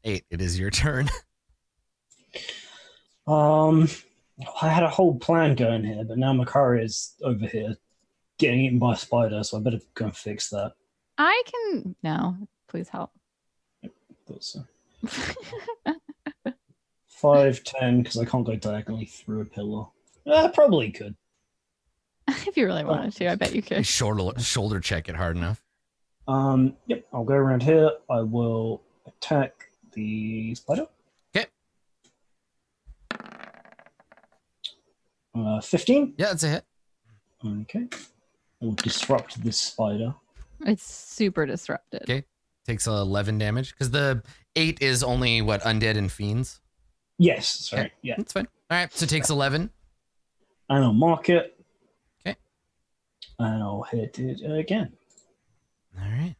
8, it is your turn. I had a whole plan going here, but now Macario is over here getting eaten by a spider, so I better go and fix that. I can. No, please help. Thought so. 5, 10, because I can't go diagonally through a pillar. I probably could. If you really wanted to, I bet you could. Shoulder check it hard enough. Yep, I'll go around here. I will attack the spider. Okay. 15. Yeah, that's a hit. Okay. I'll disrupt this spider. It's super disrupted. Okay. Takes 11 damage because the 8 is only what, undead and fiends. Yes, sorry. Okay. Yeah. That's fine. All right. So it takes 11. And I'll mark it. Okay. And I'll hit it again. All right.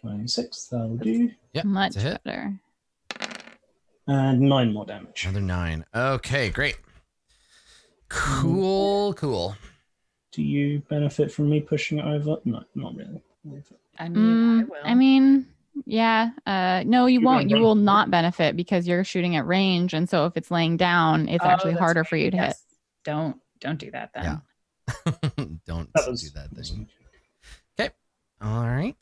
26, that'll do. Yep. Much that's a hit. better. And 9 more damage. Another 9. Okay, great. Cool. Do you benefit from me pushing it over? No, not really. I mean, I will. I mean, yeah. No, you Shoot won't. on You range. will not benefit because you're shooting at range, and so if it's laying down, it's Oh, actually that's harder right. for you to hit. Yes. Don't do that then. Yeah. Don't That do was that thing. Okay. All right.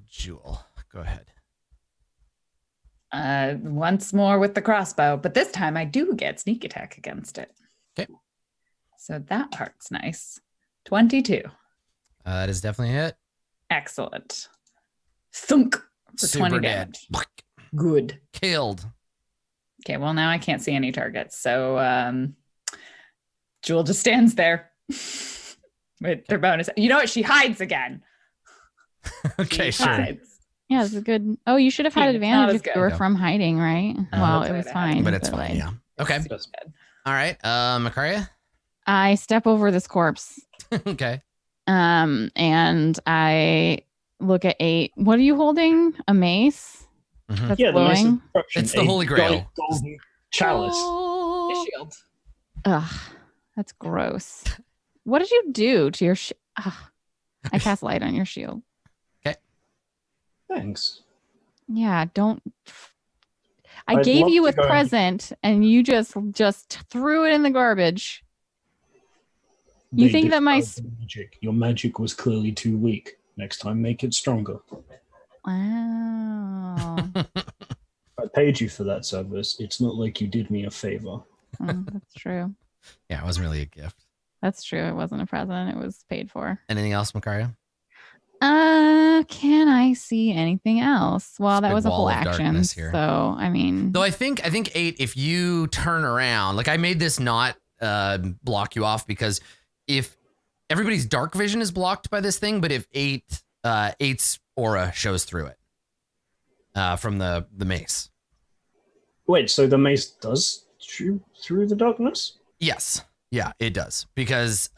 Jewel, go ahead. Once more with the crossbow, but this time I do get sneak attack against it. Okay. So that part's nice. 22. That is definitely a hit. Excellent. Thunk for Super 20 dead. damage. Good. Killed. Okay, well now I can't see any targets, so Jewel just stands there with their bonus. You know what? She hides again. Okay, She sure. hides. Yeah, it's a good. Oh, you should have had Not advantage as if you good. were Yeah. from hiding, right? Oh, Well, that's it right, was I had fine. it. But it's fine, like, yeah. Okay. It's good. All right. Macaria? I step over this corpse, Okay. and I look at 8. What are you holding? A mace? Mhm. That's Yeah, the Mace of glowing. Disruption, It's the a Holy Grail. golden chalice. The shield. Ugh, that's gross. What did you do to your I cast light on your shield. Thanks. Yeah, don't. I I'd gave love you to a go- present and you just threw it in the garbage. You They think that my described the magic. Your magic was clearly too weak. Next time, make it stronger. Wow. I paid you for that service. It's not like you did me a favor. That's true. Yeah, it wasn't really a gift. That's true. It wasn't a present. It was paid for. Anything else, Macario? Can I see anything else? Well, This that big was a wall full of action. darkness here. So, I mean, Though I think 8, if you turn around, like I made this not block you off because if everybody's dark vision is blocked by this thing, but if 8's aura shows through it from the mace. Wait, so the mace does shoot through the darkness? Yes. Yeah, it does because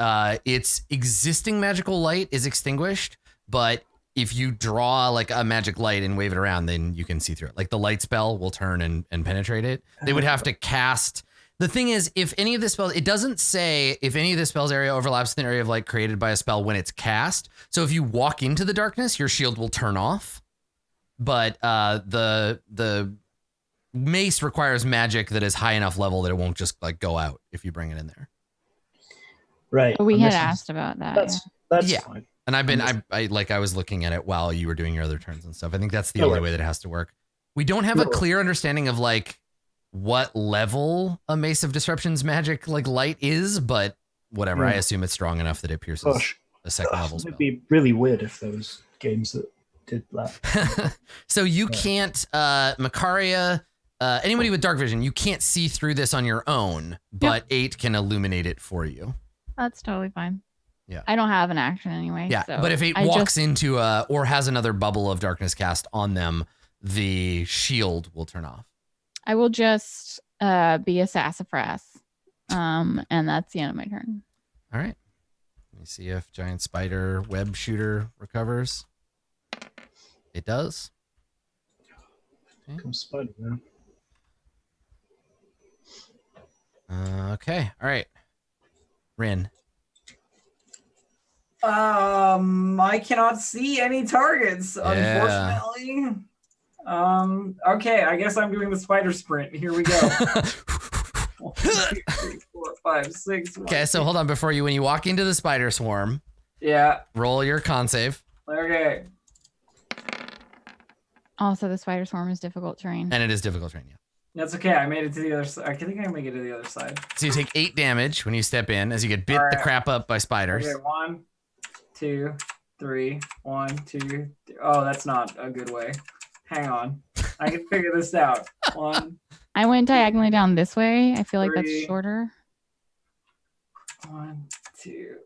its existing magical light is extinguished, but if you draw like a magic light and wave it around, then you can see through it. Like the light spell will turn and penetrate it. They would have to cast. The thing is, if any of the spells, it doesn't say if any of the spells area overlaps with an area of light created by a spell when it's cast. So if you walk into the darkness, your shield will turn off. But the mace requires magic that is high enough level that it won't just like go out if you bring it in there. Right. we and had this is- asked about that. That's Yeah. fine. And I was looking at it while you were doing your other turns and stuff. I think that's the No only worries. way that it has to work. We don't have No a worries. clear understanding of like what level a Mace of Disruption's magic like light is, but whatever. I assume it's strong enough that it pierces Gosh, a second level spell. it'd be really weird if there was games that did that. So you Yeah. can't, Macaria, anybody with dark vision, you can't see through this on your own, but 8 can illuminate it for you. That's totally fine. Yeah. I don't have an action anyway. Yeah, so but if 8 I walks just, into or has another bubble of darkness cast on them, the shield will turn off. I will just be a sassafras. And that's the end of my turn. All right. Let me see if giant spider web shooter recovers. It does. Come Spider-Man. Okay. All right. Rin. I cannot see any targets, Yeah. unfortunately. Okay, I guess I'm doing the spider sprint. Here we go. 1, 2, 3, 4, 5, 6. Okay, so hold on. Before you, when you walk into the spider swarm, Yeah. roll your con save. Okay. Also, the spider swarm is difficult terrain. And it is difficult terrain, yeah. That's okay. I made it to the other side. I think I can make it to the other side. So you take 8 damage when you step in as you get bit the Alright. crap up by spiders. Okay, 1, 2, 3. 1, 2. 3. Oh, that's not a good way. Hang on. I can figure this out. 1, I went diagonally down this way. I feel like 3. that's shorter. 1, 2.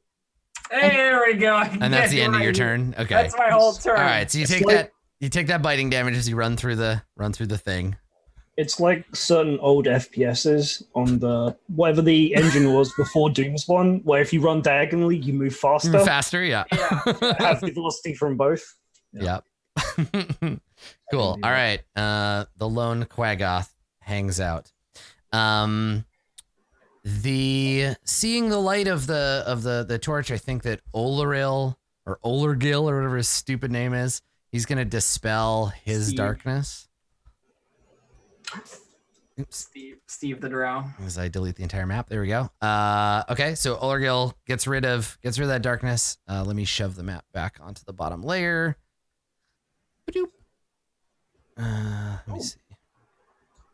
Hey, there we go. And that's the end of your turn. Okay. That's my whole turn. All right. So you It's take like- you take that biting damage as you run through the thing. It's like certain old FPSs on the whatever the engine was before Doomspawn, where if you run diagonally, you move faster. Faster, yeah. Yeah. Have the velocity from both. Yep. Cool. All right. The lone Quaggoth hangs out. The seeing the light of the torch, I think that Oleril or Olergil or whatever his stupid name is, he's gonna dispel his Steve. darkness. Oops. Steve the Drow. As I delete the entire map. There we go. Okay, so Olergil gets rid of that darkness. Let me shove the map back onto the bottom layer. Ba-doop. Let me see.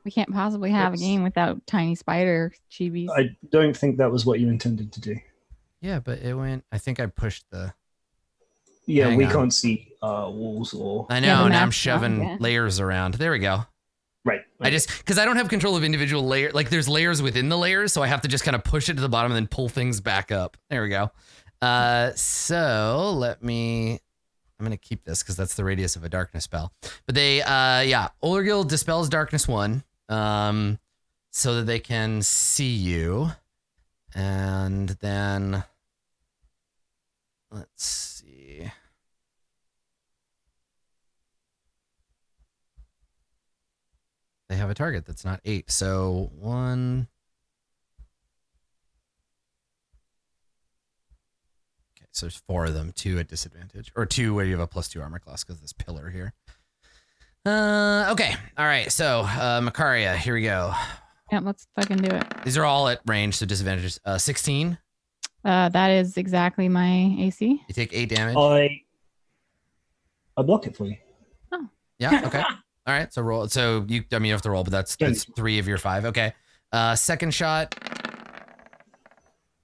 We can't possibly have a game without tiny spider chibis. I don't think that was what you intended to do. Yeah, but it went. I think I pushed the. Yeah, Hang we on. can't see walls or. I Yeah, know. the Now I'm map's not shoving yet. layers around. There we go. Right. I just because I don't have control of individual layer. Like there's layers within the layers, so I have to just kind of push it to the bottom and then pull things back up. There we go. So let me. I'm gonna keep this because that's the radius of a darkness spell. But they, Olergil dispels darkness 1, so that they can see you, and then let's see. They have a target that's not 8. So 1. Okay, so there's 4 of them, 2 at disadvantage, or 2 where you have a +2 armor class because this pillar here. Okay. All right. So, Macaria, here we go. Yeah, let's fucking do it. These are all at range, so disadvantages. 16. That is exactly my AC. You take 8 damage. I block it for you. Yeah. Okay. All right. So roll. So you have to roll, but that's 3 of your 5. Okay. Second shot.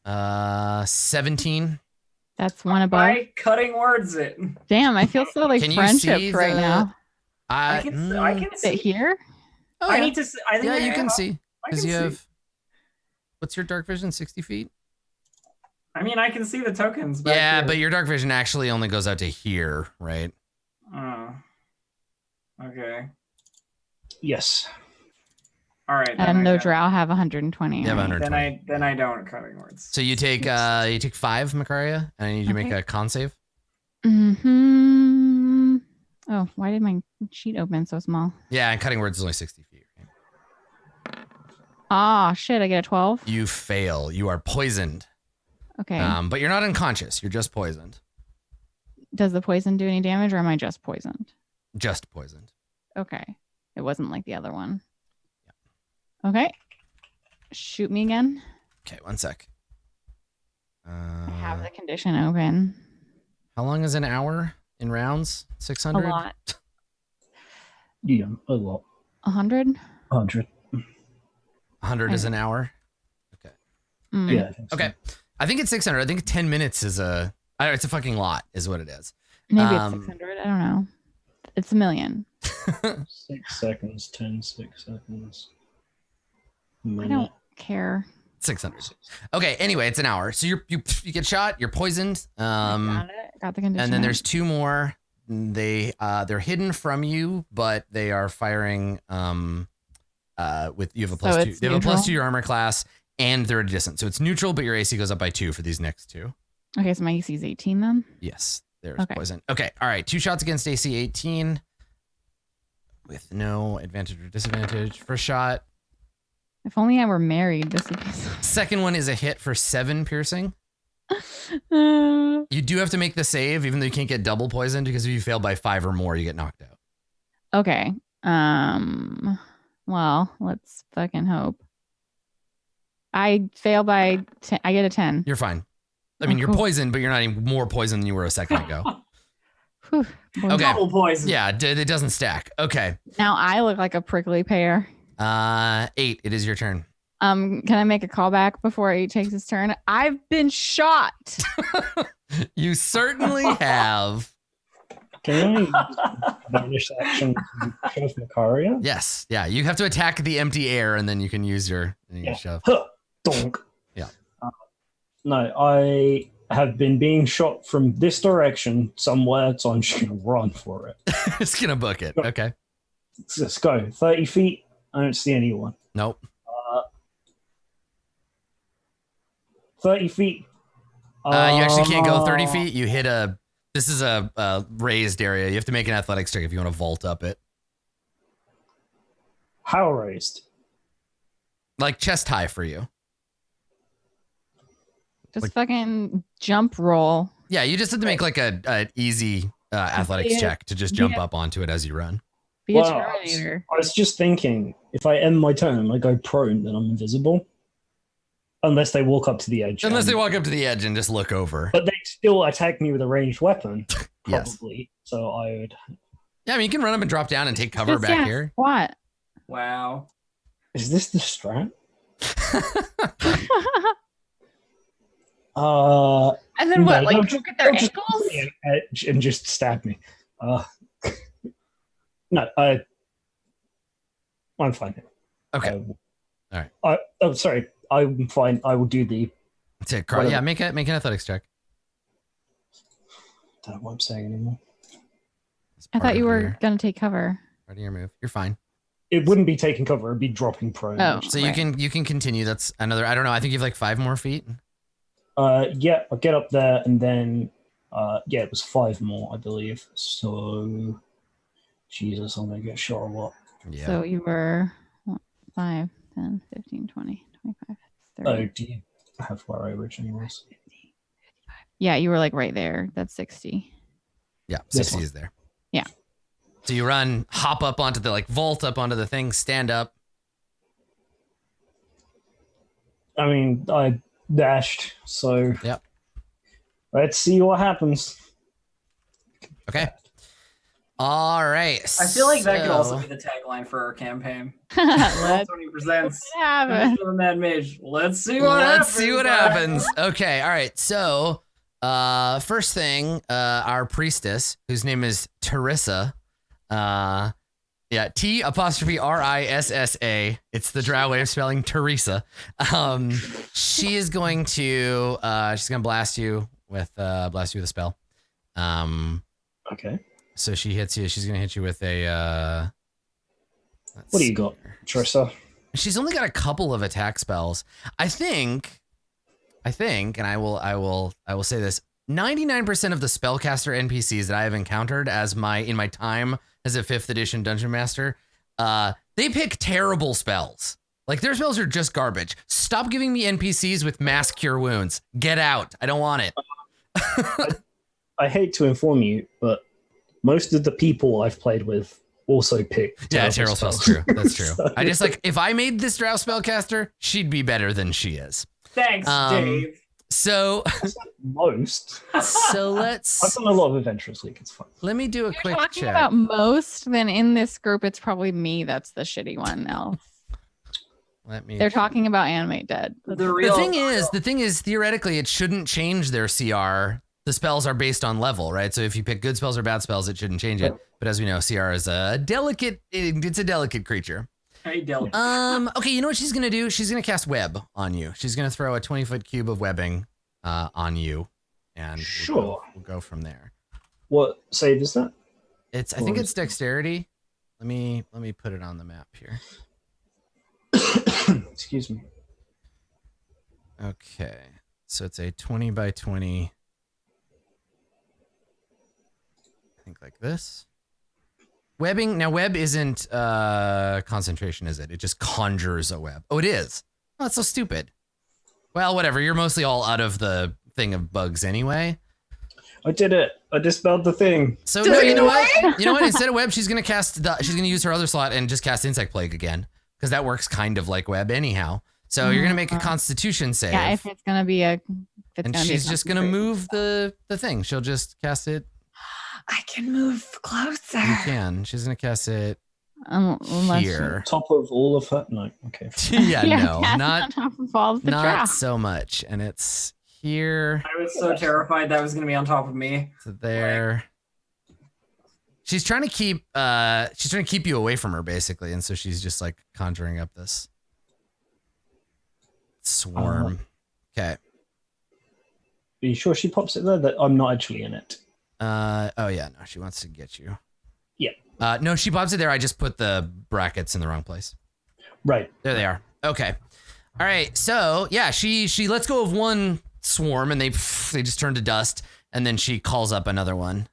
17. That's one above. By cutting words it. Damn, I feel so like Can you friendship see right now. I can Is see it here? Oh, I yeah. need to see. I think Yeah, I you can have- see. I Because can you see. have. What's your dark vision? 60 feet? I mean, I can see the tokens. Back Yeah, here. but your dark vision actually only goes out to here, right? Oh. Okay. Yes. All right. then And I no got it. drow have 120. You have right? 120. Then I don't cutting words. So you take 5, Macaria, and I need you to make Okay. a con save. Mm-hmm. Oh, why did my sheet open so small? Yeah, and cutting words is only 60 feet. Right? Ah, shit, I get a 12. You fail. You are poisoned. Okay. But you're not unconscious. You're just poisoned. Does the poison do any damage or am I just poisoned? Just poisoned. Okay. It wasn't like the other one. Okay. Shoot me again. Okay, 1 sec. I have the condition open. How long is an hour in rounds? 600? A lot. Yeah, a lot. 100? 100. 100 is an hour? Mm. Yeah. I think so. Okay. I think it's 600. I think 10 minutes is it's a fucking lot, is what it is. Maybe it's 600. I don't know. It's a million. 6 seconds, 10, 6 seconds. I don't care. 600. Okay, anyway, it's an hour. So you get shot, you're poisoned. Got it. Got the condition. And then there's 2 more. They're hidden from you, but they are firing with you have a plus 2. it's They have a plus neutral? 2 your armor class, and they're at a distance. So it's neutral, but your AC goes up by 2 for these next 2. Okay, so my AC is 18 then? Yes, there's Okay. poison. Okay, all right. 2 shots against AC 18 with no advantage or disadvantage. First shot. If only I were married, this would be so. Second one is a hit for 7 piercing. Uh, You do have to make the save, even though you can't get double poisoned, because if you fail by 5 or more, you get knocked out. okay. Well, let's fucking hope. I fail by 10. I get a 10. You're fine. I mean, Oh, you're cool. poisoned, but you're not any more poisoned than you were a second ago. Whew. Boy. Okay. Double poison. Yeah, it doesn't stack. Okay. Now I look like a prickly pear. 8, it is your turn. Can I make a callback before he takes his turn? I've been shot. You certainly have. Can I bonus action to shove Macario? Yes. Yeah, you have to attack the empty air, and then you can use your Yeah. shove. Huh. Donk. Yeah. No, I have been being shot from this direction somewhere, so I'm just going to run for it. Just gonna book it. Okay. Let's go. 30 feet. I don't see anyone. Nope. 30 feet. You actually can't go 30 feet. You hit this is a raised area. You have to make an athletics check if you want to vault up it. How raised? Like chest high for you. Just Like- fucking jump roll. Yeah, you just have to make like a easy athletics Yeah. check to just jump Yeah. up onto it as you run. Be a Well, Terminator. I was just thinking, if I end my turn, I go prone, then I'm invisible. Unless they walk up to the edge. Unless they and- walk up to the edge and just look over. But they still attack me with a ranged weapon, Yes. probably. So I would. Yeah, I mean, you can run up and drop down and take cover Just, back yeah, here. What? Wow. Is this the strat? Uh, And then what? No, Like they'll poke at their they'll just ankles? put me on edge and just stab me. No, I'm fine. Okay. All right. Oh, sorry. I'm fine. I will do the. That's it. Whatever. Yeah, make an athletics check. Don't know what I'm saying anymore. It's I part thought you of were your- gonna take cover. part of your move. You're fine. It wouldn't be taking cover. It'd be dropping prone. Oh. So Right. you can continue. That's another. I don't know. I think you have like 5 more feet. Yeah, I'll get up there and then. Yeah, it was 5 more, I believe. So. Jesus, I'm gonna get shot or what? Yeah. So you were 5, 10, 15, 20, 25, 30. Oh, do you have where I originally was? 50, 55. Yeah, you were like right there. That's 60. Yeah, This 60 one. is there. Yeah. So you run, hop up onto the vault up onto the thing, stand up. I mean, I dashed, so Yep. let's see what happens. Okay. All right. I feel like that could also so- be the tagline for our campaign. Let's 20 presents. have it. Mad Mage. Let's see what happens. Let's see what happens. Okay. All right. So, first thing, our priestess, whose name is Terissa, T''Rissa. It's the drow way of spelling Teresa. She is going to, she's gonna blast you with a spell. Okay. So she hits you. She's gonna hit you with a. What do you got, Trissa? She's only got a couple of attack spells. I think, and I will say this: 99% of the spellcaster NPCs that I have encountered in my time as a 5th edition dungeon master, they pick terrible spells. Like their spells are just garbage. Stop giving me NPCs with mass cure wounds. Get out. I don't want it. I hate to inform you, but most of the people I've played with also pick Terrible spells. True. That's true. So- I just if I made this drow spellcaster, she'd be better than she is. Thanks, Dave. So Most. I've let's done a lot of Adventurous League. It's fun. let me do a You're quick talking check. about most, then in this group, it's probably me that's the shitty one now. Let me. They're talking about Animate Dead. The thing is, theoretically, it shouldn't change their CR. The spells are based on level, right? So if you pick good spells or bad spells, it shouldn't change it. But as we know, CR is a delicate creature. Hey, Dylan. Okay, you know what she's gonna do? She's gonna cast web on you. She's gonna throw a 20-foot cube of webbing on you, and Sure. we'll go from there. What save is that? I think it's dexterity. Let me put it on the map here. Excuse me. Okay, so it's a 20 by 20. I think like this. Webbing. Now, web isn't concentration, is it? It just conjures a web. Oh, it is. Oh, that's so stupid. Well, whatever. You're mostly all out of the thing of bugs anyway. I did it. I dispelled the thing. So no, you know what? You know what? Instead of web, she's gonna use her other slot and just cast insect plague again, because that works kind of like web anyhow. So you're gonna make a Constitution save. Yeah, if it's gonna be and she's just gonna move the thing. She'll just cast it. I can move closer. You can. She's gonna cast it unless here. Top of all of her. No. Okay. Yeah, no, cast not on top of all of the not draft. so much. And it's here I was so terrified that was going to be on top of me. to there. She's trying to keep you away from her basically, and so she's just like conjuring up this swarm. Okay. Are you sure she pops it there? That I'm not actually in it. Oh yeah, no, she wants to get you. Yeah. No, she pops it there. I just put the brackets in the wrong place. Right. There they are. Okay. All right. So yeah, she lets go of one swarm and they just turn to dust, and then she calls up another one.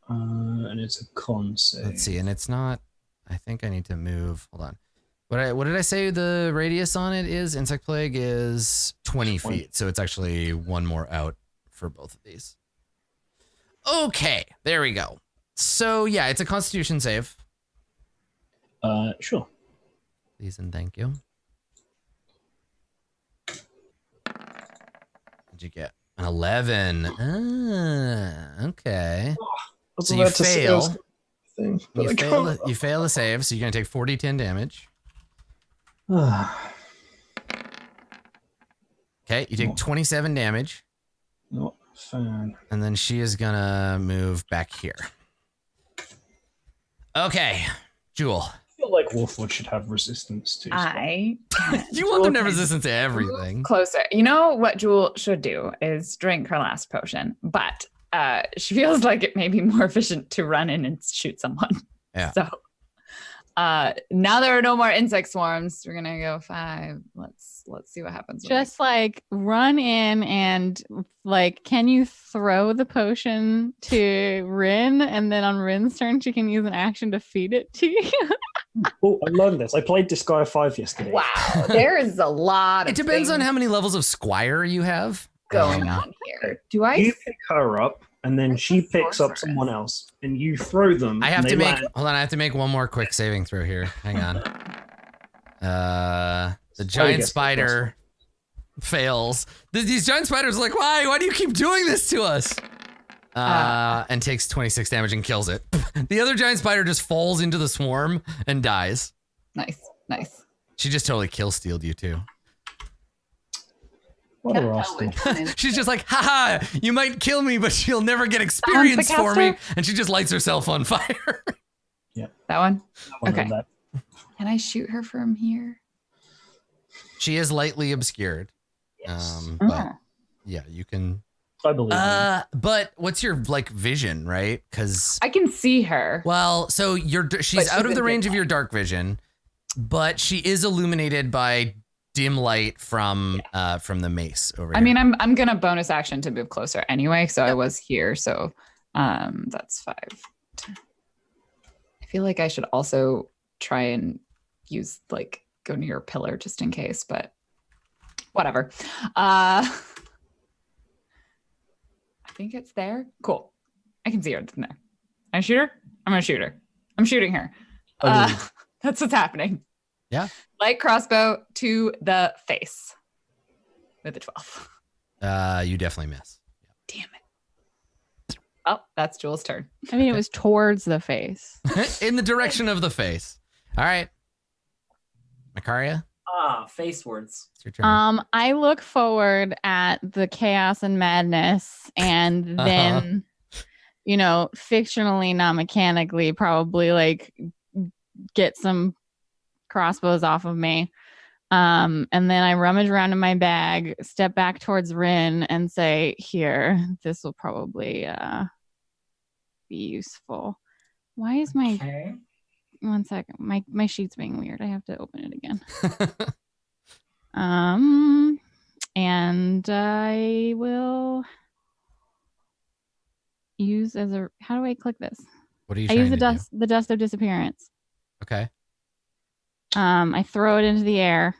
And it's a con save. Let's see, and it's not. I think I need to move. Hold on. What did I say the radius on it is? Insect plague is 20 feet, so it's actually one more out for both of these. Okay, there we go. So yeah, it's a Constitution save. Sure. Please and thank you. What'd you get? An 11. Okay. So you fail. You fail the save, so you're gonna take 40-10 damage. Okay, you take 27 damage. Not a fan. And then she is gonna move back here. Okay, Jewel. I feel like Warforged should have resistance to. You want them to have resistance to everything. Closer. You know what Jewel should do is drink her last potion, but she feels like it may be more efficient to run in and shoot someone. Yeah. So now there are no more insect swarms. We're gonna go 5. Let's see what happens. Just like run in and like, can you throw the potion to Rin, and then on Rin's turn she can use an action to feed it to you? Oh, I learned this. I played Disgaea 5 yesterday. Wow, there is a lot. It depends on how many levels of Squire you have. going on here. Do I? You pick her up, and then That's she a picks up sorceress. someone else, and you throw them. I have and to they make. land. Hold on, I have to make one more quick saving throw here. Hang on. The Spider giant gets the spider fails. These giant spiders are like, why? Why do you keep doing this to us? And takes 26 damage and kills it. The other giant spider just falls into the swarm and dies. Nice. She just totally kill stealed you too. What a rascal. She's just like, haha, you might kill me, but you'll never get experience for me. And she just lights herself on fire. That one? I know Okay. that. Can I shoot her from here? She is lightly obscured. Yes. But yeah, you can. I believe you. But what's your like vision, right? Because I can see her. well, so she's But out of she's the in range dim of your dark vision, but she is illuminated by dim light from the mace over here. I mean, I'm gonna bonus action to move closer anyway, so I was here, so that's 5. I feel like I should also try and use like go near a pillar just in case, but whatever. I think it's there. Cool. I can see her. It's in there. I shoot her? I'm gonna shoot her. I'm shooting her. That's what's happening. Yeah. Light crossbow to the face with a 12. You definitely miss. Damn it. Oh, that's Jules' turn. I mean, it was towards the face. In the direction of the face. All right. Macaria, Facewards. it's your turn. I look forward at the chaos and madness, and then, fictionally, not mechanically, probably like get some crossbows off of me. And then I rummage around in my bag, step back towards Rin, and say, "Here, this will probably be useful." Why is my Okay. 1 second? My sheet's being weird. I have to open it again. And I will use as a. How do I click this? What are you I trying use to the dust of disappearance. do? Okay. I throw it into the air.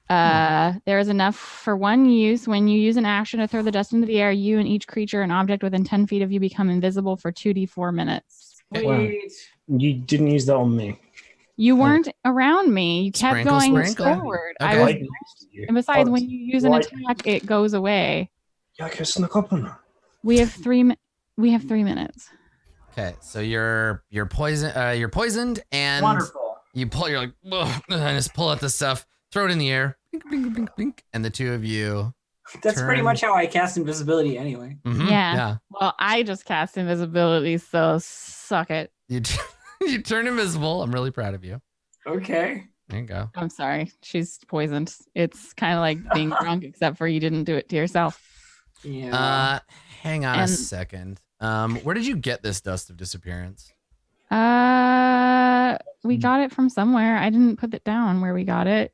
There is enough for one use. When you use an action to throw the dust into the air, you and each creature and object within 10 feet of you become invisible for 2d4 minutes. Sweet. You didn't use that on me. You weren't around me. You kept Sprinkle, going sprinkle. forward. Okay. I was, Right next to you. and besides, Oh, when you use an right. attack, it goes away. Yeah, I can snuck up on her. We have 3 minutes. Okay. So you're poisoned, and Wonderful. you're like, ugh, and just pull out the stuff, throw it in the air, blink, blink, blink, blink, and the two of you. That's pretty Turn. much how I cast invisibility anyway. Mhm, Yeah. Well, I just cast invisibility, so suck it. You turn invisible. I'm really proud of you. Okay. There you go. I'm sorry. She's poisoned. It's kind of like being drunk, except for you didn't do it to yourself. Yeah. Hang on a And- second. Where did you get this dust of disappearance? We got it from somewhere. I didn't put it down where we got it.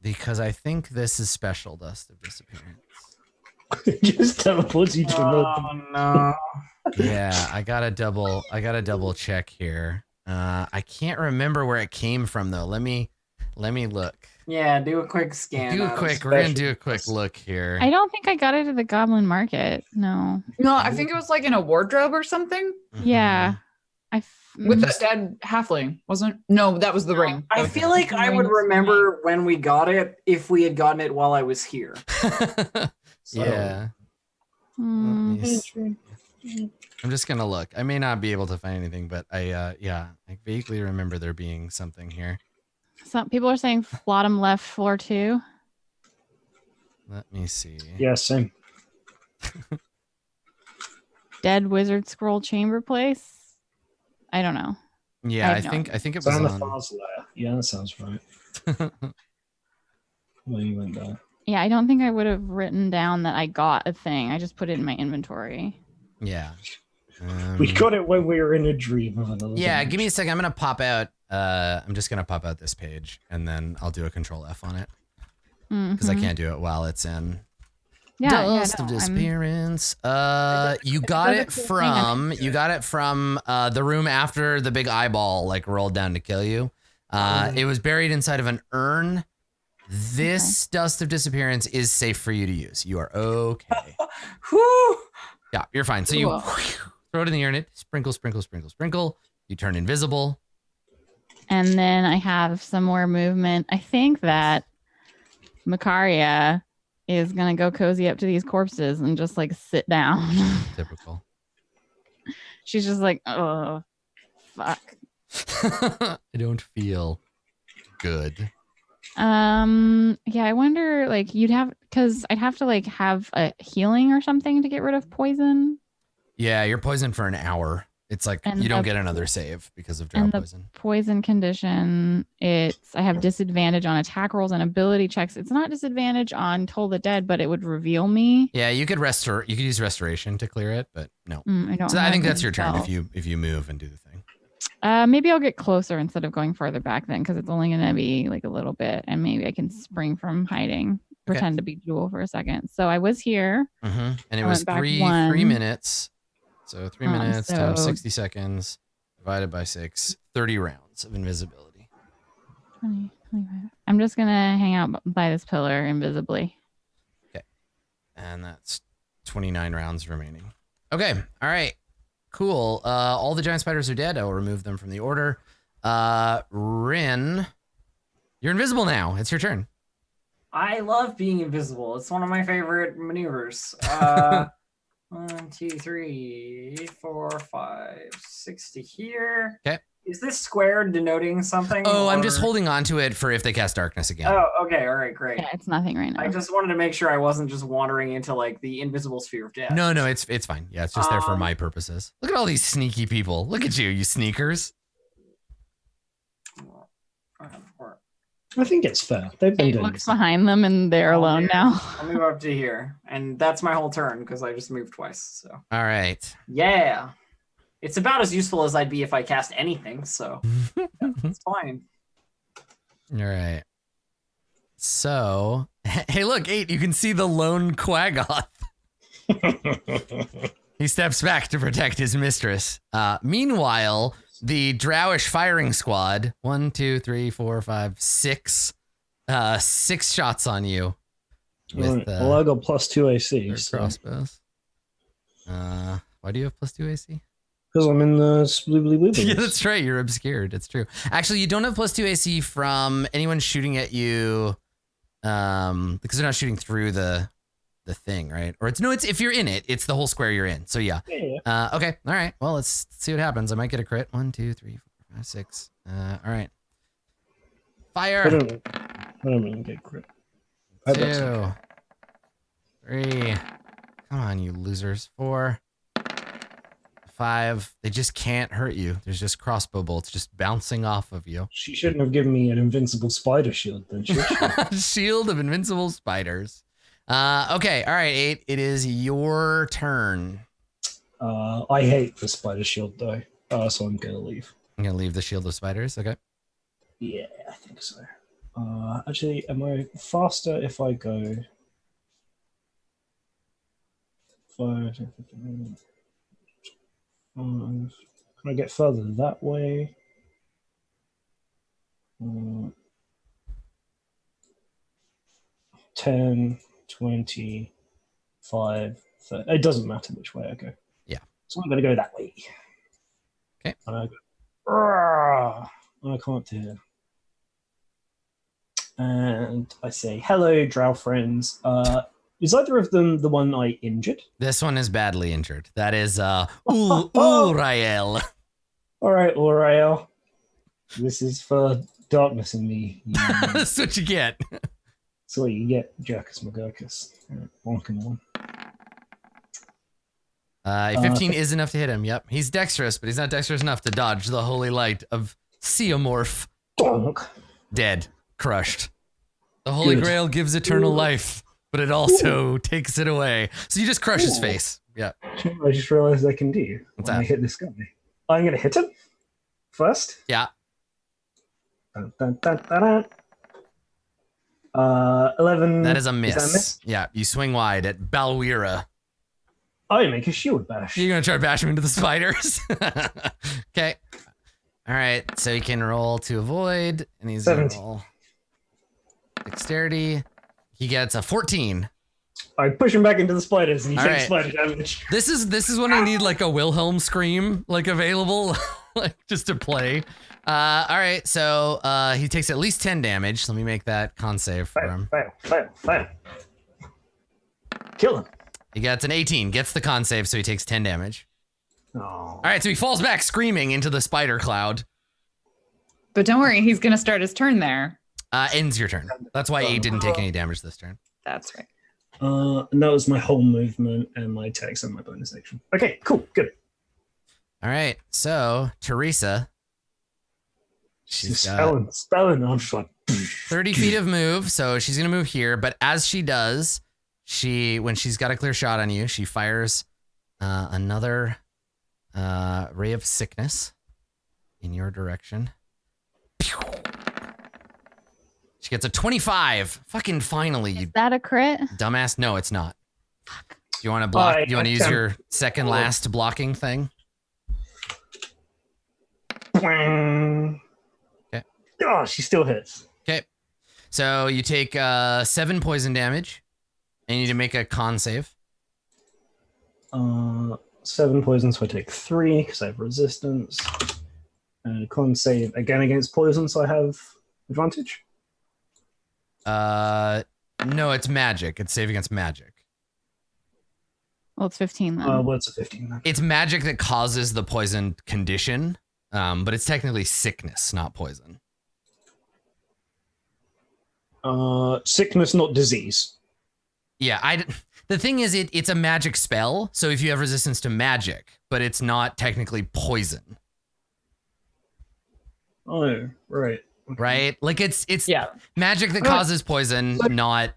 Because I think this is special dust of disappearance. Just teleports you to another. no. Yeah, I gotta double check here. I can't remember where it came from though. Let me look. Yeah, do a quick scan. Do a of quick. We're gonna special do a quick dust. look here. I don't think I got it at the Goblin Market. No. No, I think it was like in a wardrobe or something Yeah. with that dead halfling, wasn't? No, that was the ring. I feel like I would remember when we got it if we had gotten it while I was here. So, Yeah. Hmm. Let me see. I'm just gonna look. I may not be able to find anything, but I vaguely remember there being something here. Some people are saying Flottam left floor 2. Let me see. Yeah, same. Dead Wizard Scroll Chamber Place. I don't know. Yeah, I I have no think it It's was on the on. Far's lair. Yeah, that sounds right. When you went there. Yeah, I don't think I would have written down that I got a thing. I just put it in my inventory. Yeah. We got it when we were in a dream of another. Yeah, dimension. give me a second. I'm gonna pop out. I'm just gonna pop out this page, and then I'll do a Control F on it because I Mhm. can't do it while it's in Yeah, Dust of no, I'm- Disappearance. You got it from the room after the big eyeball like rolled down to kill you. It was buried inside of an urn. This Dust of Disappearance is safe for you to use. You are okay. Whew. Yeah, you're fine. So you Cool. throw it in the air and it sprinkle, sprinkle, sprinkle, sprinkle. You turn invisible. And then I have some more movement. I think that Macaria is going to go cozy up to these corpses and just like sit down. Typical. She's just like, oh, fuck. I don't feel good. Yeah, I wonder, like, because I'd have to like have a healing or something to get rid of poison. Yeah, you're poisoned for an hour. It's like And you don't the- get another save because of drow And the poison. poison condition, I have disadvantage on attack rolls and ability checks. It's not disadvantage on Toll the Dead, but it would reveal me. Yeah, you could restore. You could use restoration to clear it, but no. I don't. So I have think any that's your turn spells. if you move and do the thing. Maybe I'll get closer instead of going farther back then, because it's only going to be like a little bit, and maybe I can spring from hiding, pretend to be Jewel for a second. So I was here. And it I was went back 3 one. minutes. So 3 minutes times so- 60 seconds divided by 6, 30 rounds of invisibility. 20, 25. I'm just going to hang out by this pillar invisibly. And that's 29 rounds remaining. Okay. All right. Cool. All the giant spiders are dead. I will remove them from the order. Rin, you're invisible now. It's your turn. I love being invisible. It's one of my favorite maneuvers. 1, 2, 3, 4, 5, 6 to here. Okay. Is this square denoting something? Oh, I'm just or- holding on to it for if they cast darkness again. Oh, okay. All right, great. Yeah, it's nothing right now. I just wanted to make sure I wasn't just wandering into like the invisible sphere of death. No, it's fine. Yeah, it's just there for Um, my purposes. Look at all these sneaky people. Look at you sneakers. I think it's fair. They've been He doing looks this. behind them and they're Oh, alone yeah. now. I'll move up to here, and that's my whole turn because I just moved twice. So All right. yeah, it's about as useful as I'd be if I cast anything. So it's fine. All right. So, hey, look, 8, you can see the lone Quaggoth. He steps back to protect his mistress. Meanwhile, the drowish firing squad, 1, 2, 3, 4, 5, 6, 6 shots on you with Right. Well, I got +2 AC. their crossbows. Why do you have +2 AC? Because I'm in the splibbly wibbles. Yeah, that's right. You're obscured. It's true. Actually, you don't have +2 AC from anyone shooting at you, because they're not shooting through the thing, right? Or it's if you're in it, it's the whole square you're in. So yeah. Yeah. Okay. All right. Well, let's see what happens. I might get a crit. 1, 2, 3, 4, 5, 6. All right. Fire. I don't mean get crit. I bet 2, so. 3. Come on, you losers. 4, 5. They just can't hurt you. There's just crossbow bolts just bouncing off of you. She shouldn't have given me an invincible spider shield then, should she? Shield of invincible spiders. Okay. All right, 8. It is your turn. I hate the spider shield though, so I'm gonna leave. I'm gonna leave the shield of spiders. Okay. Yeah, I think so. Actually, am I faster if I go 5, 10, 15, 5? Can I get further that way? 10, 20, 5, 30. It doesn't matter which way I go. Yeah. So I'm going to go that way. Okay. And I go, "Arrgh." I can't do it. And I say, hello, drow friends. Is either of them the one I injured? This one is badly injured. That is Urael. All right, L'Oreal. This is for darkness in me. That's what you get. That's what you get, Jerkus McGurkus. Bonk and one. 15 is enough to hit him. Yep. He's dexterous, but he's not dexterous enough to dodge the holy light of Seamorph. Bonk. Dead. Crushed. The Holy Good. Grail gives eternal life, but it also takes it away. So you just crush his face. Yeah. I just realized I can do What's when I that? hit this guy. I'm going to hit him first. Yeah. Dun, dun, dun, dun, dun. 11. That is a that miss. Yeah. You swing wide at Balwira. I make a shield bash. You're going to try to bash him into the spiders. Okay. All right. So he can roll to avoid, and he's going to 17. roll dexterity. He gets a 14. I push him back into the spiders, and he All takes right. spider damage. This is when I need like a Wilhelm scream like available, like just to play. All right, so he takes at least 10 damage. Let me make that con save for him. Fail. Kill him. He gets an 18, gets the con save, so he takes 10 damage. Oh. All right, so he falls back screaming into the spider cloud. But don't worry, he's gonna start his turn there. Ends your turn. That's why 8 didn't take any damage this turn. That's right. And that was my whole movement and my attacks and my bonus action. Okay, cool, good. All right, so Teresa. She's got spelling. I'm just like 30 feet of move, so she's gonna move here. But as she does, when she's got a clear shot on you, she fires another ray of sickness in your direction. She gets a 25. Fucking finally, you Is that a crit? dumbass. No, it's not. Do you want to block? Do you want to use your second last blocking thing? okay. Oh, she still hits. Okay. So you take 7 poison damage, and you need to make a con save. 7 poison, so I take 3 because I have resistance. And con save again against poison, so I have advantage. No, it's magic. It's save against magic. Well, it's 15 then. What's a 15 then? It's magic that causes the poison condition, but it's technically sickness, not poison. Sickness, not disease. Yeah, the thing is, it's a magic spell, so if you have resistance to magic, but it's not technically poison. Oh, right. Okay. Right? Like it's Yeah. magic that causes poison, not...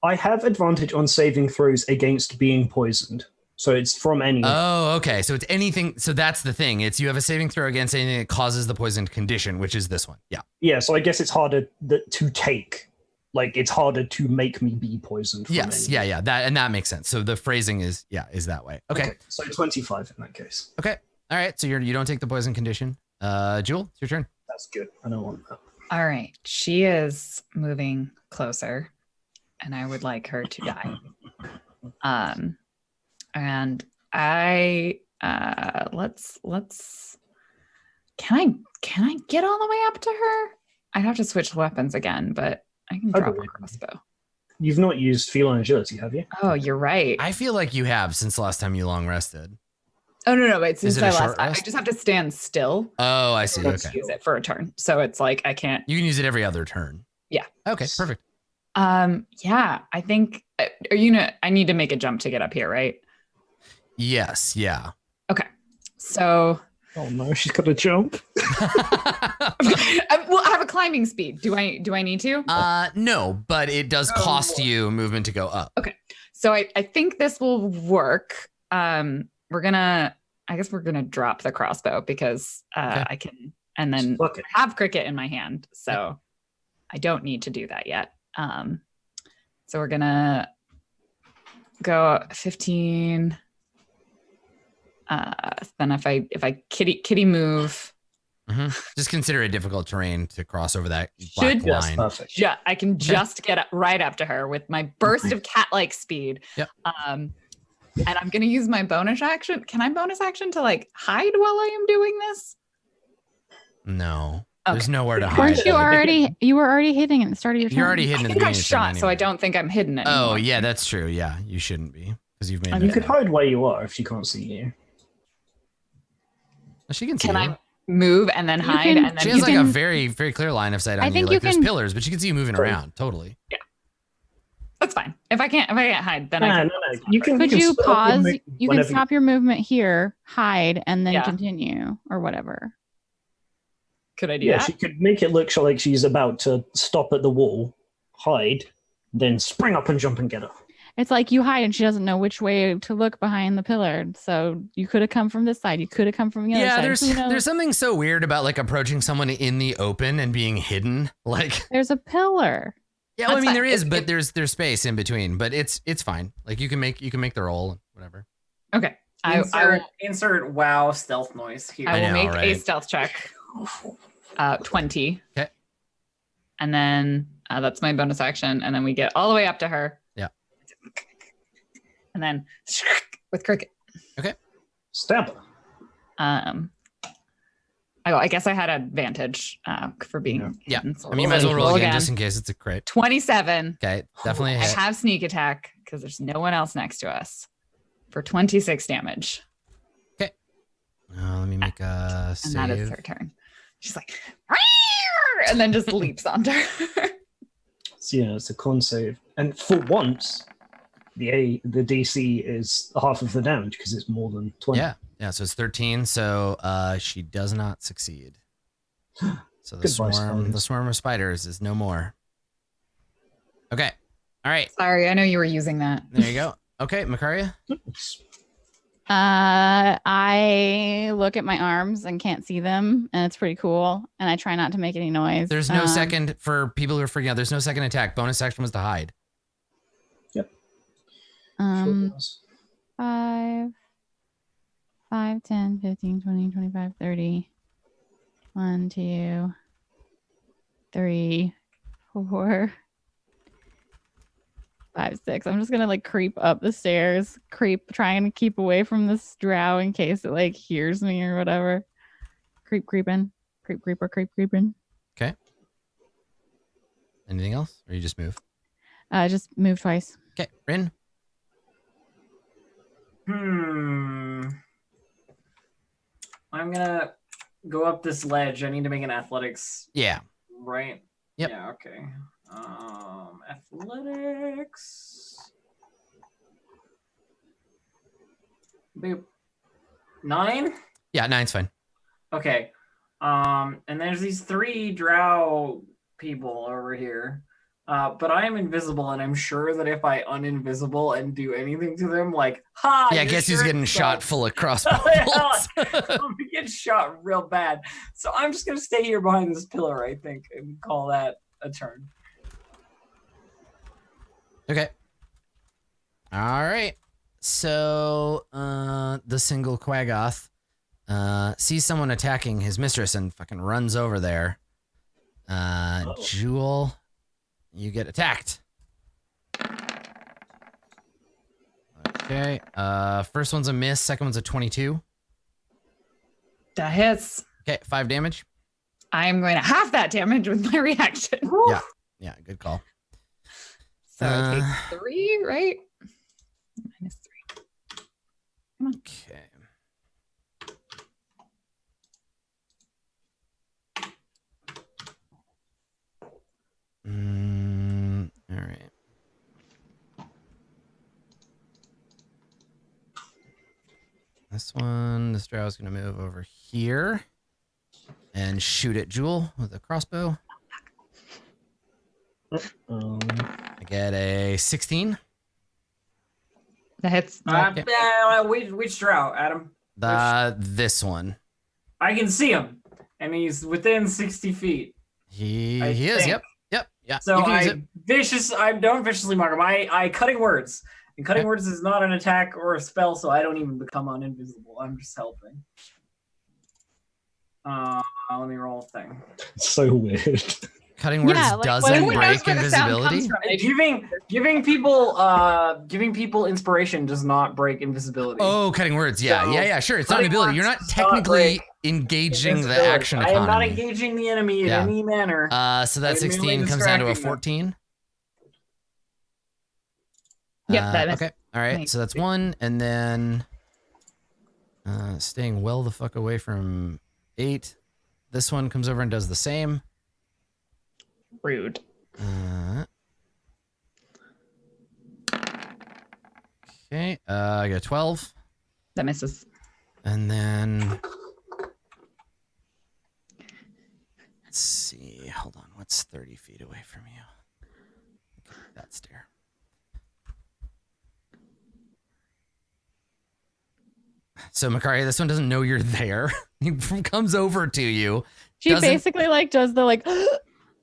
I have advantage on saving throws against being poisoned. So it's from any. Oh, okay. So it's anything. So that's the thing. It's you have a saving throw against anything that causes the poisoned condition, which is this one. Yeah. Yeah, so I guess it's harder to take. Like, it's harder to make me be poisoned. From Yes. anything. Yeah. That makes sense. So the phrasing is that way. Okay. So 25 in that case. Okay. All right. So you don't take the poison condition. Jewel, it's your turn. That's good. I don't want that. All right. She is moving closer, and I would like her to die. And I let's can I get all the way up to her? I'd have to switch weapons again, but I can drop a crossbow. You've not used feline agility, have you? Oh, you're right. I feel like you have since the last time you long rested. Oh no, but since it a I short I rest? just have to stand still. Oh, I see. Let's Okay. use it for a turn. So it's like I can't. You can use it every other turn. Yeah. Okay. Perfect. Yeah, I think I need to make a jump to get up here, right? Yes. Yeah. Okay. So Oh no, she's got to jump. I have a climbing speed. Do I need to? No, but it does cost you movement to go up. Okay. So I think this will work. I guess we're gonna drop the crossbow because I can, and then Fuck it. I have cricket in my hand, so I don't need to do that yet. So we're gonna go 15. Then if I kitty move, Just consider it difficult terrain to cross over that black Should- line. Perfect. I can just get right up to her with my burst of cat-like speed. Yep. And I'm gonna use my bonus action. Can I bonus action to like hide while I am doing this? No, Okay. there's nowhere to hide. Weren't you were already hitting at the start of your turn? You're already hidden I at the think I'm beginning of the turn shot, so I anyway. don't think I'm hidden anymore. Oh yeah, that's true. Yeah, you shouldn't be because you've made. You it. could hide where you are if she can't see you. She can see Can you. I move and then You hide can- and She then has you like a can- very, very clear line of sight on I you. think Like you there's can- pillars, but she can see you moving around. Totally. that's fine. If I can't hide, then I No, can. no. You can. Could you split up your pause? movement You can whenever stop your movement here, hide, and then Yeah. continue or whatever. Could I do Yeah, that? she could make it look like she's about to stop at the wall, hide, then spring up and jump and get her. It's like you hide and she doesn't know which way to look behind the pillar. So you could have come from this side. You could have come from the other Yeah, side. Who knows? there's something so weird about like approaching someone in the open and being hidden. Like, There's a pillar. yeah, well, I That's mean fine. there is, If- but there's space in between. But it's fine. Like you can make the roll, whatever. Okay. I Insert wow stealth noise here. will I know, make a right? stealth check. 20. Okay. And then that's my bonus action. And then we get all the way up to her. Yeah. and then with cricket. Stab her. I guess I had advantage for being. Yeah. hidden, so I mean, you might as well roll again again. just in case it's a crit. 27. Okay, definitely a I hit. have sneak attack because there's no one else next to us for 26 damage. Let me make a And save. that is her turn. She's like, "Arr!" and then just leaps onto her. So yeah, it's a con save. And for once, the DC is half of the damage because it's more than 20. Yeah, so it's 13, so she does not succeed. So the Goodbye, spiders. swarm of spiders is no more. Okay. All right. Sorry, I know you were using that. There you go. Okay, Macario. Oops. I look at my arms and can't see them, and it's pretty cool. And I try not to make any noise. There's no second for people who are freaking out. There's no second attack. Bonus action was to hide. Sure 5, 10, 15, 20, 25, 30. 1, 2, 3, 4, 5, 6. I'm just gonna like creep up the stairs, trying to keep away from this drow in case it like hears me or whatever. Creeping. Okay. Anything else? Or you just move? Just move twice. Okay, Rin. I'm gonna go up this ledge. I need to make an athletics, Yeah. right? Yep. Yeah, okay. Athletics. Boop. 9? Yeah, 9's fine. Okay. And there's these 3 drow people over here. But I am invisible, and I'm sure that if I uninvisible and do anything to them, like, ha! Yeah, I you're guess he's sure getting it's shot like- full of crossbow Yeah, bolts. I'm gonna get shot real bad. So I'm just gonna stay here behind this pillar, I think, and call that a turn. Okay. All right. So the single Quaggoth sees someone attacking his mistress and fucking runs over there. Jewel, you get attacked. Okay. First one's a miss. Second one's a 22. That hits. Okay, 5 damage. I'm going to half that damage with my reaction. Yeah. Yeah, good call. So I take 3, right? -3. Okay. All right. This drow is going to move over here and shoot at Jewel with a crossbow. I get a 16. That hits. Which drow, Adam? This one. I can see him, and he's within 60 feet. He I is. think. Yep. Yeah. So you can use it. I don't viciously mark him. I cutting words. And cutting words is not an attack or a spell, so I don't even become uninvisible. I'm just helping. Let me roll a thing. It's so weird. Cutting words Yeah, like, doesn't Who knows break where the sound invisibility. comes from? Giving people inspiration does not break invisibility. Oh, cutting words. Yeah, So, yeah. Sure, it's not an cutting ability. You're not words does not technically break engaging the Invincibility. action I am not economy. engaging the enemy in Yeah. any manner. So that I'm 16 merely comes down to a distracting them. 14. Yep, that is. Okay. All right. Nice. So that's 1, and then staying well the fuck away from 8. This one comes over and does the same. Rude. Okay. I got a 12, That misses. and then let's see. Hold on. What's 30 feet away from you? Okay, that stair. So Macario, this one doesn't know you're there. He comes over to you. She Doesn't- basically like does the like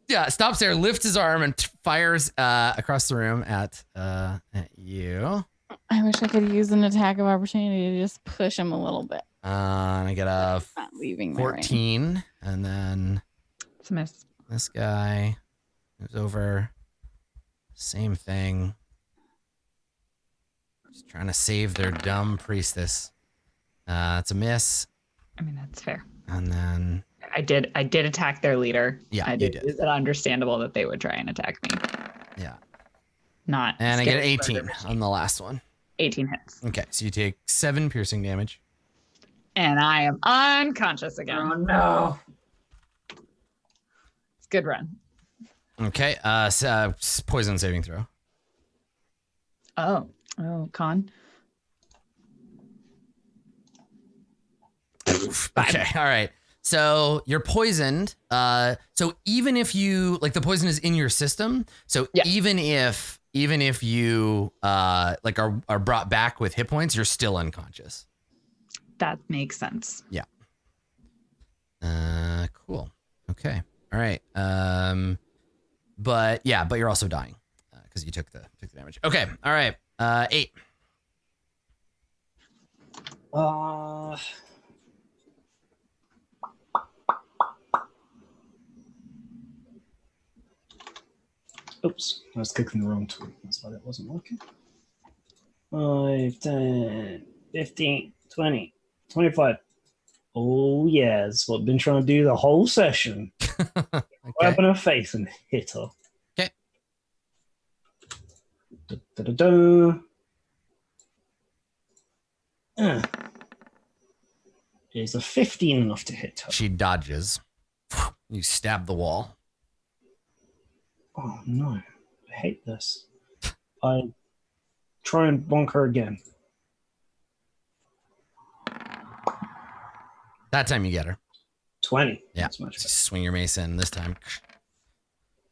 Yeah, stops there, lifts his arm, and fires across the room at you. I wish I could use an attack of opportunity to just push him a little bit. And I get a Not leaving my range. 14, and then It's a miss. this guy moves over. Same thing. Just trying to save their dumb priestess. It's a miss. I mean, that's fair. And then I did attack their leader. Yeah, I you did. did. Is it understandable that they would try and attack me? yeah. Not. And I get scared 18 on the last one. 18 hits. Okay, so you take 7 piercing damage. And I am unconscious again. Oh no. It's a good run. Okay, poison saving throw. Oh, con. Okay, all right. So you're poisoned. So even if you like the poison is in your system, so Yeah. even if you like are brought back with hit points, you're still unconscious. That makes sense. Yeah. Cool. Okay. All right. But you're also dying because you took the damage. Okay. All right. 8. Oops, I was clicking the wrong tool. That's why that wasn't working. 5, 10, 15, 20, 25. Oh, yeah, that's what I've been trying to do the whole session. Grab in her face and hit her. Okay. Da-da-da-da. Is a 15 enough to hit her? She dodges. You stab the wall. Oh, no. I hate this. I try and bonk her again. That time you get her. 20. Yeah. That's much better. Swing your mace in this time.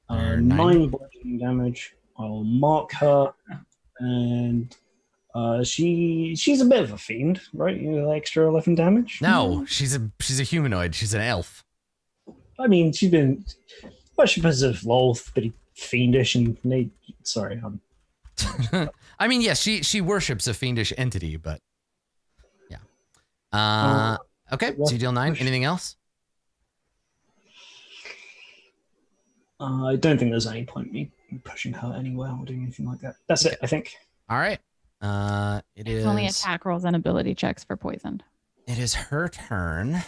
9 bludgeoning damage. I'll mark her, and she's a bit of a fiend, right? You know, extra 11 damage. No, she's a humanoid. She's an elf. I mean, she's been worshippers of Lolth, pretty fiendish, and they. Sorry, I mean, yes, she worships a fiendish entity, but yeah. Okay, so you deal 9. Anything else? I don't think there's any point me pushing her anywhere or doing anything like that. That's it, I think. All right. It's only attack rolls and ability checks for poisoned. It is her turn.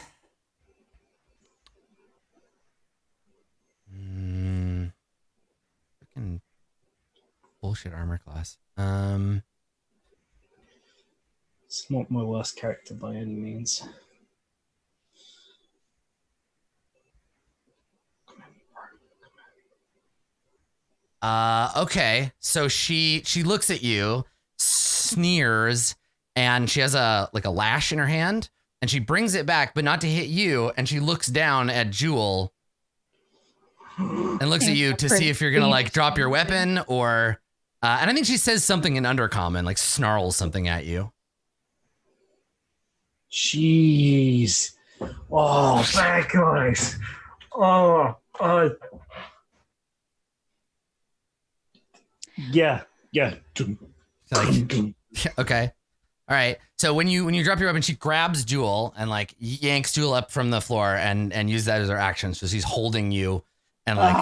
Freaking bullshit armor class. It's not my worst character by any means. Okay. So she looks at you, sneers, and she has a lash in her hand, and she brings it back, but not to hit you, and she looks down at Jewel and looks at you to see if you're gonna like drop your weapon or and I think she says something in Undercommon, like snarls something at you. Jeez. Oh, bad guys. Oh, yeah. Like, okay. All right. So when you drop your weapon, she grabs Jewel and like yanks Jewel up from the floor and uses that as her action. So she's holding you and like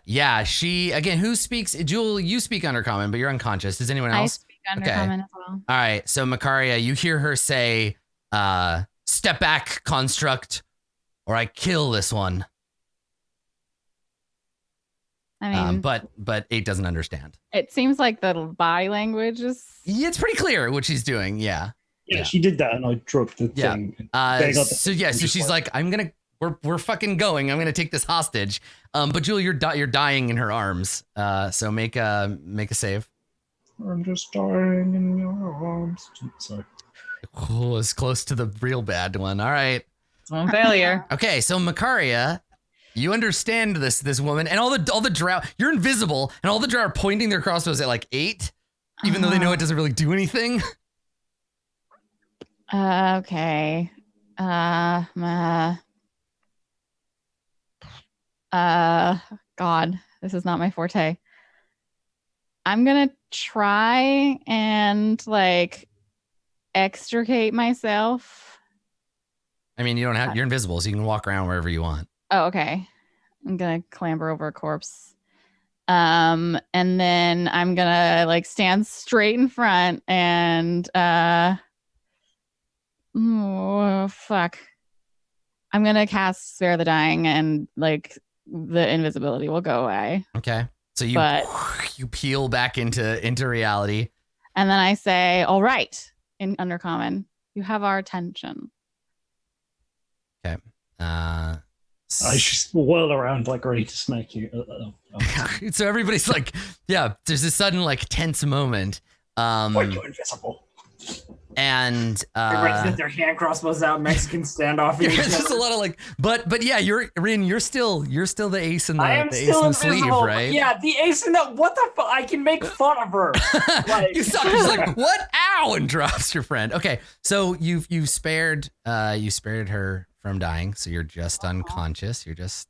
yeah, she again, who speaks? Jewel, you speak Undercommon, but you're unconscious. Does anyone else? I speak Undercommon as well. All right. So Macaria, you hear her say, step back, construct, or I kill this one. I mean, but 8 doesn't understand. it seems like the body language is. Yeah, it's pretty clear what she's doing. Yeah. Yeah, she did that, and I dropped the Yeah. thing. So she's like, we're fucking going. I'm gonna take this hostage. But Jewel, you're dying in her arms. So make a save. I'm just dying in your arms. Sorry. Oh, it's close to the real bad one. All right. It's one failure. Okay, so Macaria, you understand this woman, and all the drow. You're invisible, and all the drow are pointing their crossbows at like 8, even though they know it doesn't really do anything. Okay. God, this is not my forte. I'm gonna try and like extricate myself. I mean, you're invisible, so you can walk around wherever you want. Oh, okay. I'm gonna clamber over a corpse And then I'm gonna like stand straight in front and oh fuck. I'm gonna cast Spare the Dying and like the invisibility will go away. Okay. So you peel back into reality. And then I say, all right, in Undercommon, you have our attention. Okay. I just whirl around like ready to smack you. So everybody's like, yeah, there's this sudden like tense moment. Why you invisible? And everybody's got their hand crossbows out, Mexican standoff. There's just a lot of like, but yeah, Rin, you're still the ace in the, I am the ace still in the sleeve, invisible. right? Yeah, the ace in the what the fuck? I can make fun of her. Like, You stop. She's like, what? Ow! And drops your friend. Okay, so you've spared her from dying, so you're just unconscious. You're just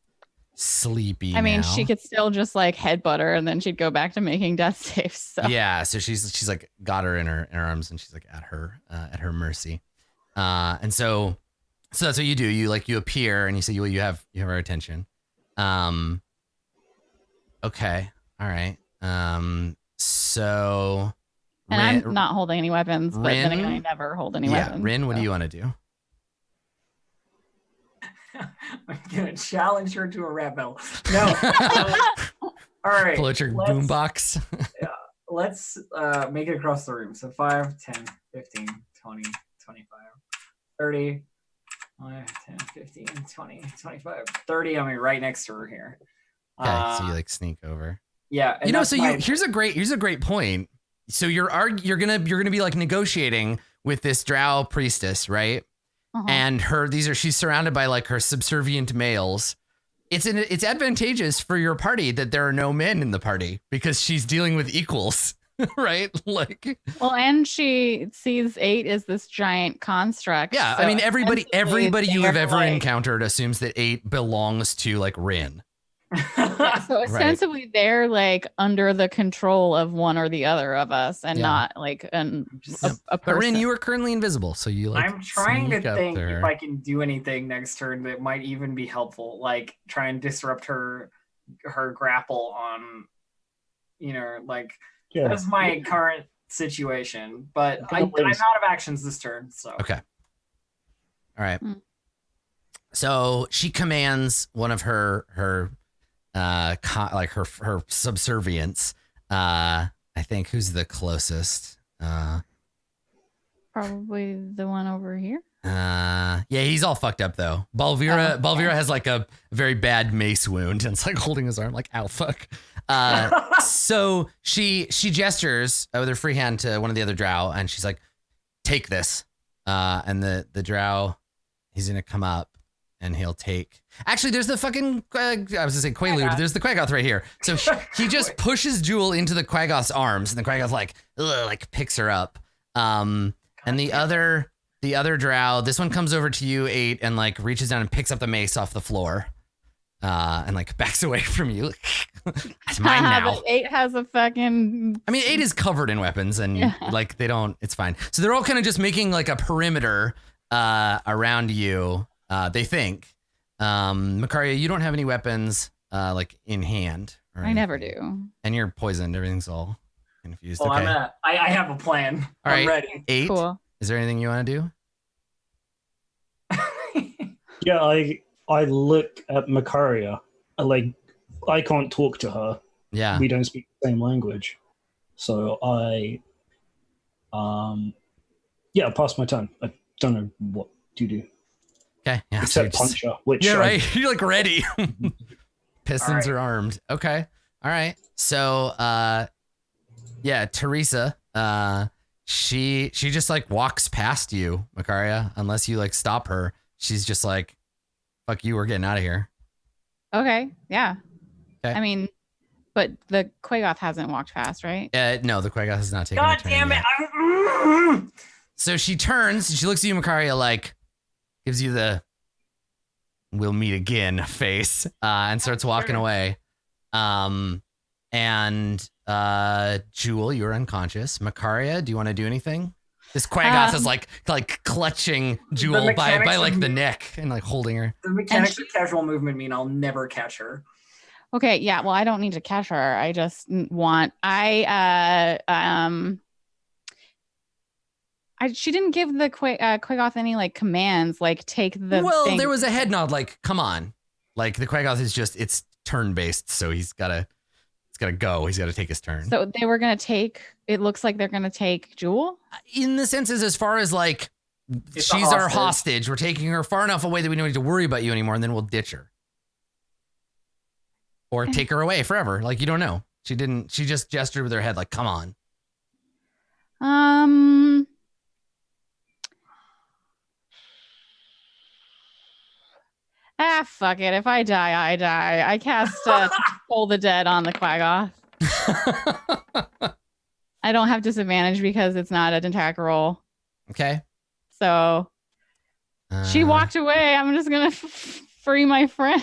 sleepy. I mean, now. she could still just like headbutt her, and then she'd go back to making death saves. So. Yeah, so she's like got her in her arms, and she's like at her mercy. And so that's what you do. You appear, and you say you have our attention. Okay, all right. So. And I'm not holding any weapons, but then again, I Rin? never hold any Yeah, weapons. Rin, what do so. you want to do? I'm gonna challenge her to a rap battle. No. All right. Pull out your boombox. Let's make it across the room. So 5, 10, 15, 20, 25, 30, 5, 10, 15, 20, 25, 30. I mean, right next to her here. Okay, so you like sneak over. Yeah. You know, so here's a great point. So you're gonna be like negotiating with this drow priestess, right? And she's surrounded by like her subservient males. It's advantageous for your party that there are no men in the party because she's dealing with equals, right? Like, well, and she sees 8 as this giant construct. yeah, so I mean everybody you have ever like- encountered assumes that 8 belongs to like Rin. Yeah, so ostensibly they're like under the control of one or the other of us, and not like a person. But Rin, you are currently invisible, so you like. I'm trying to sneak up think her. if I can do anything next turn that might even be helpful, like try and disrupt her grapple on, like that's my current situation. But I'm out of actions this turn, so Okay. All right. So she commands one of her her subservience. I think who's the closest? Probably the one over here. Yeah, he's all fucked up though. Balvira has like a very bad mace wound and it's like holding his arm like, ow, fuck. So she gestures with her free hand to one of the other drow and she's like, take this. And the drow, he's gonna come up and he'll take. Actually, there's the fucking. I was gonna say Quaalude. There's the Quaggoth right here. So he just pushes Jewel into the Quaggoth's arms, and the Quaggoth like picks her up. And the other drow, this one comes over to you, 8, and like reaches down and picks up the mace off the floor, and like backs away from you. That's mine now. But 8 has a fucking. I mean, 8 is covered in weapons, and like they don't. It's fine. So they're all kind of just making like a perimeter around you. They think. Macario, you don't have any weapons like in hand. I never do. And you're poisoned. Everything's all confused. Well, okay. I have a plan. All right. I'm ready. 8. Cool. Is there anything you want to do? Yeah, I look at Macario. I can't talk to her. Yeah. We don't speak the same language. So I pass my turn. I don't know what to do. Okay. Yeah. Except punch her, which right. You're like ready. Pistons All right. are armed. Okay. All right. So Teresa, she just like walks past you, Macaria, unless you like stop her. She's just like, fuck you, we're getting out of here. Okay. Yeah. Okay. I mean, but the Quaggoth hasn't walked past, right? No, the Quaggoth has not taken God a turn damn it! yet. So she turns, she looks at you, Macaria, like gives you the "we'll meet again" face, and starts walking away. And Jewel, you're unconscious. Macaria, do you want to do anything? This Quaggoth is like clutching Jewel by like the neck and like holding her. The mechanics of casual movement mean I'll never catch her. Okay, yeah. Well, I don't need to catch her. I just want. She didn't give the Quagoth any like commands, like take the. Well, thing. there was a head nod, like, come on. Like the Quagoth is just, it's turn based, so he's gotta go. He's gotta take his turn. So they were gonna take. It looks like they're gonna take Jewel. In the senses, as far as like, It's she's a our hostage. We're taking her far enough away that we don't need to worry about you anymore, and then we'll ditch her. Or take her away forever. Like, you don't know. She just gestured with her head, like, come on. Fuck it. If I die, I die. I cast Toll the Dead on the Quagoth. I don't have disadvantage because it's not an attack roll. Okay. So she walked away. I'm just gonna free my friend.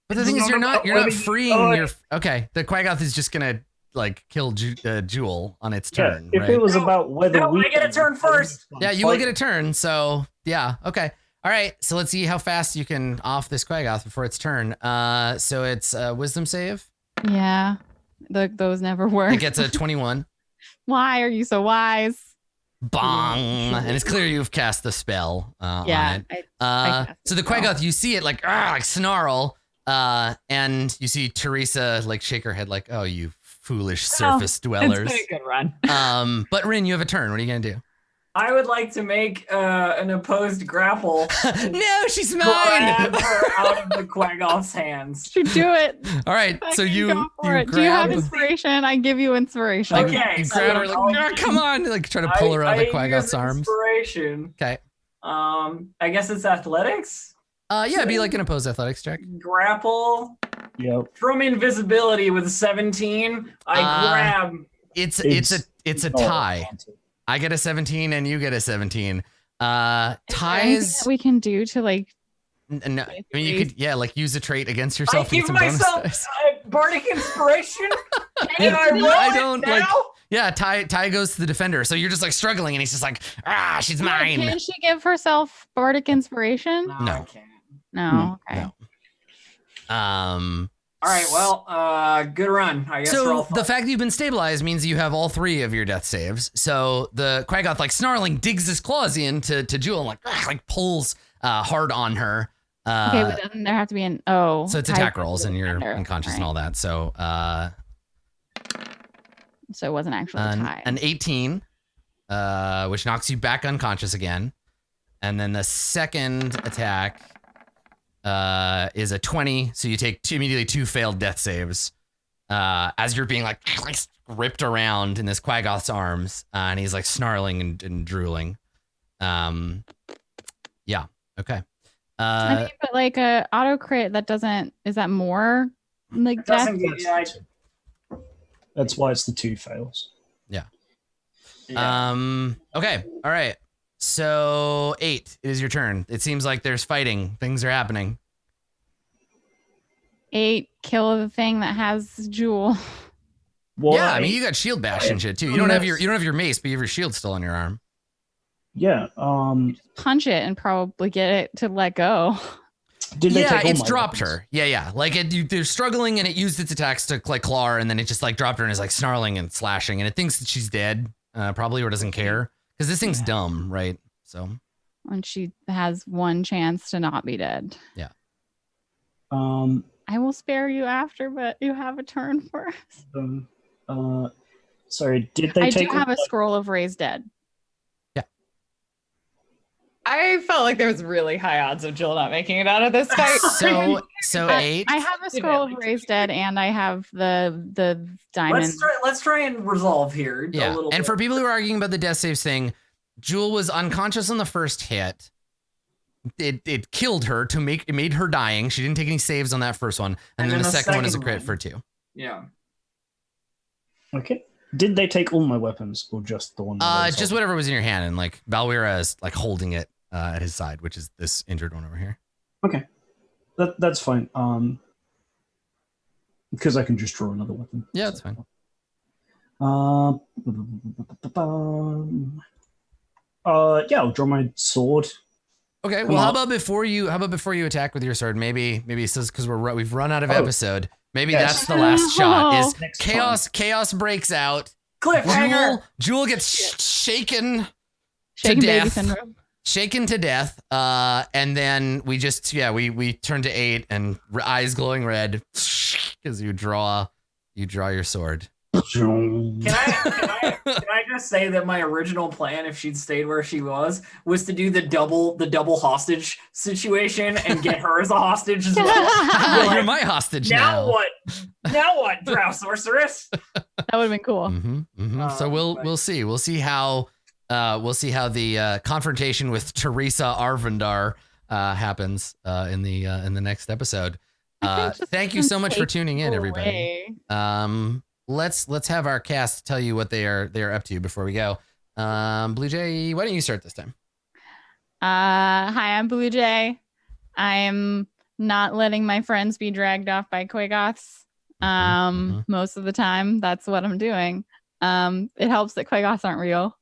But the thing is, you're not freeing your. Okay, the Quagoth is just gonna like kill Jewel on its turn. If right? it was about whether I get a turn first. Yeah, you will get a turn. So yeah, okay, all right. So let's see how fast you can off this Quagoth before its turn. So it's Wisdom save. Yeah, those never work. It gets a 21. Why are you so wise? Bong, and it's clear you've cast the spell on it. So the Quagoth, you see it like snarl. And you see Teresa like shake her head like, oh, you foolish surface dwellers. It's been a good run. But Rin, you have a turn. What are you gonna do? I would like to make an opposed grapple. No, she's mine. Grab her out of the Quagoth's hands. You do it. All right, so you go for it. Do you have grab. inspiration? I give you inspiration. Like, Okay, you so grab her like, I'll come on, like try to pull her out of the Quagoth's use arms. Inspiration. Okay. I guess it's athletics. Yeah, it'd be like an opposed athletics check. Grapple. Yep. From invisibility with 17, I grab. It's a tie. I get a 17 and you get a 17. Is there anything Ties. that we can do to like. No, I mean, you could, like use a trait against I yourself. and give get some bonus myself dice. bardic inspiration. And I roll I it don't now? like. Yeah, Ty goes to the defender. So you're just like struggling, and he's just like, she's mine. Can she give herself bardic inspiration? No. No. I can't. No. Okay. No. All right. Well, good run. I guess we're So all the fact that you've been stabilized means you have all 3 of your death saves. So the Quagoth, like snarling, digs his claws into Jewel and like pulls hard on her. Okay, but doesn't there have to be an So it's attack rolls and you're defender. unconscious and all that. So So it wasn't actually a tie. an 18, which knocks you back unconscious again. And then the second attack is a 20. So you take immediately 2 failed death saves as you're being like ripped around in this Quagoth's arms. And he's like snarling and drooling. Yeah. Okay. I mean, but like a auto crit that doesn't, is that more like death? That's why it's the 2 fails. Yeah. Okay. All right. So 8, it is your turn. It seems like there's fighting. Things are happening. 8, kill the thing that has Jewel. Why? Yeah, I mean you got shield bash and shit too. You don't have your mace, but you have your shield still on your arm. Yeah. Punch it and probably get it to let go. Did they take all it's my dropped weapons? her. Yeah. Like they're struggling and it used its attacks to like claw her, and then it just like dropped her and is like snarling and slashing, and it thinks that she's dead, probably, or doesn't care because this thing's dumb, right? So. And she has one chance to not be dead. Yeah. I will spare you after, but you have a turn first. Sorry, did they I take do have a scroll of raised dead. I felt like there was really high odds of Jill not making it out of this fight. So 8. I have a scroll of raised dead, and I have the diamond. Let's try and resolve here. Yeah. A little And bit. for people who are arguing about the death saves thing, Jewel was unconscious on the first hit. It killed her it made her dying. She didn't take any saves on that first one, and then the second one is a crit for 2. Yeah. Okay. Did they take all my weapons or just the one? that I was Just holding? whatever was in your hand, and like Valwira is like holding it at his side, which is this injured one over here. Okay. That's fine. Because I can just draw another weapon. Yeah, that's fine. Yeah, I'll draw my sword. Okay. Well, how about before you attack with your sword? Maybe it says because we've run out of episode. Maybe Yes. that's the last shot. Is Next chaos breaks out. Cliffhanger. Jewel gets shaken Shaken baby death. syndrome. Shaken to death. And then we just we turn to 8 and eyes glowing red because you draw your sword. Can I just say that my original plan, if she'd stayed where she was to do the double hostage situation and get her as a hostage as well. You're my hostage Now what? Now what, Drow Sorceress? That would have been cool. So we'll see. We'll see how the confrontation with Teresa Arvindar happens in the next episode. Thank you so much for tuning in, everybody. Let's have our cast tell you what they are up to before we go. Blue Jay, why don't you start this time? Hi, I'm Blue Jay. I'm not letting my friends be dragged off by Quagoths. Most of the time, that's what I'm doing. It helps that Quagoths aren't real.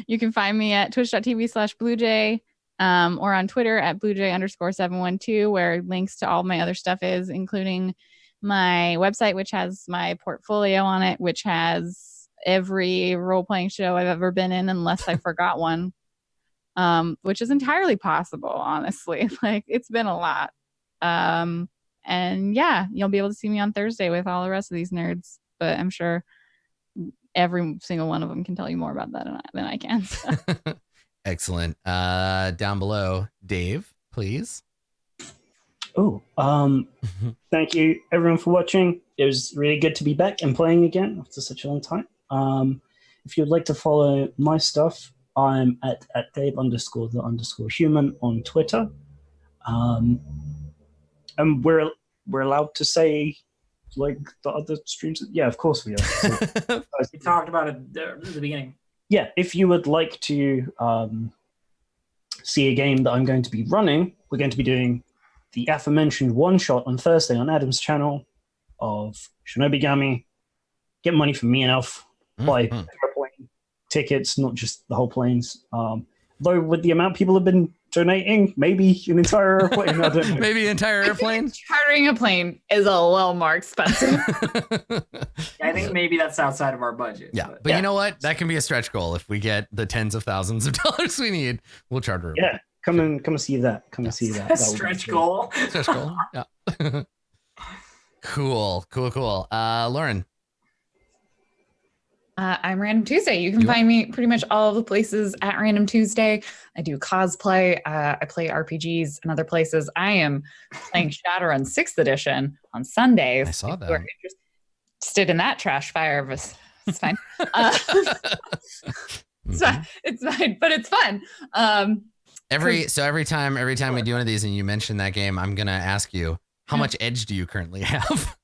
You can find me at twitch.tv/BlueJay or on Twitter at BlueJay_712, where links to all my other stuff is, including my website, which has my portfolio on it, which has every role-playing show I've ever been in, unless I forgot one, which is entirely possible, honestly. Like, it's been a lot. And yeah, you'll be able to see me on Thursday with all the rest of these nerds, but I'm sure every single one of them can tell you more about that than I can. So. Excellent. Down below, Dave, please. Oh, thank you everyone for watching. It was really good to be back and playing again after such a long time. If you'd like to follow my stuff, I'm at Dave_the_human on Twitter. And we're allowed to say like the other streams. Yeah, of course we are. So, We talked about it at the beginning. yeah, if you would like to see a game that I'm going to be running, we're going to be doing the aforementioned one-shot on Thursday on Adam's channel of Shinobigami. Get money from me and Elf. Buy airplane tickets, not just the whole planes. Though with the amount people have been donating, maybe an entire airplane. I don't know. Maybe an entire airplane. Chartering a plane is a little more expensive. I think maybe that's outside of our budget. Yeah, but you know what? That can be a stretch goal. If we get the tens of thousands of dollars we need, we'll charter. Yeah, come and see that. Come and see that. That would be Stretch good. goal. Stretch goal. Yeah. Cool. Lauren. I'm Random Tuesday. You can find me pretty much all of the places at Random Tuesday. I do cosplay. I play RPGs and other places. I am playing Shadowrun 6th edition on Sundays. I saw If you are that. interested in that trash fire, but it's fine. It's fine, but it's fun. Every time we do one of these and you mention that game, I'm gonna ask you, how much edge do you currently have?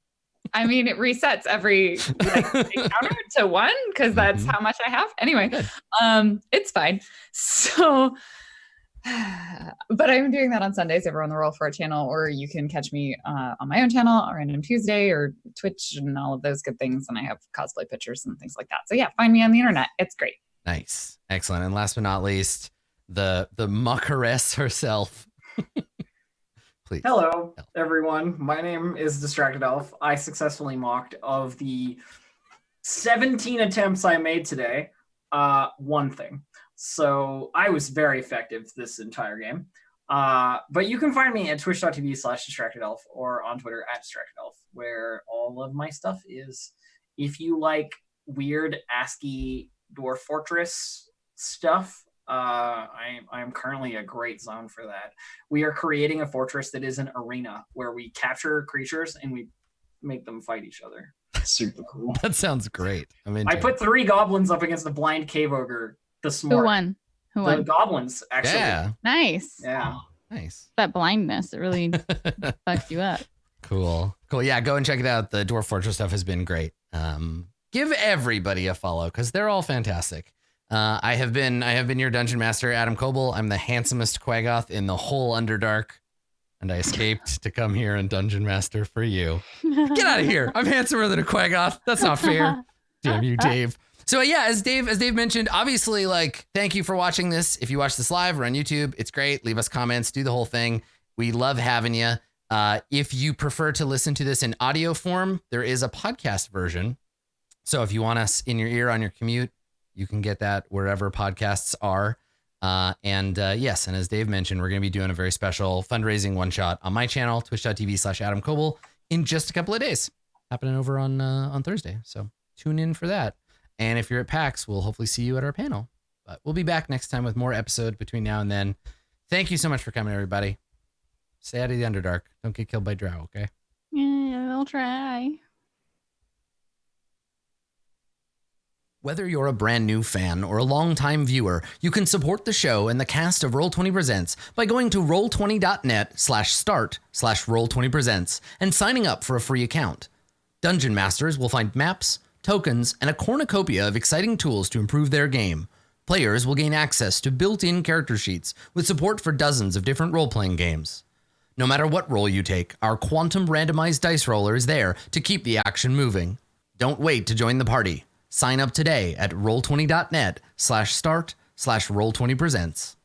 I mean, it resets every encounter to 1 because that's how much I have. Anyway, it's fine. So, but I'm doing that on Sundays over on the Roll4 channel, or you can catch me on my own channel on Random Tuesday or Twitch and all of those good things. And I have cosplay pictures and things like that. So yeah, find me on the internet. It's great. Nice, excellent, and last but not least, the Macaress herself. Please. Hello, everyone. My name is Distracted Elf. I successfully mocked of the 17 attempts I made today, one thing. So I was very effective this entire game. But you can find me at twitch.tv/DistractedElf or on Twitter at DistractedElf, where all of my stuff is. If you like weird ASCII Dwarf Fortress stuff, I'm currently a great zone for that. We are creating a fortress that is an arena where we capture creatures and we make them fight each other. Super cool. That sounds great. I put 3 goblins up agained a blind cave ogre this morning. Who The won? goblins, actually. Yeah, Nice. Yeah. nice. That blindness, it really fucks you up. Cool. Yeah, go and check it out. The Dwarf Fortress stuff has been great. Give everybody a follow because they're all fantastic. I have been your dungeon master, Adam Coble. I'm the handsomest Quagoth in the whole Underdark, and I escaped to come here and dungeon master for you. Get out of here! I'm handsomer than a Quagoth. That's not fair. Damn you, Dave. So yeah, as Dave mentioned, obviously, like, thank you for watching this. If you watch this live or on YouTube, it's great. Leave us comments, do the whole thing. We love having you. If you prefer to listen to this in audio form, there is a podcast version. So if you want us in your ear on your commute, you can get that wherever podcasts are. Yes, and as Dave mentioned, we're going to be doing a very special fundraising one shot on my channel, twitch.tv/Adam Coble, in just a couple of days, happening over on Thursday. So tune in for that. And if you're at PAX, we'll hopefully see you at our panel. But we'll be back next time with more episodes between now and then. Thank you so much for coming, everybody. Stay out of the Underdark. Don't get killed by drow, okay? Yeah, I'll try. Whether you're a brand new fan or a longtime viewer, you can support the show and the cast of Roll20 Presents by going to roll20.net/start/Roll20Presents and signing up for a free account. Dungeon Masters will find maps, tokens, and a cornucopia of exciting tools to improve their game. Players will gain access to built-in character sheets with support for dozens of different role-playing games. No matter what role you take, our quantum randomized dice roller is there to keep the action moving. Don't wait to join the party. Sign up today at roll20.net/start/Roll20Presents.